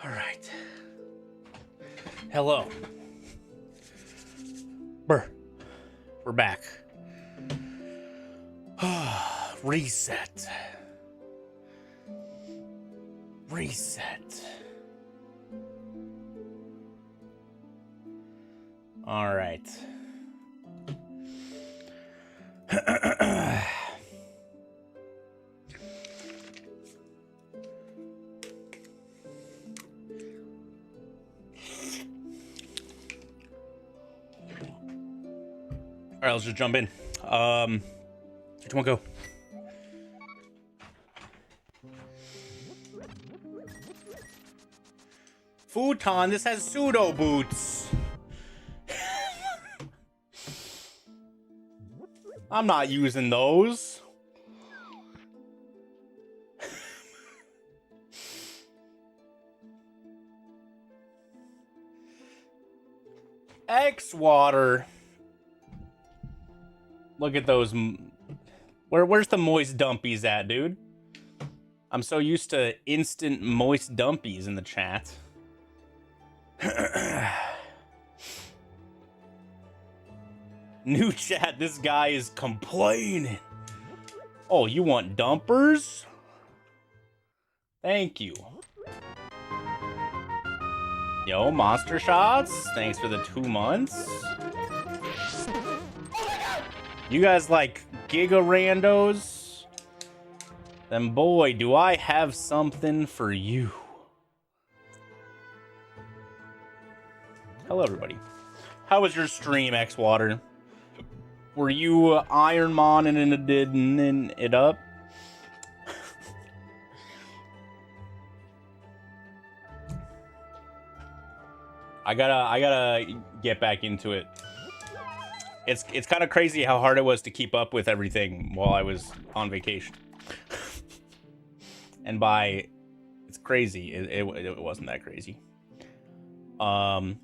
All right. Hello. We're back. Reset. Reset. All right. All right, let's just jump in. 3, 2, 1, go. Futon, this has pseudo boots. I'm not using those. X-Water. Look at those. Where's the moist dumpies at, dude? I'm so used to instant moist dumpies in the chat. New chat, this guy is complaining. Oh, you want dumpers? Thank you. Yo, Monster Shots, thanks for the 2 months. You guys like Giga Randos? Then boy, do I have something for you. Hello, everybody. How was your stream, X-Water? Were you Iron Man and it up? I gotta get back into it. It's kind of crazy how hard it was to keep up with everything while I was on vacation. And by it's crazy, it wasn't that crazy. I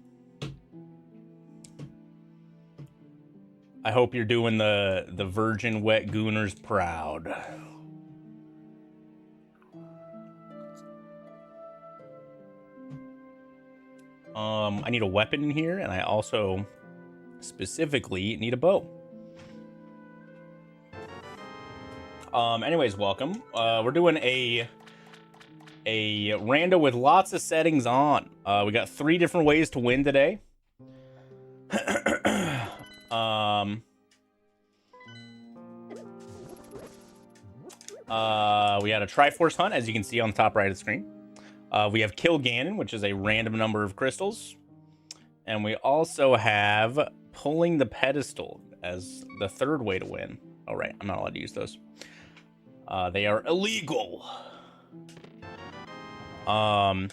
hope you're doing the virgin wet gooners proud. I need a weapon in here, and I also specifically need a bow. Anyways, welcome. We're doing a rando with lots of settings on. We got 3 different ways to win today. We had a Triforce Hunt, as you can see on the top right of the screen. We have Kill Ganon, which is a random number of crystals. And we also have Pulling the Pedestal as the 3rd way to win. Oh, right. I'm not allowed to use those. They are illegal. We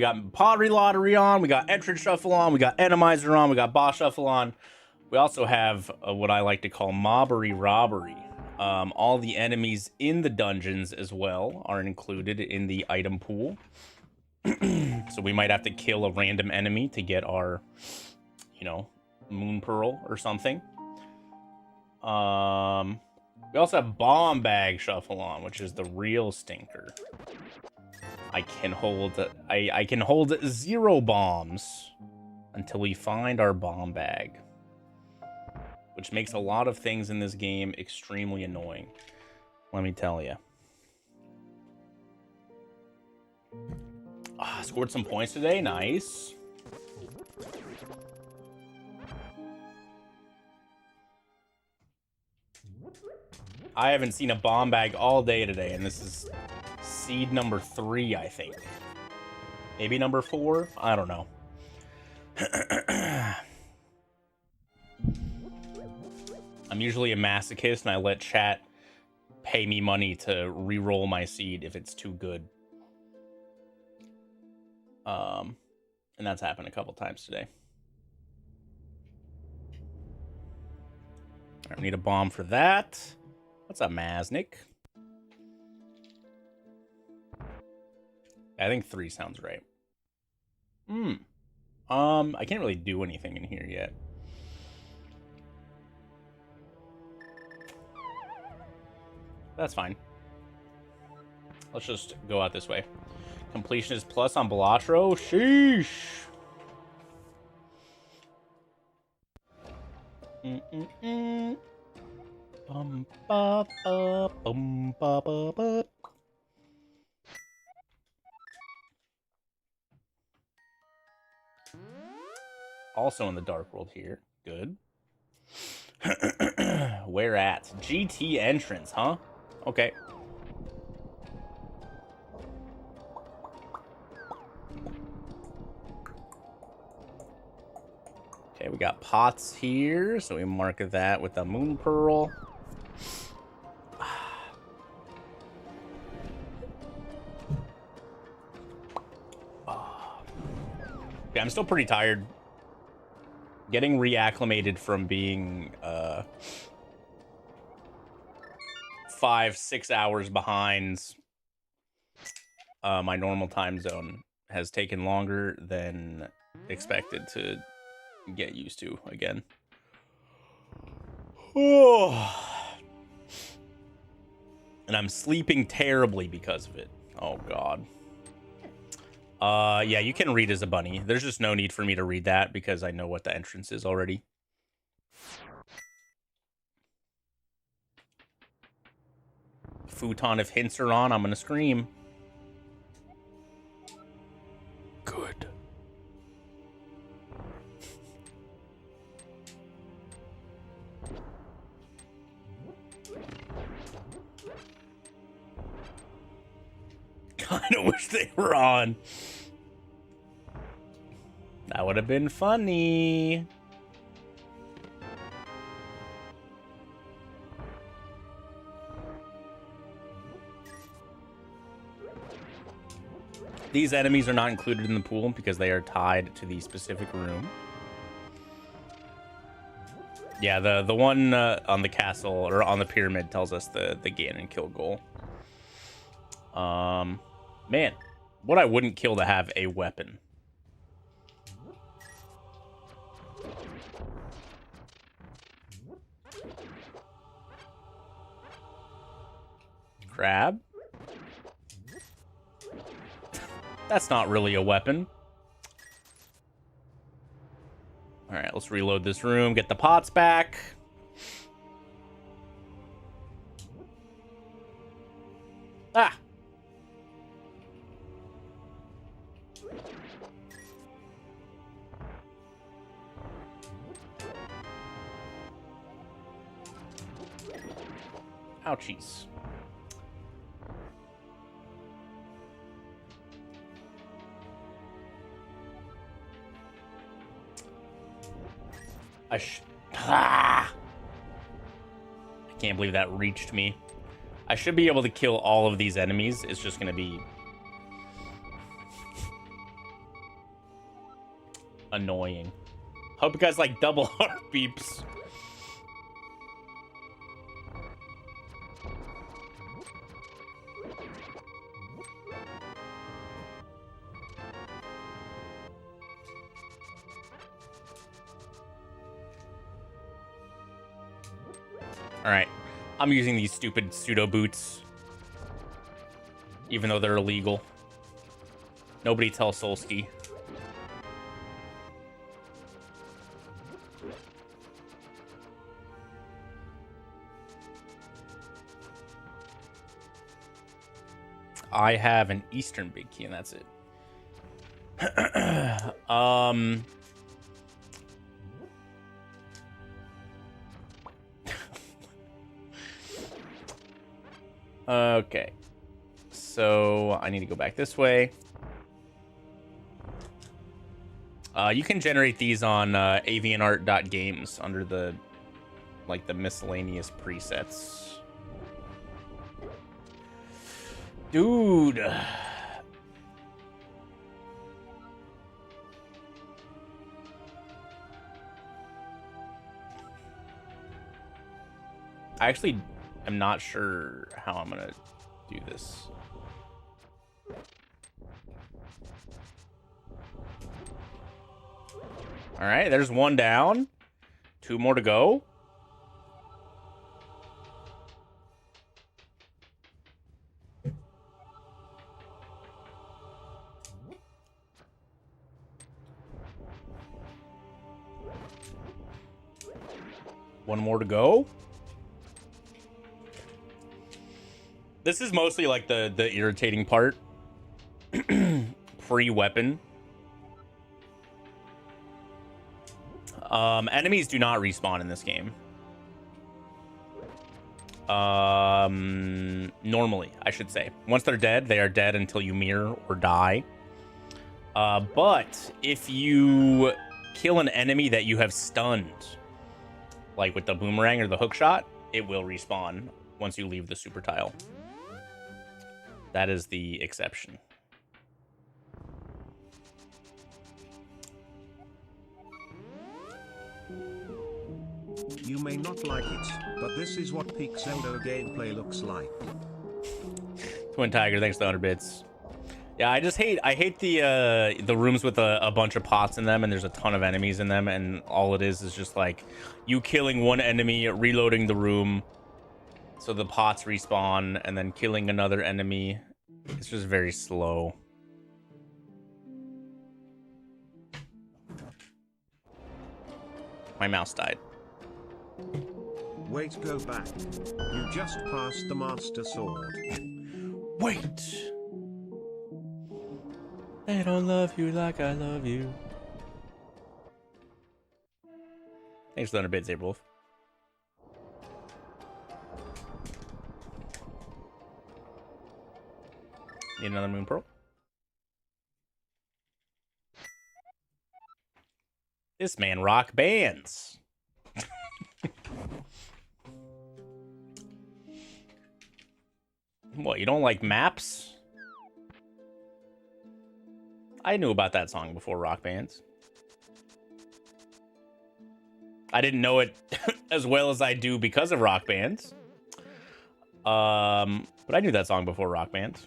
got Pottery Lottery on. We got Entrance Shuffle on. We got Randomizer on. We got Boss Shuffle on. We also have what I like to call Mobbery Robbery. All the enemies in the dungeons as well are included in the item pool. So we might have to kill a random enemy to get our, you know, Moon Pearl or something. We also have Bomb Bag Shuffle on, which is the real stinker. I can hold 0 bombs until we find our bomb bag, which makes a lot of things in this game extremely annoying. Let me tell you. Scored some points today. Nice. I haven't seen a bomb bag all day today, and this is seed number 3, I think. Maybe number 4? I don't know. I'm usually a masochist, and I let chat pay me money to re-roll my seed if it's too good. And that's happened a couple times today. All right, we need a bomb for that. What's up, Maznik? I think 3 sounds right. I can't really do anything in here yet. That's fine. Let's just go out this way. Completion is plus on Balatro. Sheesh. Bum, ba, ba, bum, ba, ba, ba. Also in the Dark World here. Good. Where at? GT entrance, huh? Okay. Okay, we got pots here, so we mark that with the moon pearl. Okay, I'm still pretty tired. Getting reacclimated from being 5-6 hours behind my normal time zone has taken longer than expected to get used to again. Oh. And I'm sleeping terribly because of it. Oh god. Yeah, you can read as a bunny. There's just no need for me to read that because I know what the entrance is already. Futon, if hints are on, I'm gonna scream. Good. Kinda wish they were on. That would have been funny. These enemies are not included in the pool because they are tied to the specific room. Yeah, the one on the castle or on the pyramid tells us the Ganon kill goal. Man, what I wouldn't kill to have a weapon. Crab? That's not really a weapon. All right, let's reload this room, get the pots back. Ah! Ouchies. I can't believe that reached me. I should be able to kill all of these enemies. It's just gonna be annoying. Hope you guys like double heart beeps. All right, I'm using these stupid pseudo boots, even though they're illegal. Nobody tell Solsky. I have an Eastern big key, and that's it. Okay, so I need to go back this way. You can generate these on avianart.games under the the miscellaneous presets. Dude. I actually am not sure how I'm gonna do this. All right, there's one down. 2 more to go. One more to go. This is mostly like the irritating part. Free weapon. Enemies do not respawn in this game. Normally, I should say. Once they're dead, they are dead until you mirror or die. But if you kill an enemy that you have stunned, like with the boomerang or the hook shot, it will respawn once you leave the super tile. That is the exception. You may not like it, but this is what peak Zelda gameplay looks like. Twin Tiger, thanks to 100 bits. Yeah, I hate the rooms with a bunch of pots in them, and there's a ton of enemies in them, and all it is just like you killing one enemy, reloading the room, so the pots respawn, and then killing another enemy. It's just very slow. My mouse died. Wait, go back. You just passed the Master Sword. Wait! They don't love you like I love you. Thanks for the 100 bits, April. Need another moon pearl? This man rock bands. What, you don't like maps? I knew about that song before Rock Bands. I didn't know it as well as I do because of Rock Bands. But I knew that song before Rock Bands.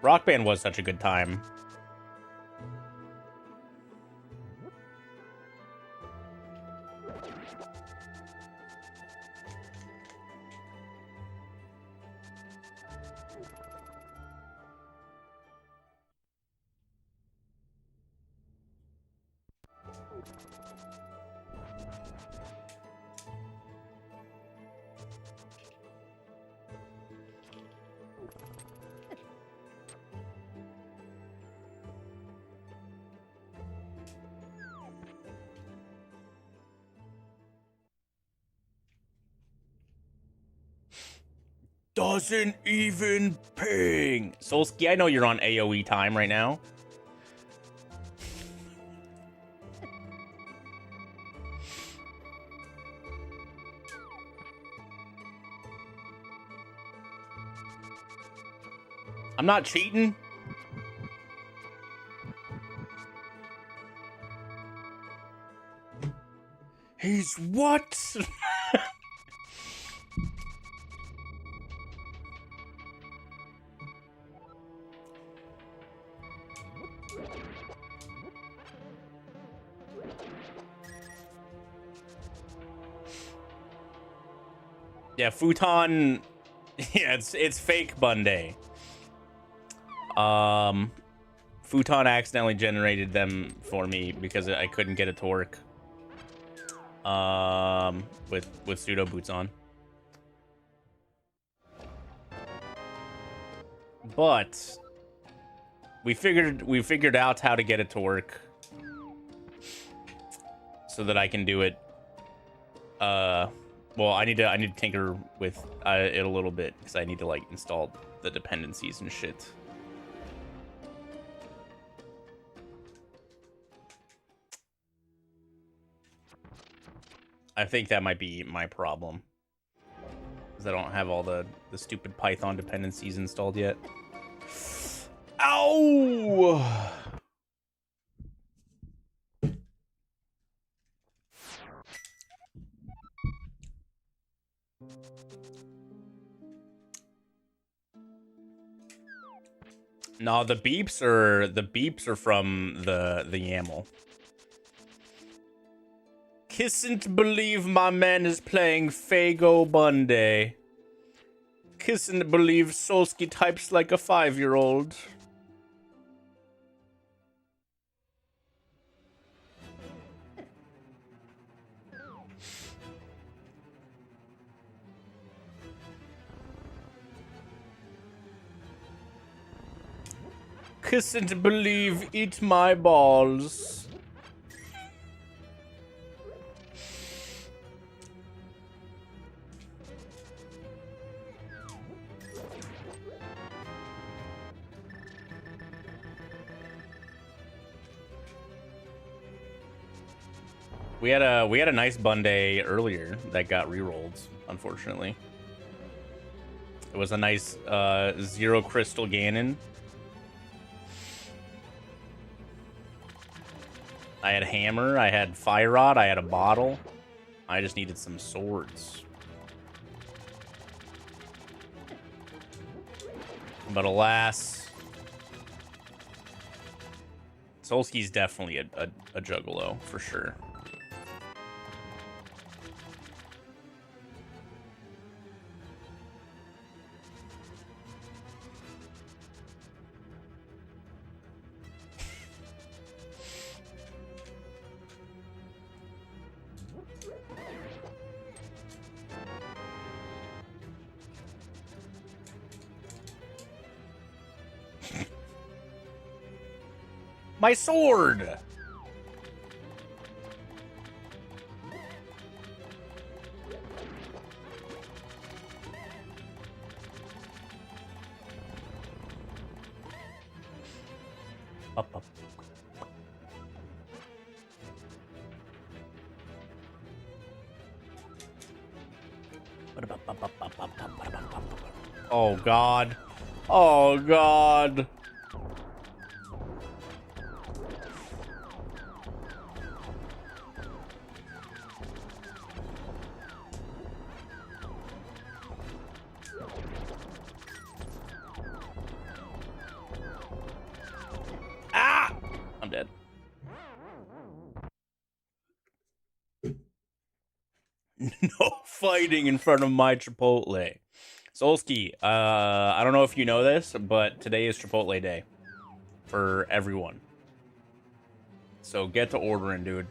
Rock Band was such a good time. Doesn't even ping. Solsky, I know you're on AoE time right now. I'm not cheating. He's what? Yeah, futon. Yeah, it's fake Bunday. Futon accidentally generated them for me because I couldn't get it to work. With pseudo boots on. But we figured out how to get it to work so that I can do it. Well, I need to tinker with it a little bit because I need to like install the dependencies and shit. I think that might be my problem, because I don't have all the stupid Python dependencies installed yet. Ow! No, the beeps are from the YAML. Kissn't believe my man is playing Fago Bunday. Kissn't believe Solsky types like a 5-year-old. Kissn't believe eat my balls. We had a nice Bunday earlier that got rerolled, unfortunately. It was a nice 0 crystal Ganon. I had a hammer, I had fire rod, I had a bottle. I just needed some swords. But alas, Solsky's definitely a juggalo for sure. My sword! Up. Oh God. Oh God. Ah! I'm dead. No fighting in front of my Chipotle. Solsky, I don't know if you know this, but today is Chipotle Day for everyone. So get to ordering, dude.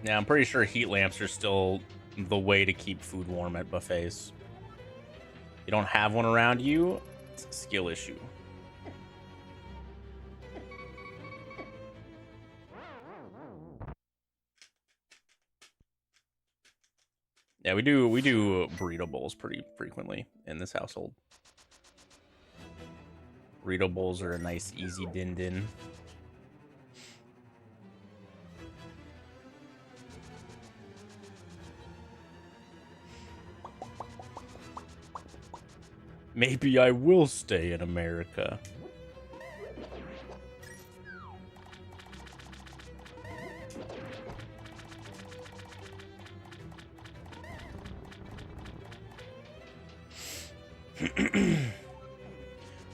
Yeah, I'm pretty sure heat lamps are still the way to keep food warm at buffets. You don't have one around you, it's a skill issue. Yeah, we do burrito bowls pretty frequently in this household. Burrito bowls are a nice easy din. Maybe I will stay in America.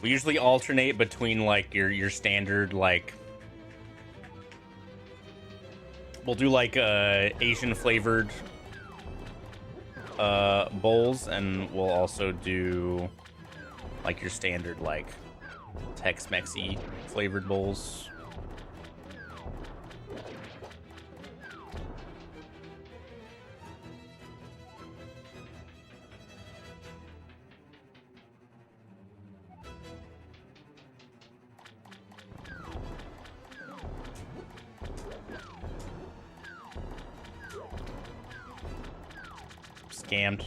We usually alternate between like your standard like we'll do like Asian flavored bowls, and we'll also do like your standard like Tex-Mexy flavored bowls. Scammed.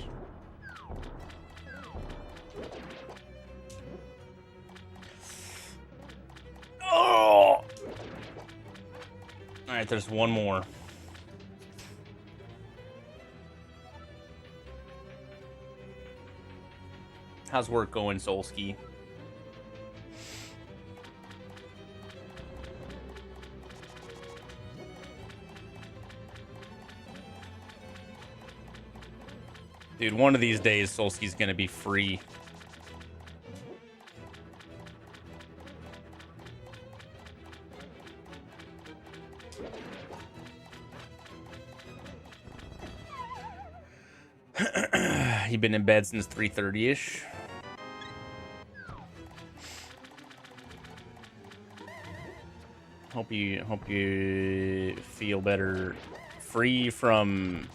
Oh! Alright, there's one more. How's work going, Solsky? Dude, one of these days, Solski's gonna be free. He been in bed since 3:30-ish. Hope you feel better, free from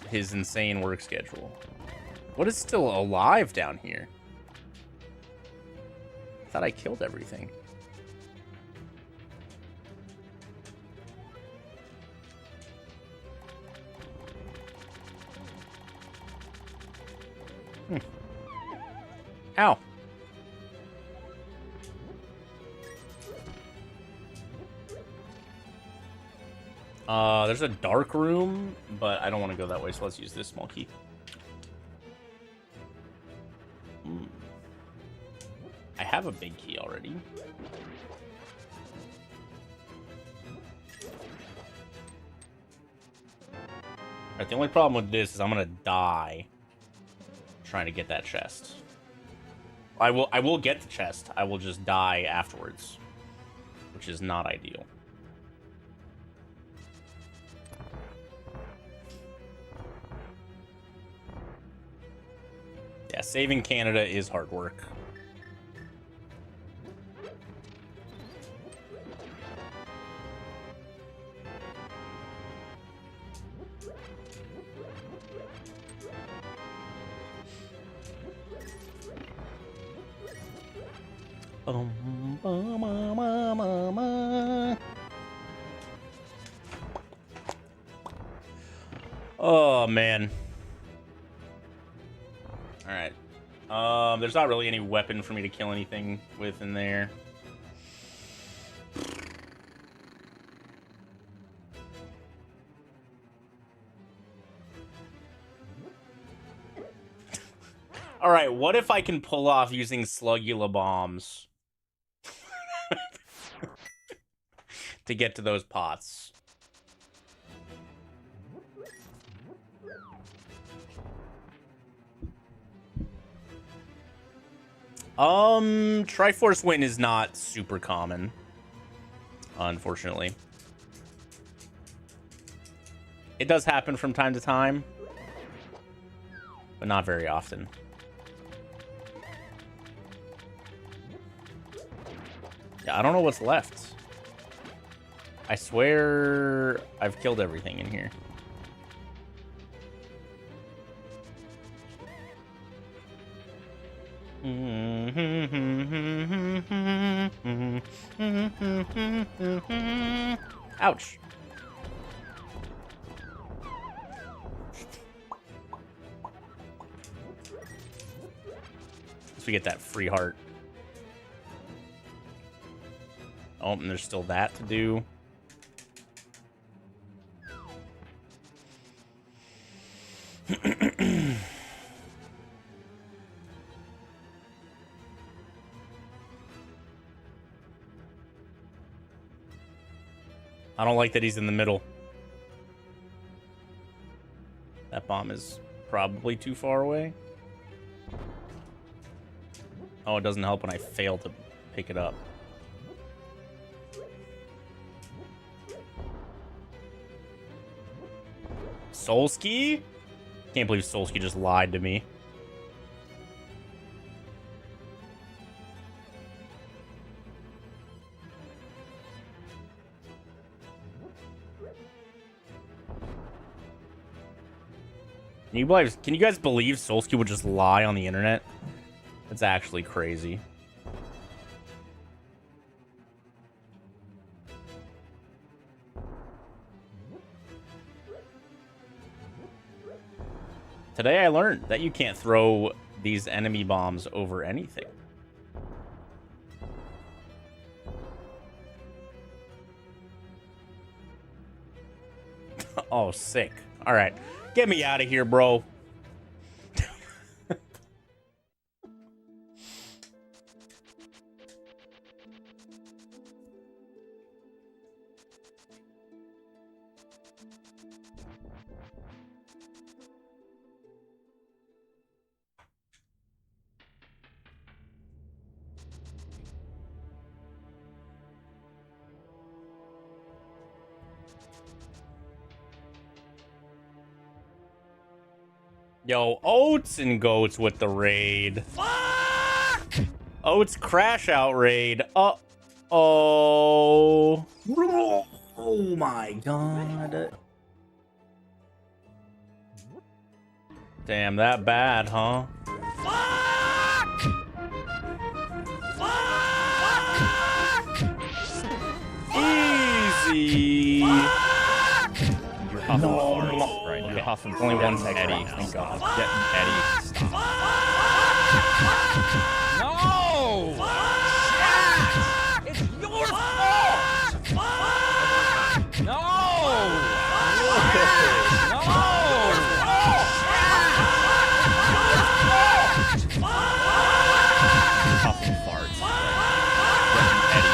his insane work schedule. What is still alive down here? I thought I killed everything. Ow. There's a dark room, but I don't want to go that way, so let's use this small key. I have a big key already. Alright, the only problem with this is I'm gonna die trying to get that chest. I will get the chest. I will just die afterwards, which is not ideal. Yeah, saving Canada is hard work. Oh man. All right. There's not really any weapon for me to kill anything with in there. All right, what if I can pull off using Slugula bombs to get to those pots? Triforce Wind is not super common, unfortunately. It does happen from time to time, but not very often. Yeah, I don't know what's left. I swear I've killed everything in here. Ouch. So we get that free heart. Oh, and there's still that to do. I don't like that he's in the middle. That bomb is probably too far away. Oh, it doesn't help when I fail to pick it up. Solski? Can't believe Solski just lied to me. Can you guys believe Solski would just lie on the internet? That's actually crazy. Today I learned that you can't throw these enemy bombs over anything. Oh, sick. All right. Get me out of here, bro. Yo, Oats and Goats with the raid. Fuck! Oats crash out raid. Uh-oh. Oh my god. Damn, that bad, huh? Fuck! Easy. You're huffing farts right now. You're huffing Only one farts. second. Eddie, Thank God. Eddie, stop. No! Shit! It's your fault! No! Huffing farts. Eddie.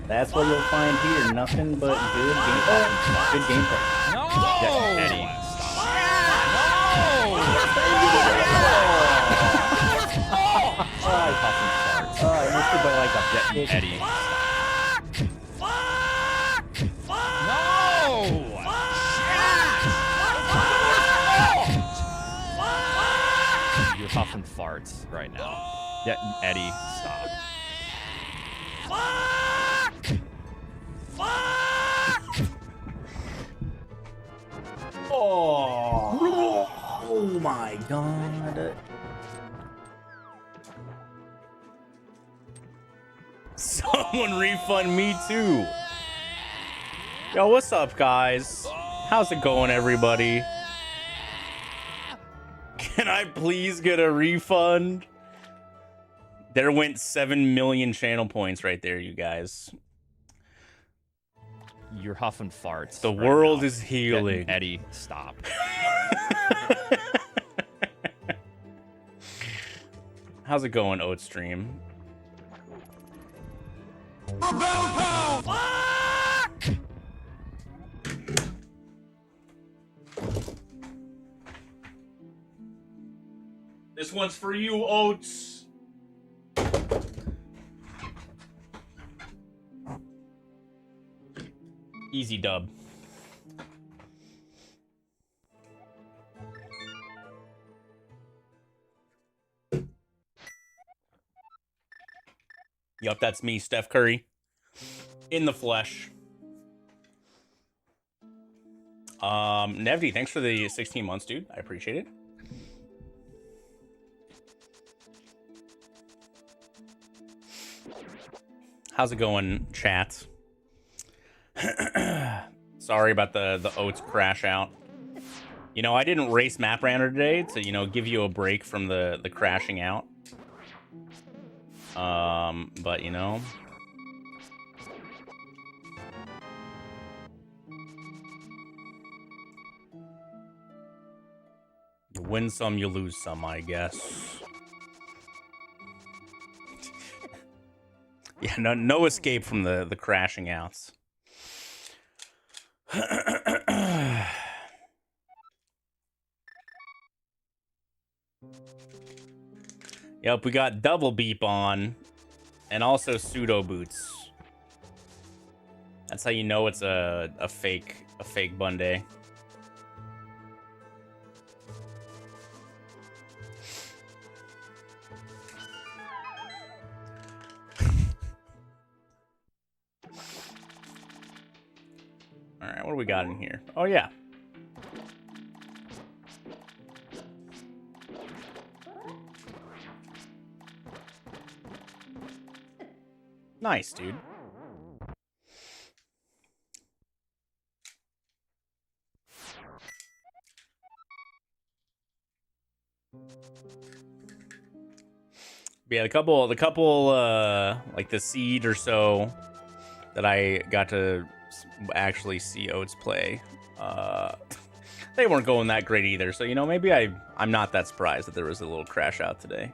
That's what you'll find here. Nothing but good gameplay. Good gameplay. Eddie. I missed it by like a bit. Eddie. You're huffing farts right now. Yeah, Eddie, stop. Oh my god. Someone refund me too. Yo, what's up, guys? How's it going, everybody? Can I please get a refund? There went 7 million channel points right there, you guys. You're huffing farts. The right world now. is healing. Eddie, stop. How's it going, Oat Stream? This one's for you, Oats. Easy dub. Yup, that's me, Steph Curry. In the flesh. Nevdi, thanks for the 16 months, dude. I appreciate it. How's it going, chat? Sorry about the Oats crash out. You know, I didn't race Map Runner today to, you know, give you a break from the crashing out. But you know, you win some, you lose some, I guess. Yeah, no escape from the crashing outs. Yep, we got double beep on, and also pseudo boots. That's how you know it's a fake BUNDAY. All right, what do we got in here? Oh yeah. Nice, dude. But yeah, the couple, like the seed or so that I got to actually see Oats play, they weren't going that great either. So, you know, maybe I'm not that surprised that there was a little crash out today.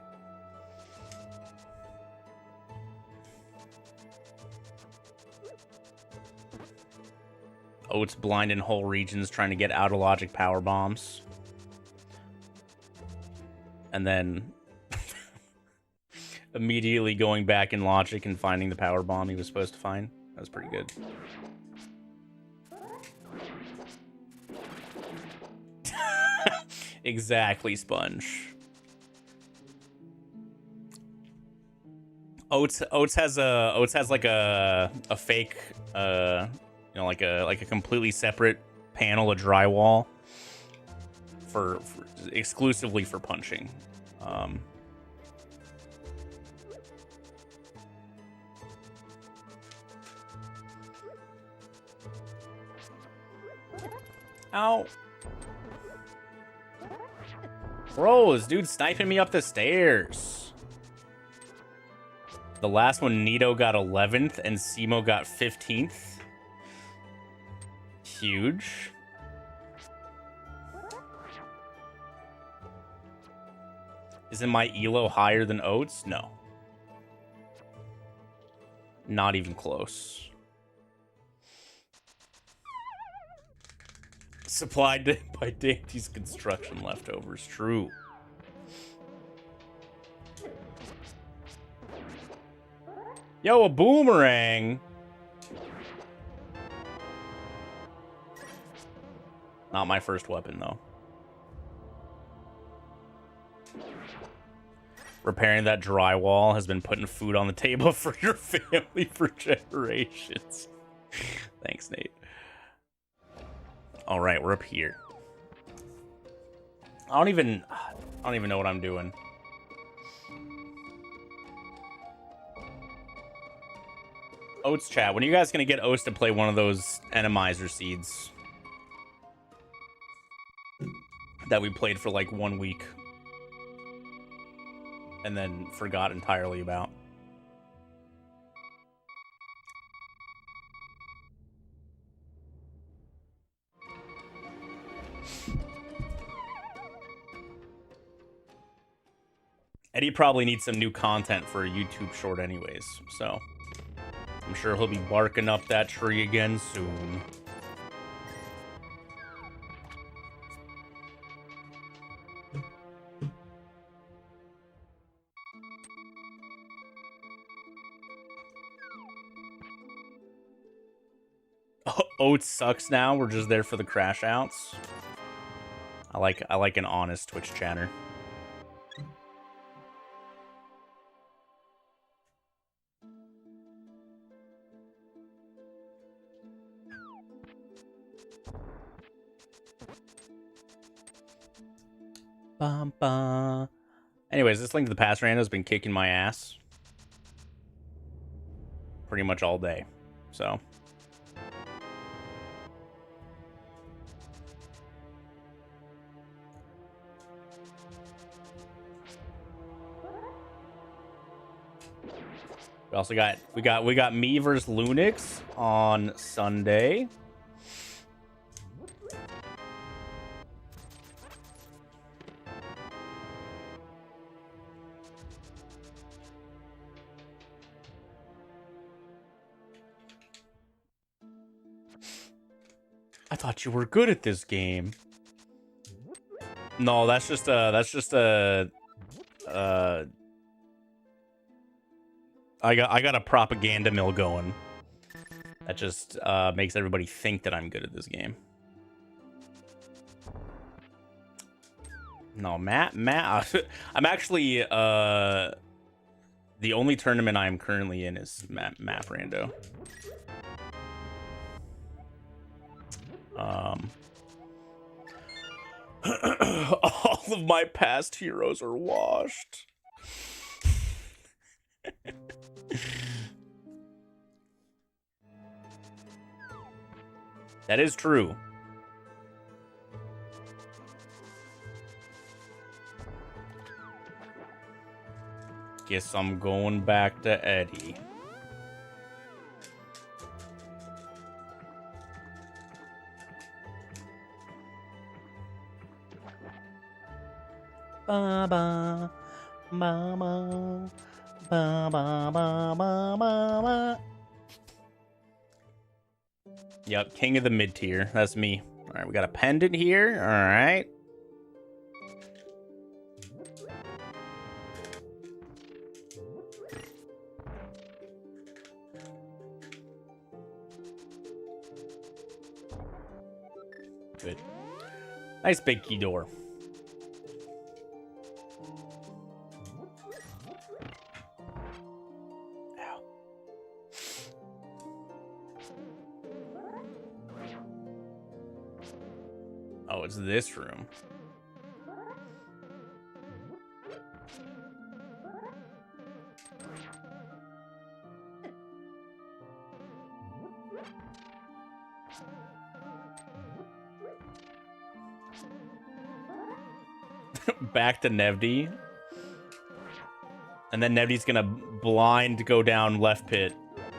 Oats blind in whole regions trying to get out of logic power bombs. And then immediately going back in logic and finding the power bomb he was supposed to find. That was pretty good. Exactly, Sponge. Oats has like a fake you know, like a completely separate panel of drywall for exclusively for punching. Ow. Bro, this dude's sniping me up the stairs. The last one, Nito got 11th and Simo got 15th. Huge. Isn't my elo higher than Oats? No. Not even close. Supplied by Dainty's construction leftovers. True. Yo, a boomerang. Not my first weapon, though. Repairing that drywall has been putting food on the table for your family for generations. Thanks, Nate. All right, we're up here. I don't even know what I'm doing. Oats chat, when are you guys gonna get Oats to play one of those randomizer seeds that we played for like 1 week and then forgot entirely about? Eddie probably needs some new content for a YouTube short anyways, so I'm sure he'll be barking up that tree again soon. Oats sucks now. We're just there for the crash outs. I like an honest Twitch chatter. Bum, bum. Anyways, this Link to the Past rando has been kicking my ass pretty much all day, so. We also got we got me versus Lunix on Sunday. I thought you were good at this game. No, that's just a I got a propaganda mill going. That just makes everybody think that I'm good at this game. No, Matt, I'm actually the only tournament I'm currently in is map rando. All of my past heroes are washed. That is true. Guess I'm going back to Eddie. Ba-ba, ba-ba, ba-ba, ba-ba. Yep, king of the mid-tier. That's me. All right, we got a pendant here. All right. Good. Nice big key door. Ow. Oh, it's this room. Back to Nevdi. And then Nevdi's gonna blind go down left pit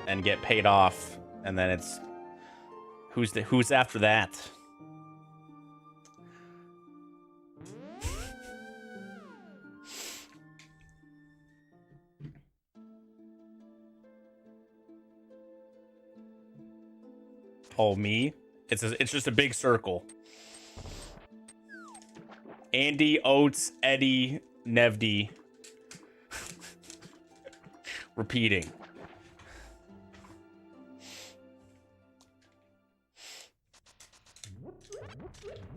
and get paid off. And then it's who's after that? Oh, me? It's just a big circle. Andy, Oates, Eddie, Nevdi. Repeating.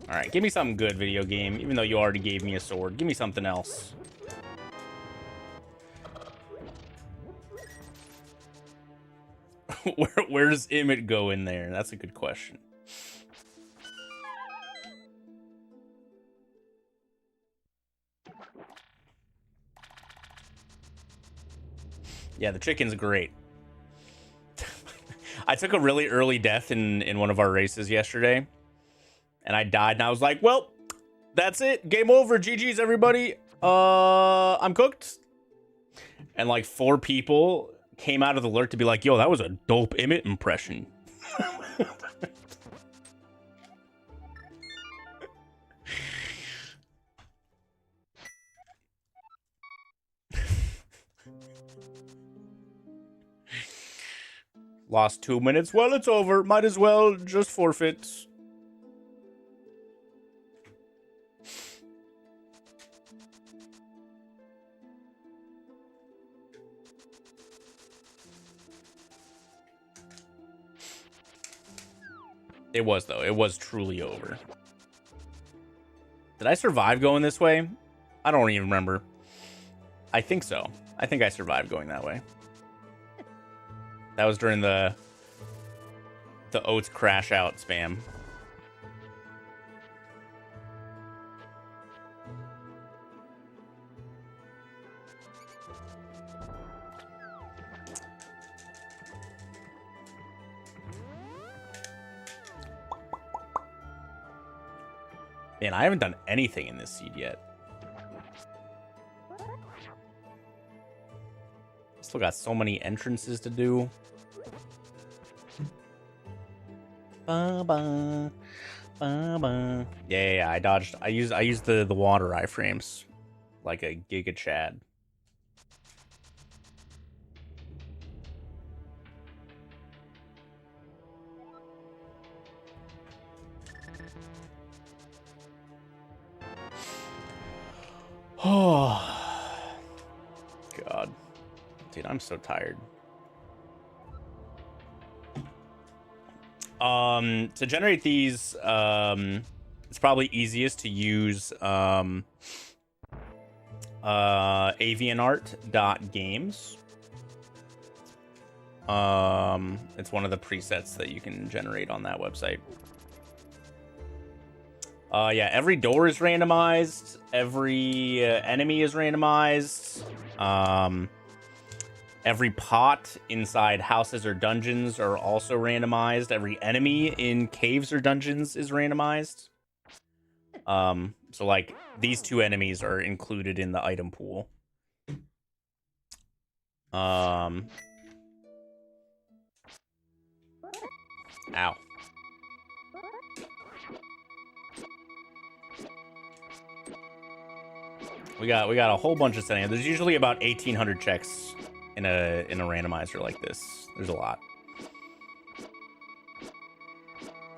Alright, give me something good, video game. Even though you already gave me a sword. Give me something else. Where does Emmett go in there? That's a good question. Yeah, the chicken's great. I took a really early death in one of our races yesterday. And I died, and I was like, well, that's it. Game over. GG's, everybody. I'm cooked. And like 4 people came out of the lurk to be like, yo, that was a dope Emmett impression. Lost 2 minutes. Well, it's over. Might as well just forfeit. It was, though. It was truly over. Did I survive going this way? I don't even remember. I think so. I think I survived going that way. That was during the Oats crash out spam. Man, I haven't done anything in this seed yet. Still got so many entrances to do. Ba-ba, ba-ba. Yeah, I dodged. I used the water iframes like a Giga Chad. Oh, God. Dude, I'm so tired. To generate these, it's probably easiest to use avianart.games. It's one of the presets that you can generate on that website. Yeah, every door is randomized. Every enemy is randomized. Every pot inside houses or dungeons are also randomized. Every enemy in caves or dungeons is randomized. So like these 2 enemies are included in the item pool. Ow. We got a whole bunch of settings. There's usually about 1,800 checks in a randomizer like this. There's a lot.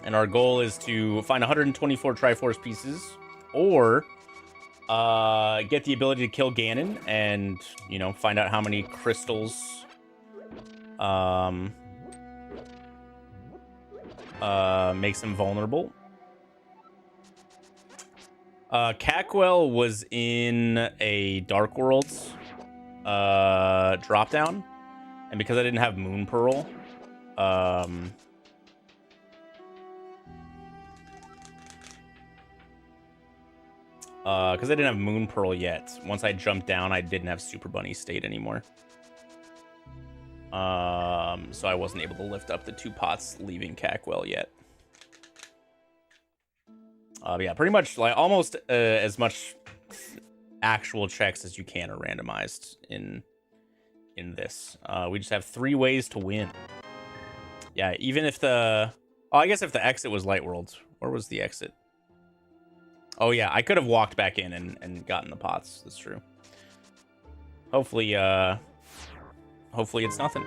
And our goal is to find 124 Triforce pieces, or get the ability to kill Ganon, and you know, find out how many crystals makes him vulnerable. Cackwell was in a Dark Worlds drop down, and because I didn't have Moon Pearl, because I didn't have Moon Pearl yet. Once I jumped down, I didn't have Super Bunny State anymore. So I wasn't able to lift up the 2 pots leaving Cackwell yet. Yeah, pretty much like almost as much actual checks as you can are randomized in this. We just have 3 ways to win. Yeah, even if the... Oh, I guess if the exit was Light Worlds. Where was the exit? Oh yeah, I could have walked back in and gotten the pots. That's true. Hopefully, hopefully it's nothing.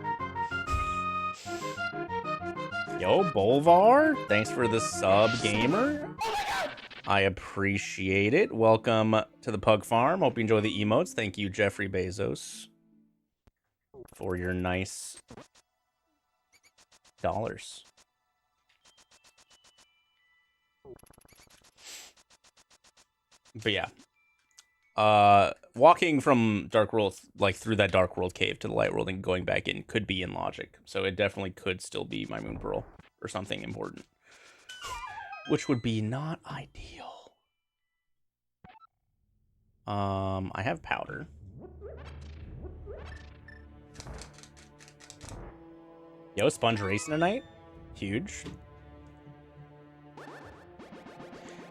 Yo, Bolvar, thanks for the sub, gamer. I appreciate it. Welcome to the Pug Farm. Hope you enjoy the emotes. Thank you, Jeffrey Bezos, for your nice dollars. But yeah, walking from Dark World, like through that Dark World cave to the Light World and going back in could be in logic. So it definitely could still be my Moon Pearl or something important, which would be not ideal. I have powder. Yo, Sponge racing tonight? Huge.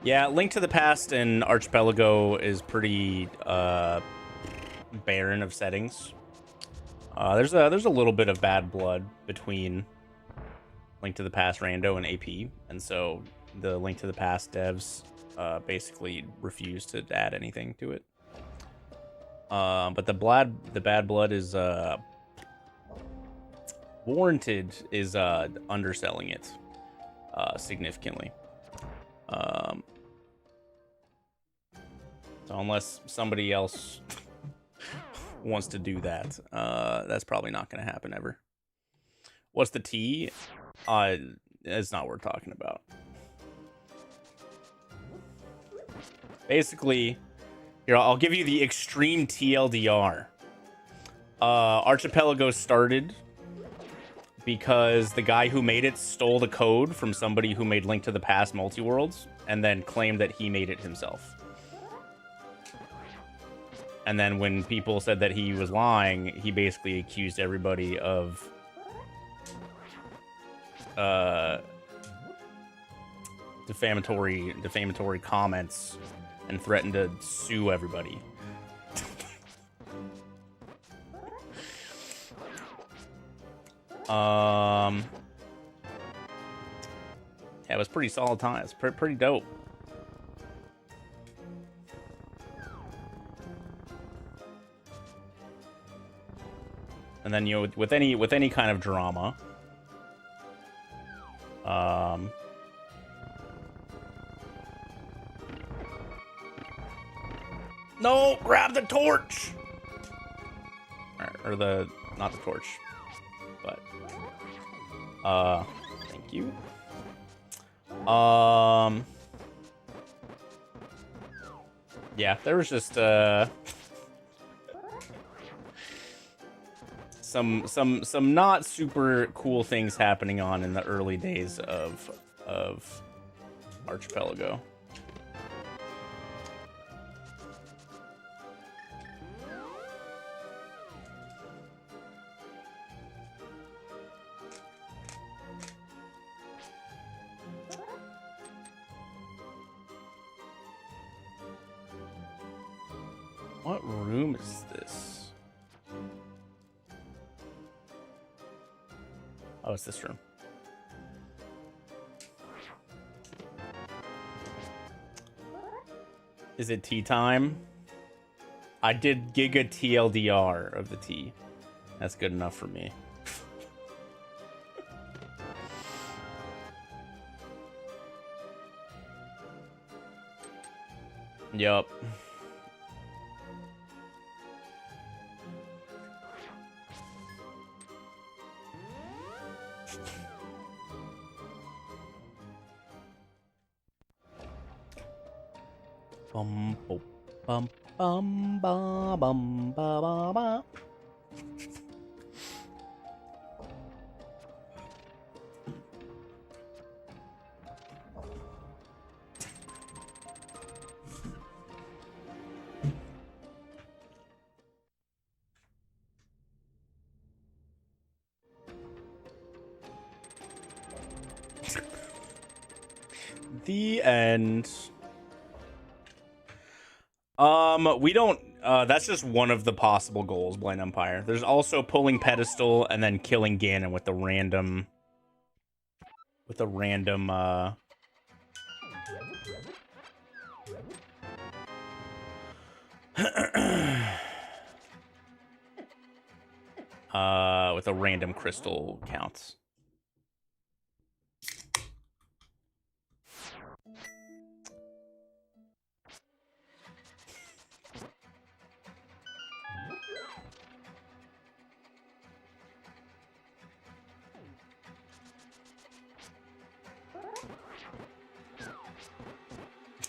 Yeah, Link to the Past and Archipelago is pretty barren of settings. There's a little bit of bad blood between Link to the Past Rando and AP, and so the Link to the Past devs basically refuse to add anything to it. But the bad blood is warranted, is underselling it significantly. So unless somebody else wants to do that, that's probably not going to happen ever. What's the T? It's not worth talking about. Basically, here, I'll give you the extreme TLDR. Archipelago started because the guy who made it stole the code from somebody who made Link to the Past Multiworlds and then claimed that he made it himself. And then when people said that he was lying, he basically accused everybody of defamatory comments and threatened to sue everybody. Yeah, it was pretty solid time. It's pretty dope. And then, you know, with any kind of drama, no, grab the torch, or the, not the torch, but thank you. Yeah, there was just some not super cool things happening in the early days of Archipelago. What room is this? Oh, it's this room. Is it tea time? I did Giga TLDR of the tea. That's good enough for me. Yup. Bum bum bum bum ba bum ba ba ba. The end. We don't, that's just one of the possible goals, Blind Empire. There's also pulling pedestal and then killing Ganon with the random, with a random crystal counts.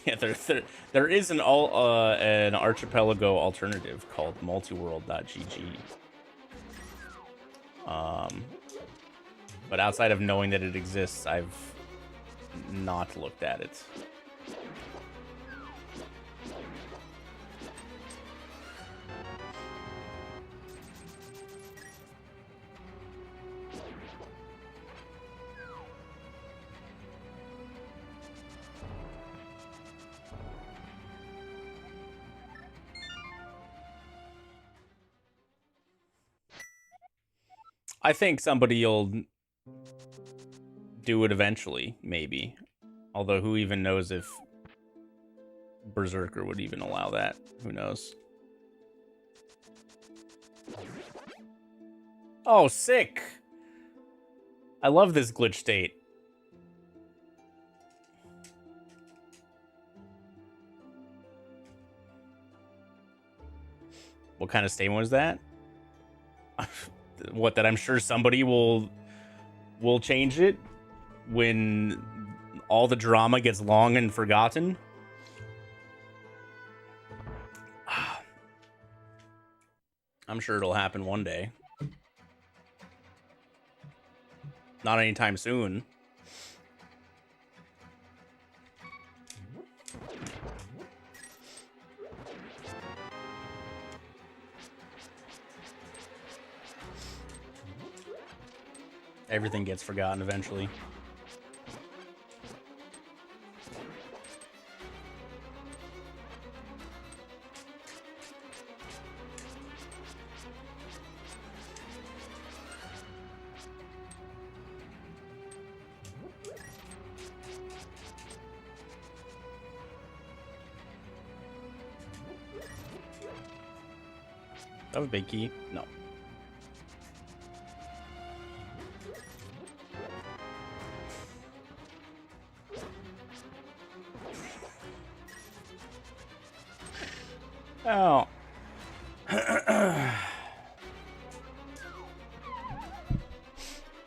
Yeah, there is an archipelago alternative called multiworld.gg. But outside of knowing that it exists, I've not looked at it. I think somebody will do it eventually, maybe. Although who even knows if Berserker would even allow that? Who knows? Oh, sick! I love this glitch state. What kind of statement was that? What, that I'm sure somebody will change it when all the drama gets long and forgotten? I'm sure it'll happen one day. Not anytime soon. Everything gets forgotten eventually. That was a big key? No. Oh.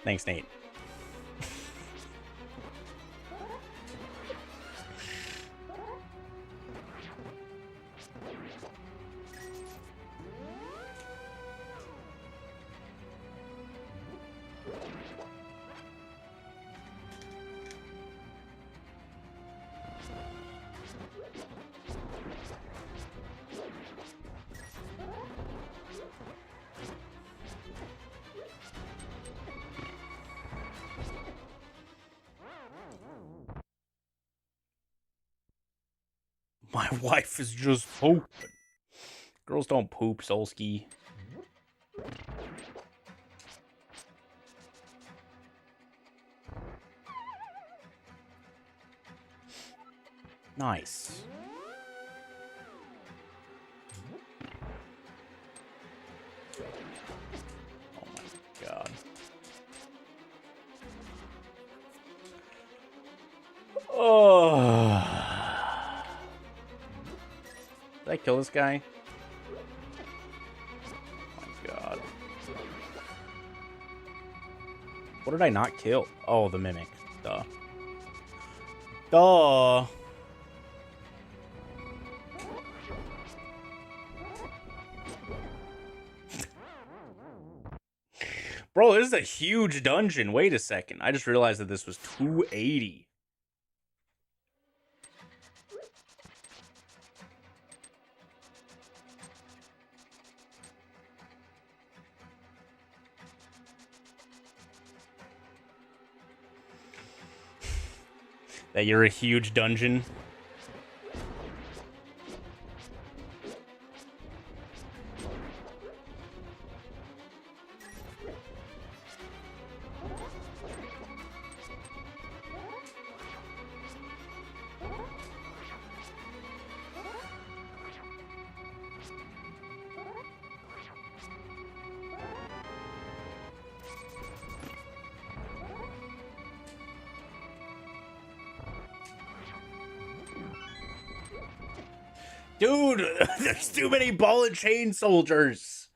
Thanks, Nate. My wife is just pooping. Girls don't poop, Solski. Nice. Oh my god. Oh. Did I kill this guy? Oh my god. What did I not kill? Oh, the mimic. Duh. Duh. Bro, this is a huge dungeon. Wait a second. I just realized that this was 280. That you're a huge dungeon. Dude, there's too many ball and chain soldiers.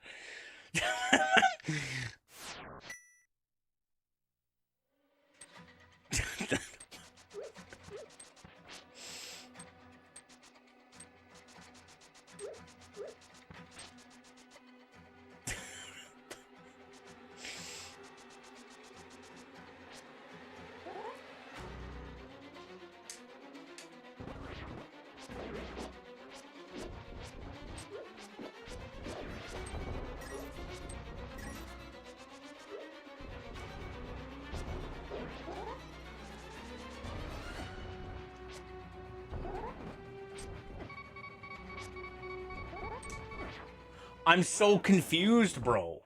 I'm so confused, bro.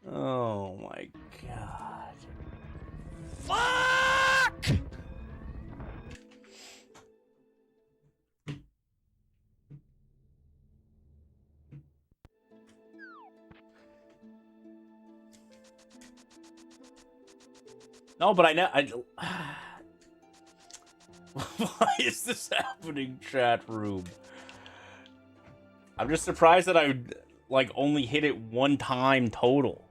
Oh my god. Fuck! No, but I know. Why is this happening, chat room? I'm just surprised that I like only hit it one time total.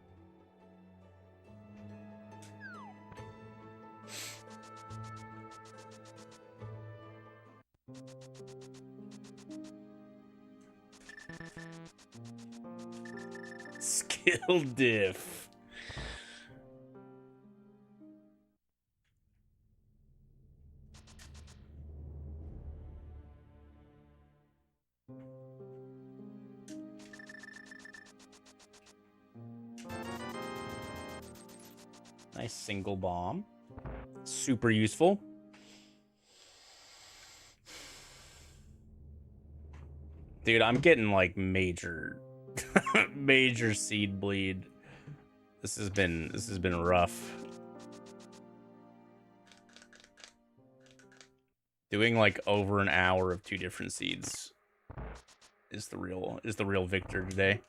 Skill diff. Nice single bomb. Super useful. Dude, I'm getting like major major seed bleed. This has been rough. Doing like over an hour of 2 different seeds is the real victor today.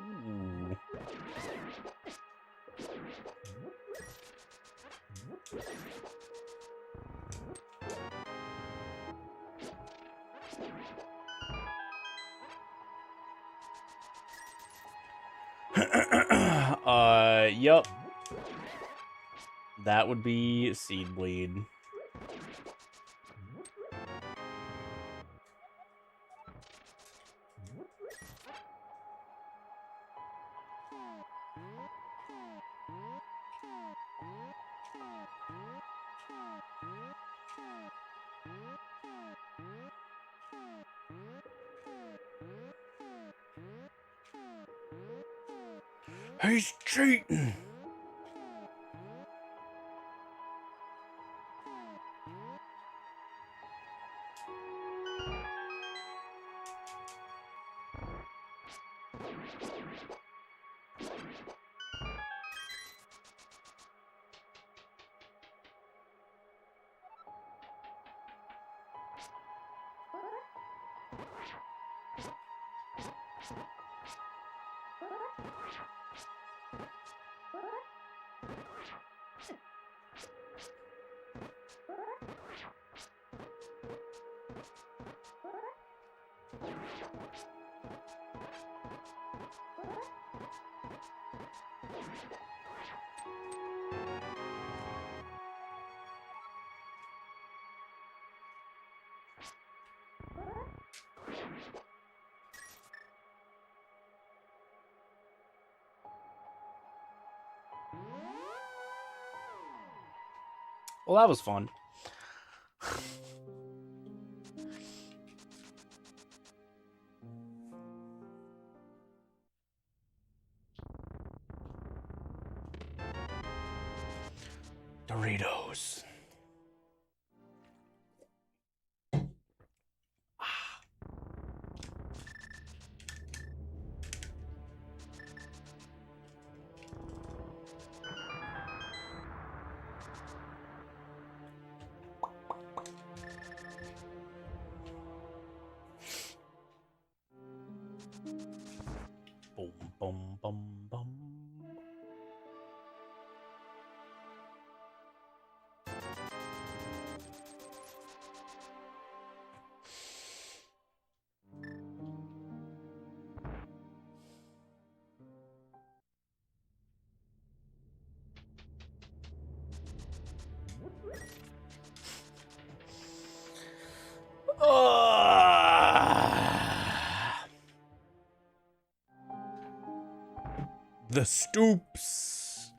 Ooh. Yup. That would be seed bleed. He's cheating. Well, that was fun. Doritos. Boom, boom, boom, boom. The Stoops.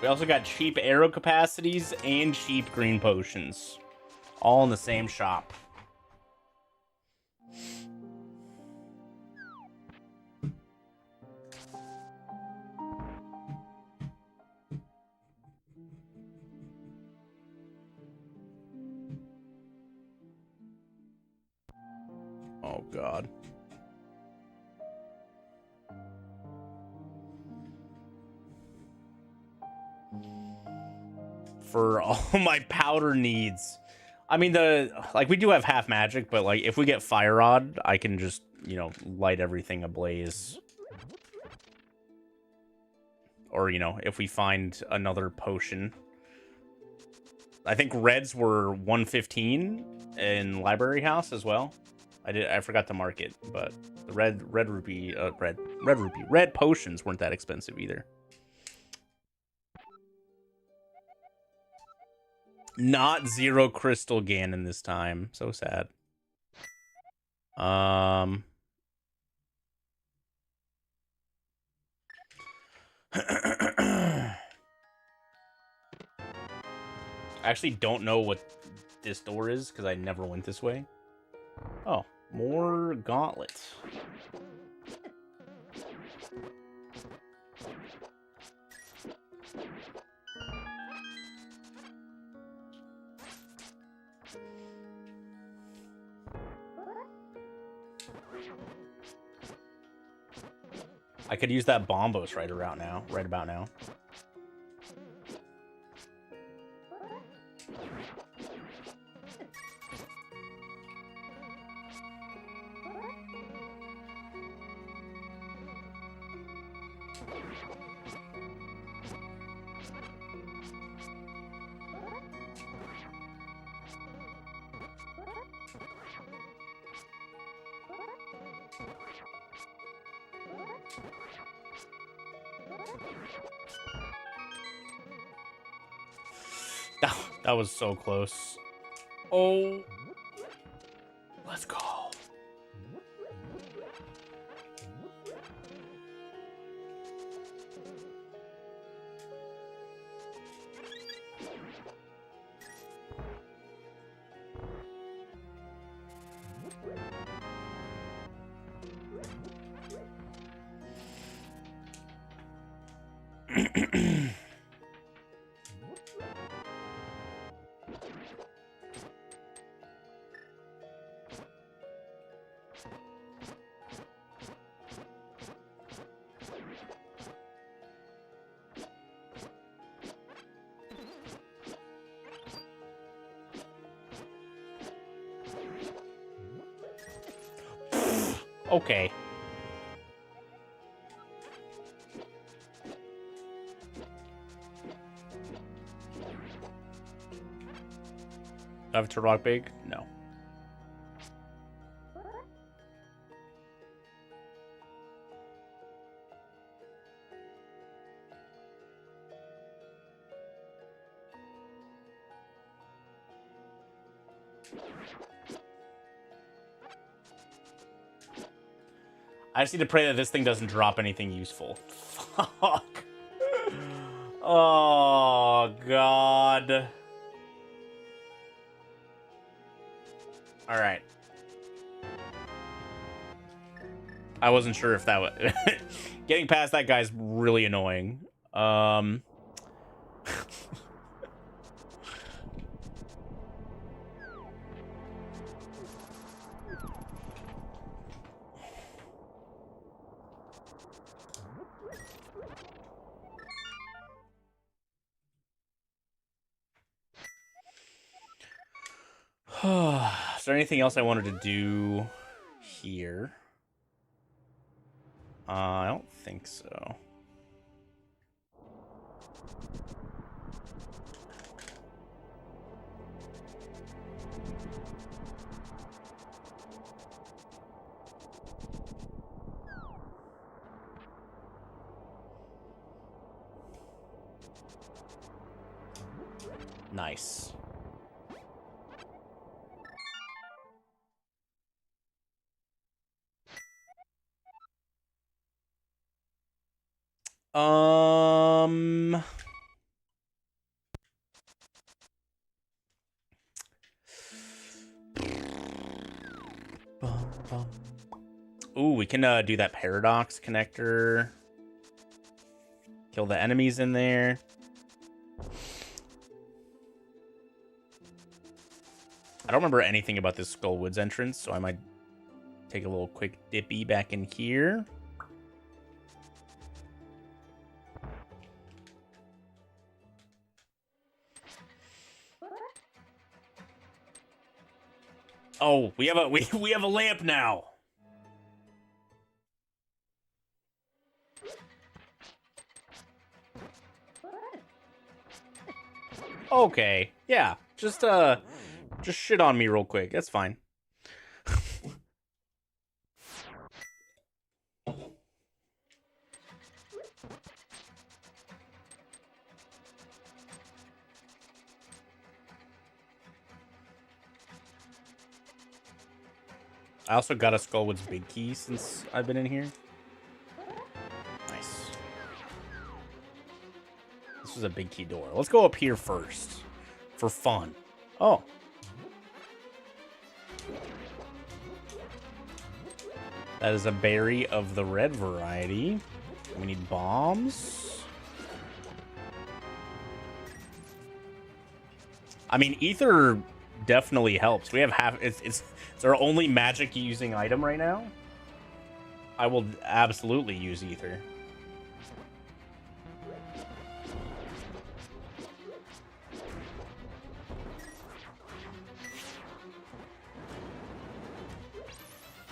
We also got cheap arrow capacities and cheap green potions. All in the same shop. Oh, God. For all my powder needs. I mean, we do have half magic, but like if we get fire rod, I can just, you know, light everything ablaze. Or, you know, if we find another potion. I think reds were 115 in Library House as well. I forgot to mark it, but the red potions weren't that expensive either. Not 0 crystal Ganon this time. So sad. I actually don't know what this door is because I never went this way. Oh, more gauntlets. I could use that bombos right about now. That was so close. Oh, let's go. Okay. Do I have to rock big? No. I just need to pray that this thing doesn't drop anything useful. Fuck. Oh, God. All right. I wasn't sure if that was... Getting past that guy's really annoying. Is there anything else I wanted to do here? I don't think so. Nice. Ooh, we can do that paradox connector. Kill the enemies in there. I don't remember anything about this Skullwoods entrance, so I might take a little quick dippy back in here. Oh, we have a lamp now. Okay, yeah, just shit on me real quick. That's fine. I also got a Skullwoods big key since I've been in here. Nice. This was a big key door. Let's go up here first for fun. Oh. That is a berry of the red variety. We need bombs. I mean, ether definitely helps. We have half. It's our only magic using item right now. I will absolutely use ether.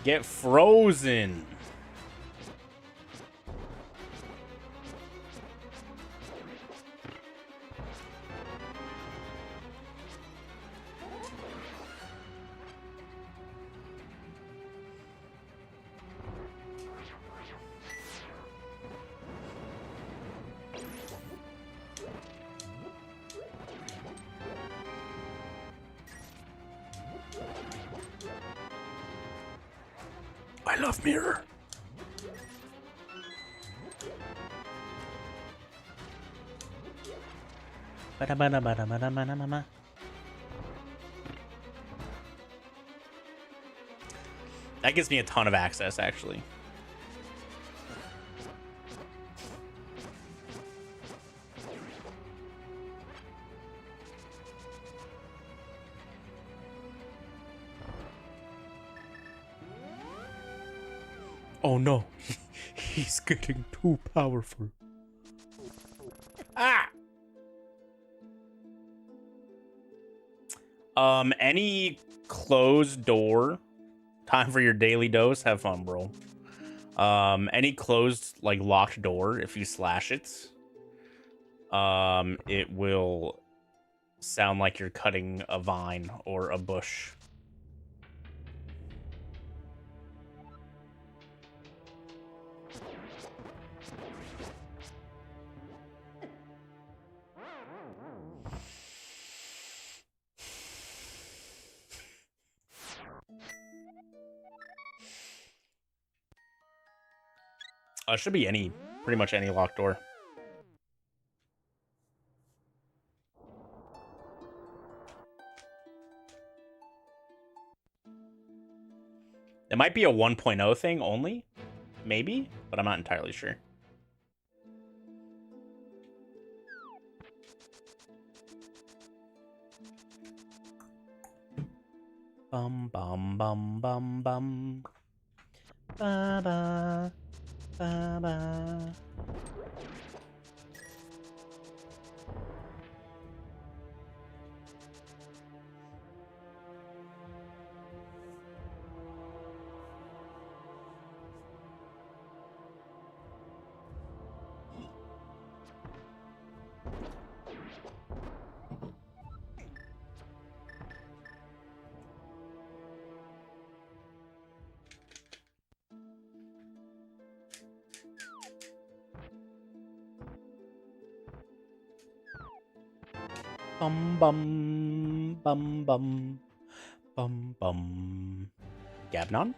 Get frozen. I love mirror. That gives me a ton of access, actually. Oh no, he's getting too powerful. Ah! Any closed door, time for your daily dose, have fun, bro. Any closed, like, locked door, if you slash it, it will sound like you're cutting a vine or a bush. It should be pretty much any locked door. It might be a 1.0 thing only, maybe, but I'm not entirely sure. Bum bum bum bum bum. Ba ba ba ba. Bum bum bum bum bum bum. Gabnon?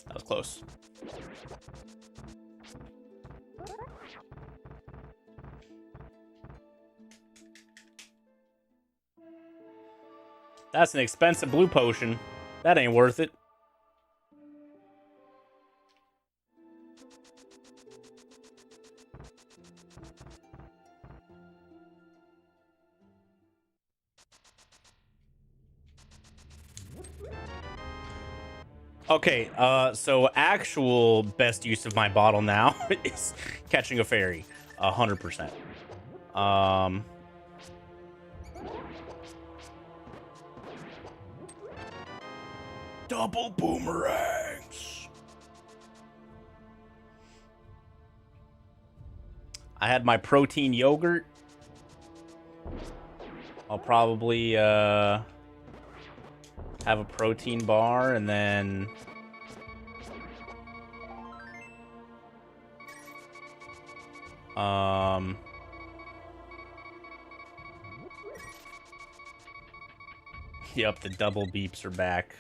That was close. That's an expensive blue potion. That ain't worth it. Okay, so actual best use of my bottle now is catching a fairy. 100%. Double boomerangs. I had my protein yogurt. I'll probably have a protein bar and then yep, the double beeps are back.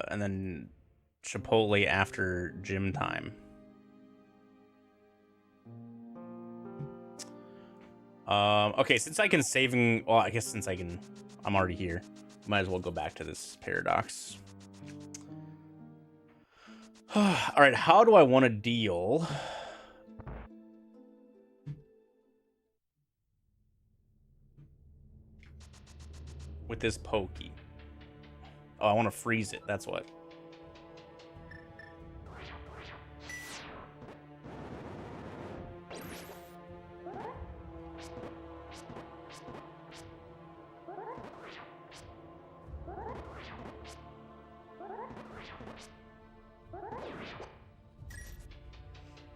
And then Chipotle after gym time. Okay, since I can well, I guess since I'm already here, might as well go back to this paradox. All right, how do I want to deal with this pokey? Oh, I want to freeze it. That's what.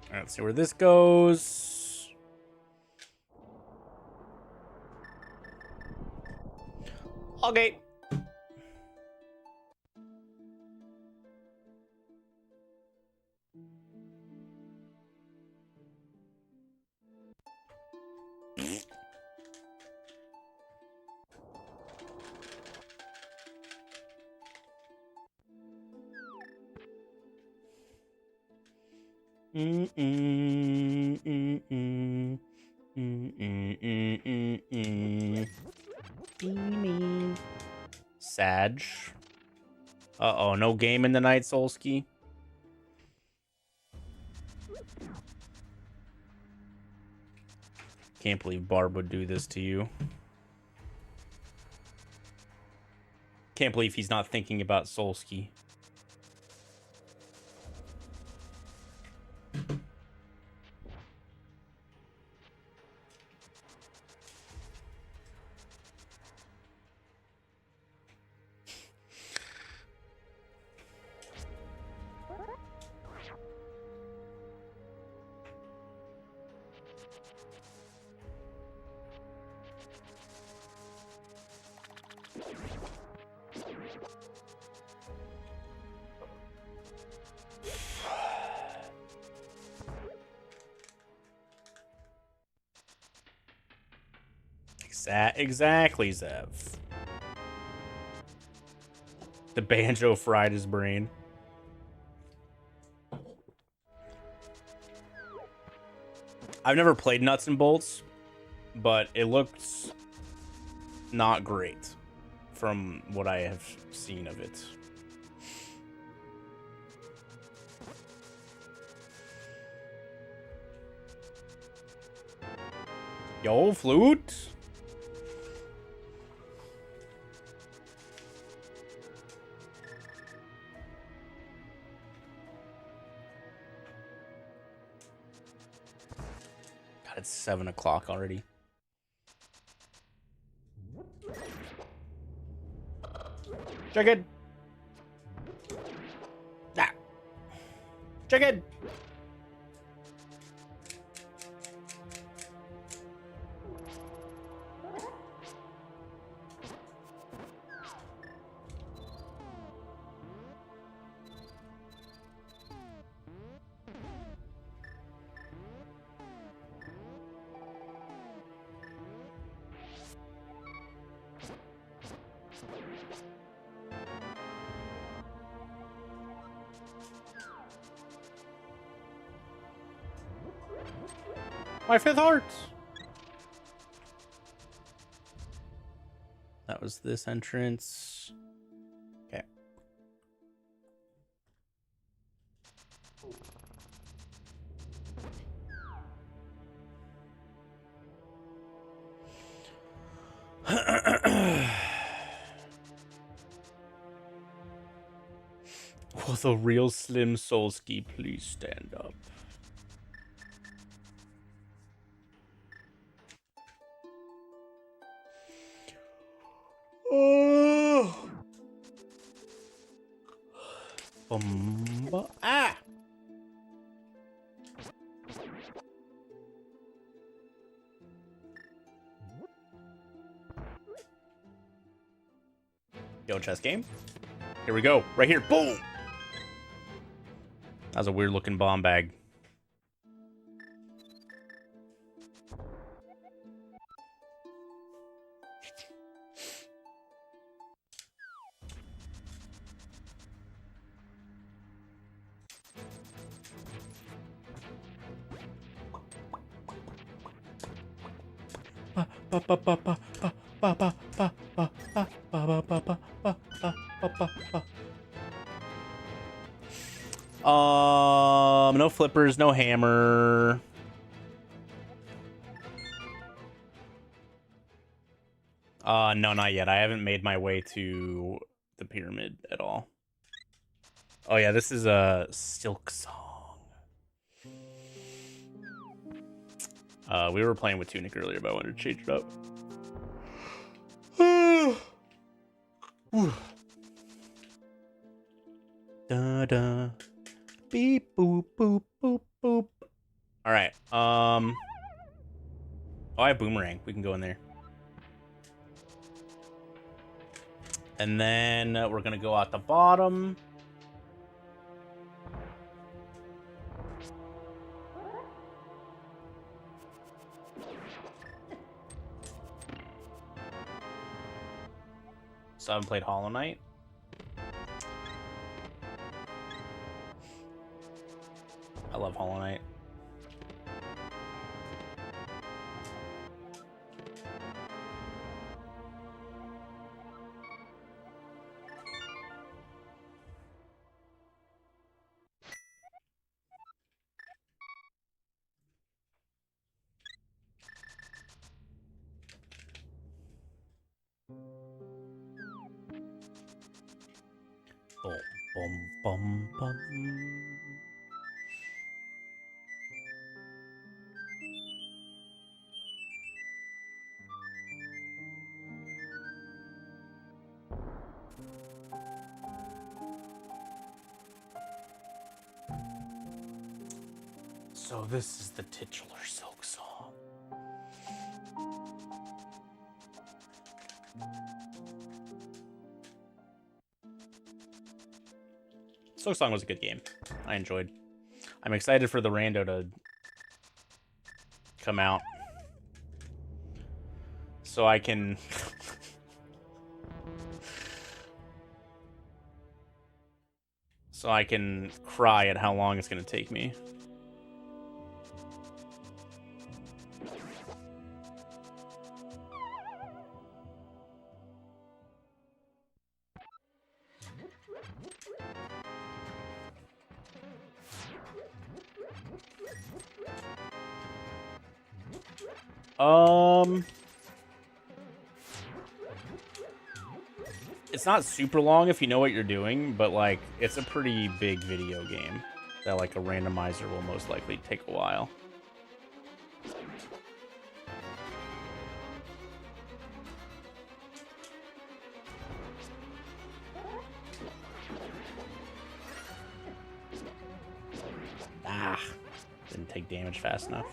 All right, let's see where this goes. Okay. Sag. Uh-oh, no game in the night, Solski. Can't believe Barb would do this to you. Can't believe he's not thinking about Solski. Exactly, Zev. The banjo fried his brain. I've never played Nuts and Bolts, but it looks not great from what I have seen of it. Yo, flute. God, it's 7 o'clock already. Chicken. Ah. Chicken. My 5th heart. That was this entrance. Okay. Will the real Slim Solski please stand up? Oh. Ah. Yo, chess game. Here we go. Right here. Boom. That was a weird looking bomb bag. No flippers, no hammer. No, not yet. I haven't made my way to the pyramid at all. Oh yeah, this is a Silk Song. We were playing with Tunic earlier, but I wanted to change it up. Da da. Beep boop boop boop boop. All right. Oh, I have boomerang. We can go in there. And then we're gonna go out the bottom. So I haven't played Hollow Knight. I love Hollow Knight. Bum, bum, bum. So this is the titular Silk Song. Silk Song was a good game. I enjoyed. I'm excited for the rando to come out. So I can... so I can cry at how long it's going to take me. It's not super long if you know what you're doing, but like it's a pretty big video game that like a randomizer will most likely take a while. Ah, didn't take damage fast enough.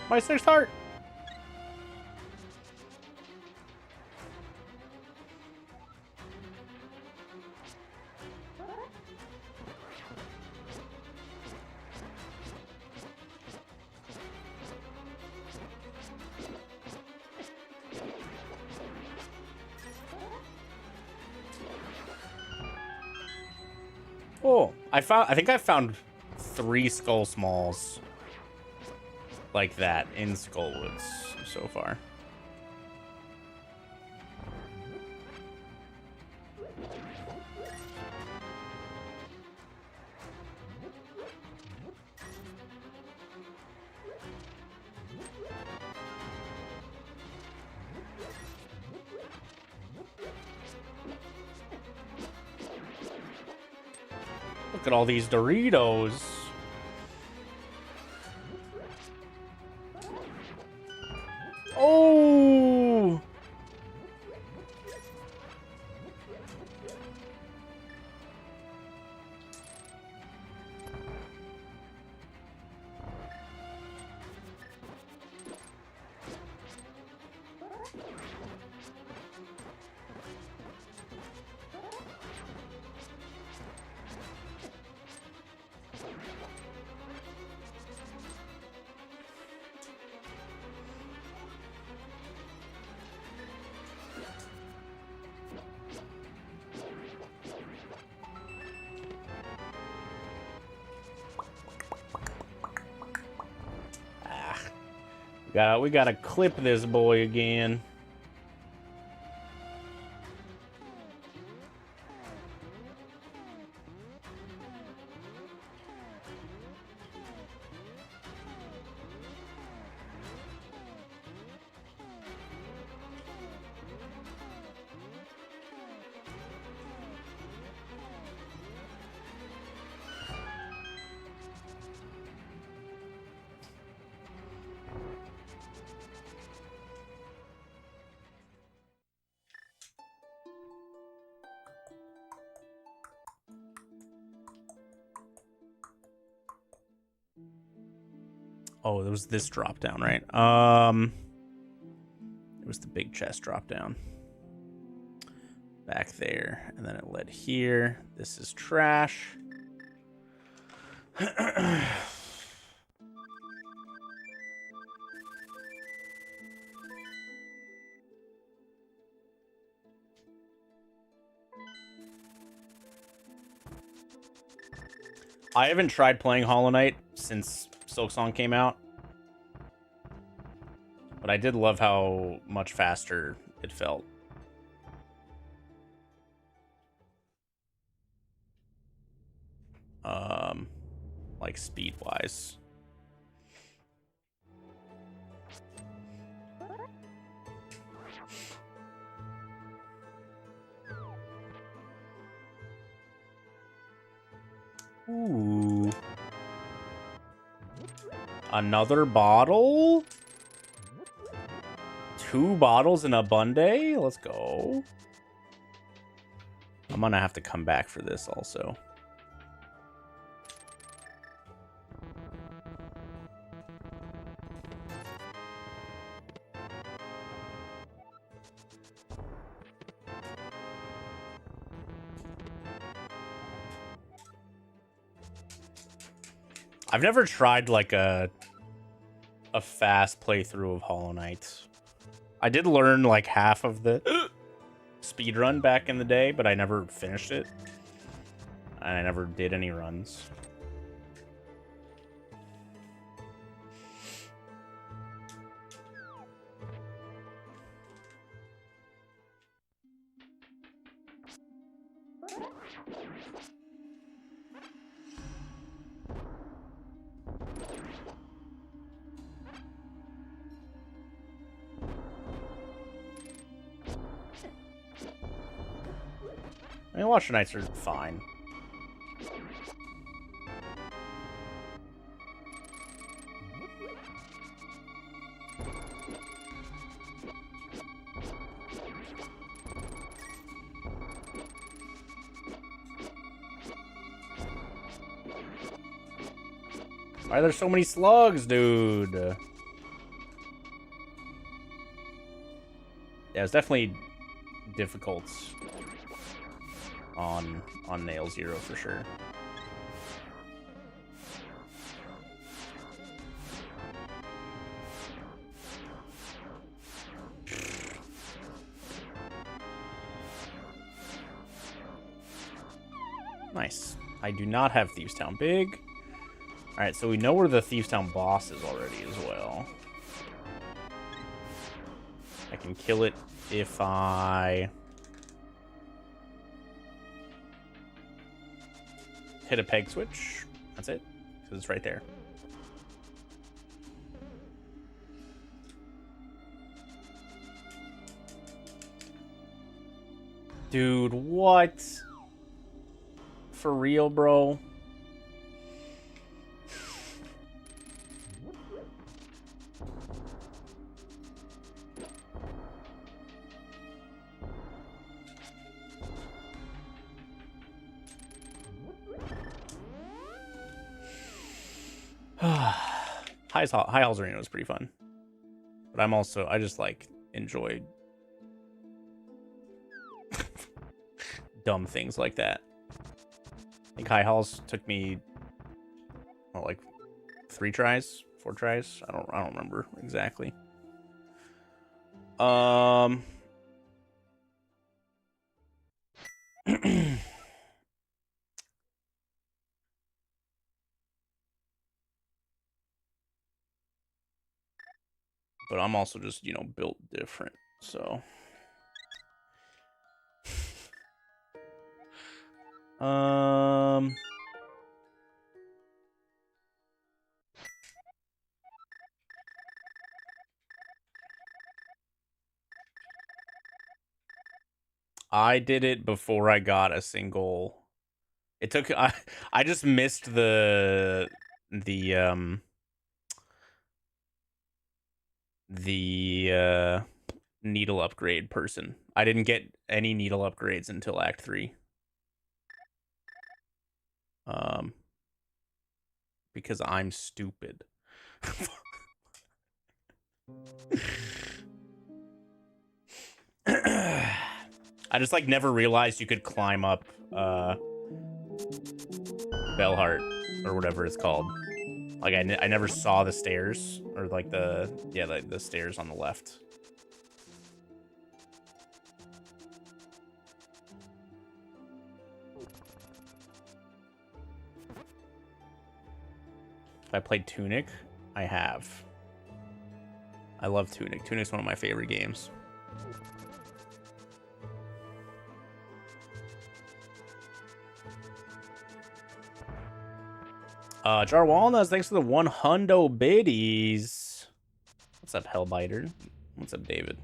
My sixth heart! Oh, I think I found 3 Skull Smalls like that in Skullwoods so far. Look at all these Doritos. Oh! We gotta clip this boy again. Oh, there was this drop down, right? It was the big chest drop down. Back there. And then it led here. This is trash. I haven't tried playing Hollow Knight since Silksong came out, but I did love how much faster it felt. Like speed-wise. Ooh. Another bottle? 2 bottles in a BUNDAY? Let's go. I'm gonna have to come back for this also. I've never tried like a fast playthrough of Hollow Knight. I did learn like half of the speedrun back in the day, but I never finished it. And I never did any runs. I mean, Watcher Knights are fine. Why are there so many slugs, dude? Yeah, it's definitely difficult on Nail Zero for sure. Nice. I do not have Thieves Town Big. Alright, so we know where the Thieves Town boss is already as well. I can kill it if I hit a peg switch. That's it, because it's right there. Dude, what? For real, bro? High Halls Arena was pretty fun, but I just like enjoy dumb things like that. I think High Halls took me like 3 tries, 4 tries. I don't remember exactly. But I'm also just, you know, built different, so. I did it before I got a single. It took I just missed the needle upgrade person. I didn't get any needle upgrades until Act 3. Because I'm stupid. I just like never realized you could climb up Bellheart. or whatever it's called. Like I never saw the stairs, or like the stairs on the left. I played Tunic. I have. I love Tunic. Tunic's one of my favorite games. Jar Walnuts, thanks for the 100 biddies. What's up, Hellbiter? What's up, David?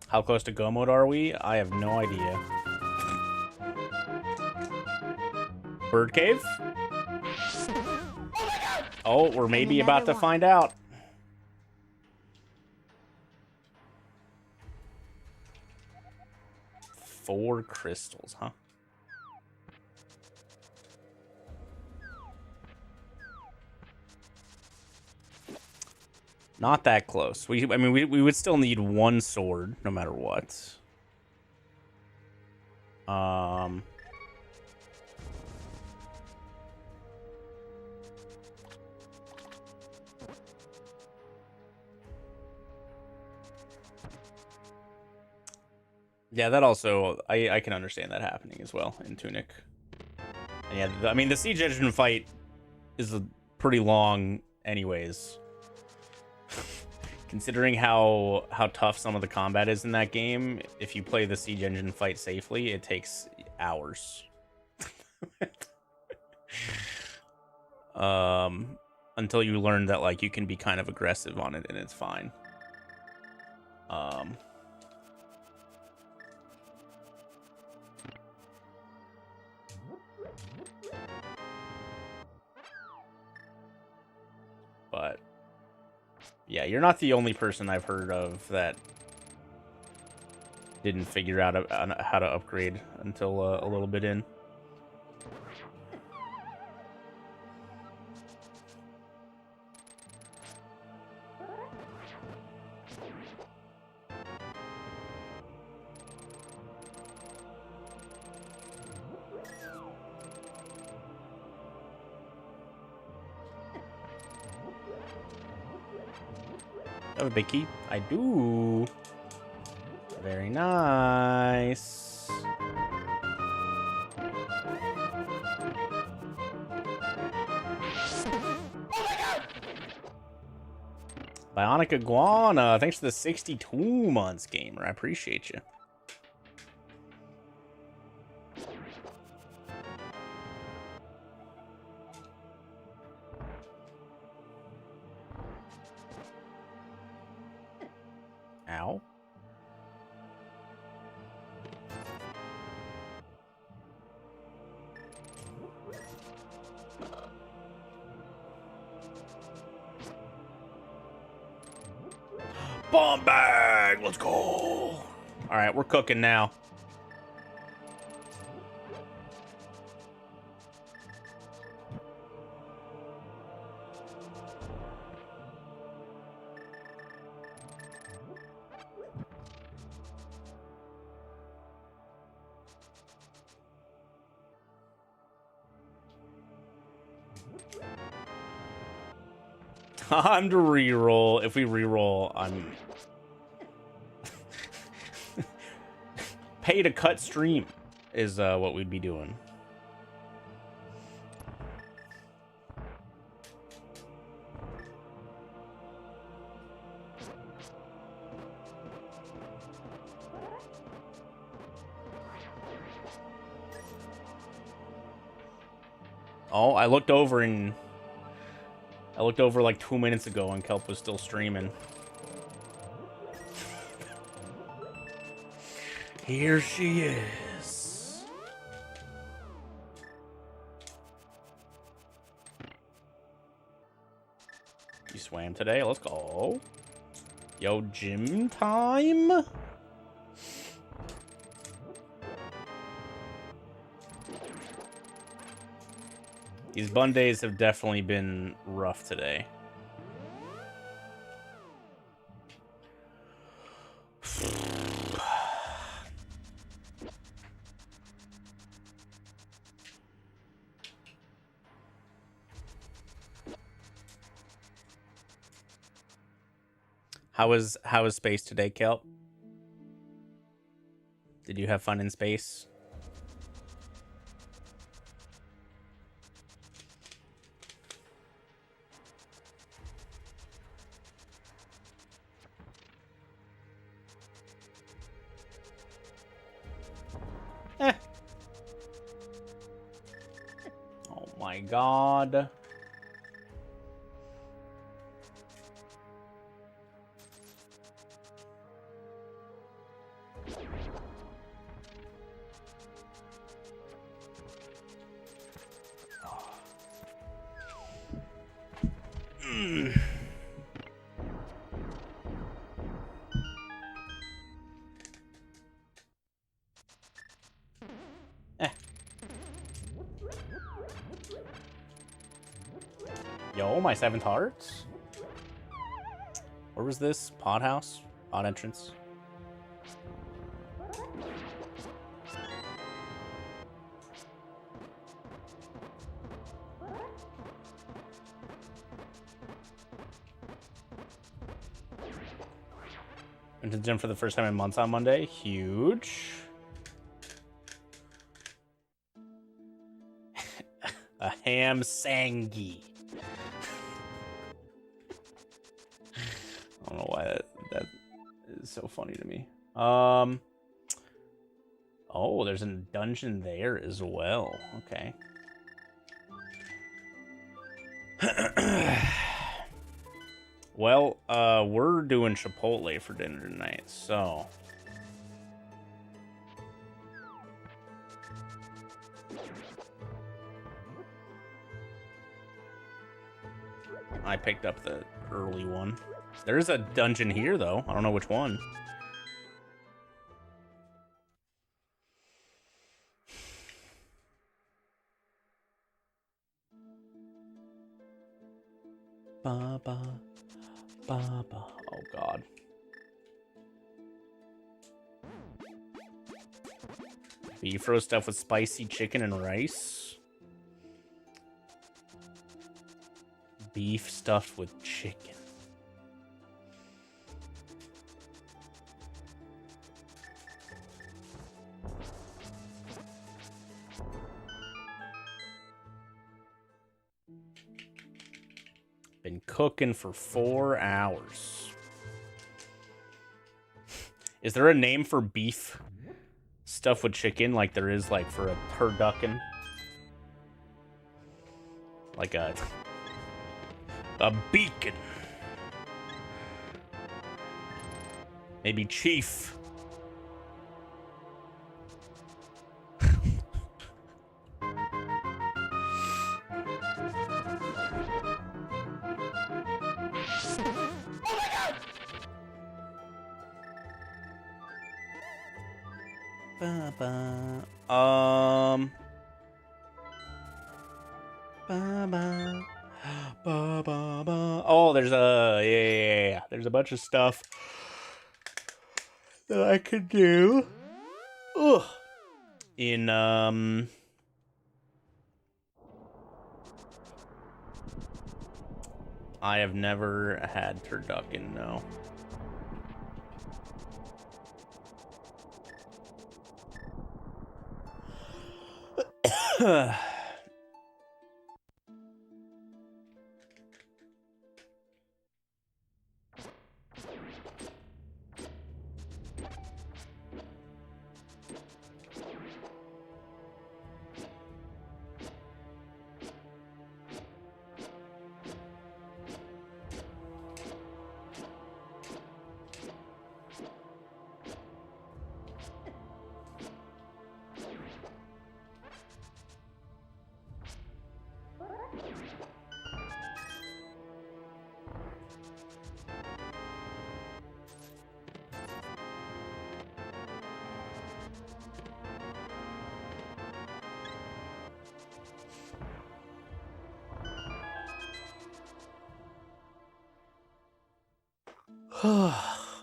How close to go mode are we? I have no idea. Bird cave? Oh, we're maybe about to find out. Four crystals, huh? Not that close. I mean, we would still need one sword, no matter what. Yeah, that also, I can understand that happening as well in Tunic. And yeah, I mean, the Siege Engine fight is pretty long anyways. Considering how tough some of the combat is in that game, if you play the Siege Engine fight safely, it takes hours. Until you learn that, like, you can be kind of aggressive on it and it's fine. But yeah, you're not the only person I've heard of that didn't figure out how to upgrade until a little bit in. Have a big key? I do. Very nice. Bionic Iguana, thanks for the 62 months, gamer. I appreciate you. Ow. Bomb bag! Let's go! Alright, we're cooking now. Time to reroll. If we reroll, I'm pay to cut stream is what we'd be doing. Oh, I looked over like 2 minutes ago and Kelp was still streaming. Here she is. You swam today? Let's go. Yo, gym time? These Bundays have definitely been rough today. How was space today, Kelp? Did you have fun in space? Oh my god. Yo, my 7th heart? Where was this? Pod house? Pod entrance? Went to the gym for the first time in months on Monday. Huge. A ham sangi. I don't know why that is so funny to me. Oh, there's a dungeon there as well. Okay. Well, we're doing Chipotle for dinner tonight, so I picked up the early one. There's a dungeon here, though. I don't know which one. Ba-ba, ba-ba. Oh, God. Beef roast stuffed with spicy chicken and rice. Beef stuffed with chicken. Been cooking for 4 hours. Is there a name for beef stuffed with chicken like there is like for a turducken? Like a beacon. Maybe chief. Oh, there's a yeah. There's a bunch of stuff that I could do. Ugh. In I have never had turducken, no.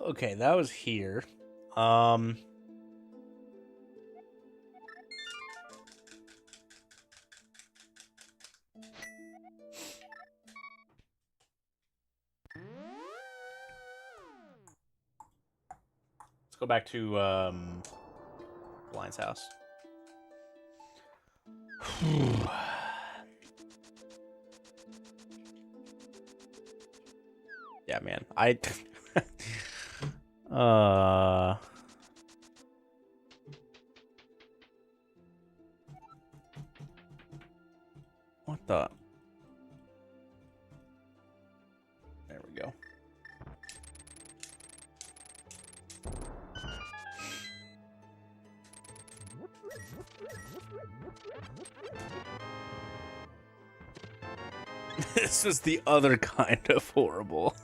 Okay, that was here. Let's go back to Blind's house. Yeah, man. What the? There we go. This was the other kind of horrible.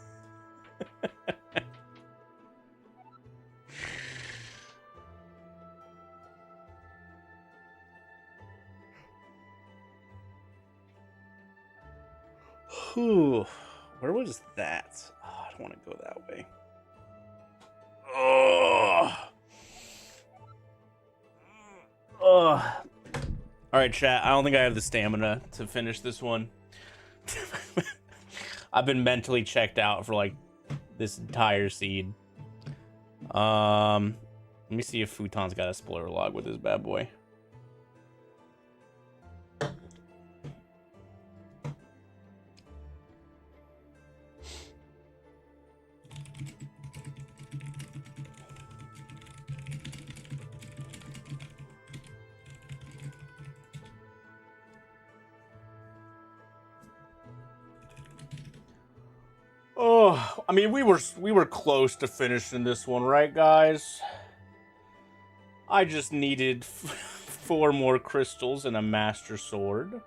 Whew. Where was that? Oh, I don't want to go that way. Oh. Oh. All right, chat. I don't think I have the stamina to finish this one. I've been mentally checked out for like this entire seed. Let me see if Futon's got a spoiler log with this bad boy. Oh, I mean, we were close to finishing this one, right, guys? I just needed 4 more crystals and a master sword.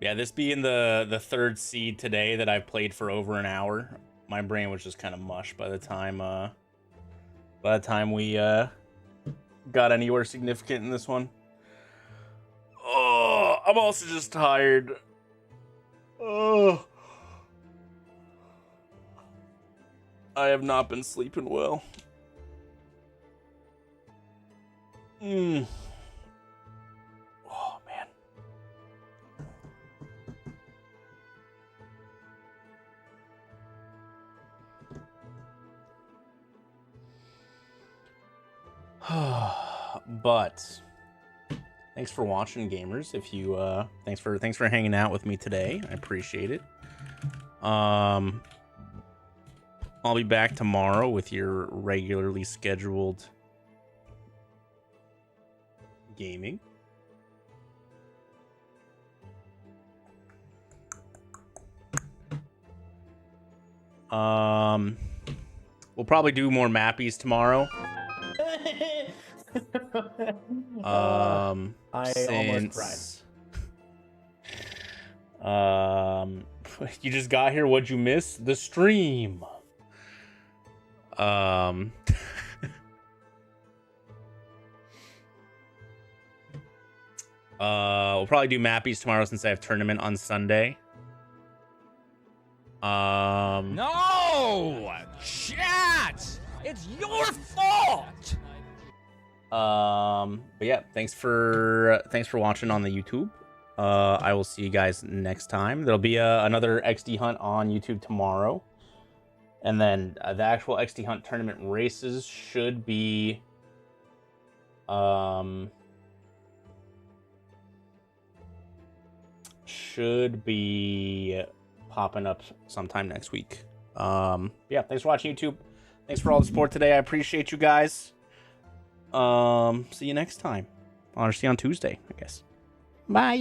Yeah, this being the third seed today that I've played for over an hour, my brain was just kind of mush by the time we got anywhere significant in this one. Oh, I'm also just tired. Oh, I have not been sleeping well. Oh, man. But thanks for watching, gamers. If you thanks for hanging out with me today. I appreciate it. I'll be back tomorrow with your regularly scheduled gaming. We'll probably do more mappies tomorrow. I almost cried. You just got here. What'd you miss? The stream. We'll probably do mappies tomorrow since I have tournament on Sunday. No! Chat! It's your fault! But yeah, thanks for watching on the YouTube. I will see you guys next time. There'll be another XD Hunt on YouTube tomorrow. And then the actual XD Hunt tournament races should be popping up sometime next week. Yeah, thanks for watching, YouTube. Thanks for all the support today. I appreciate you guys. See you next time. I'll see you on Tuesday, I guess. Bye.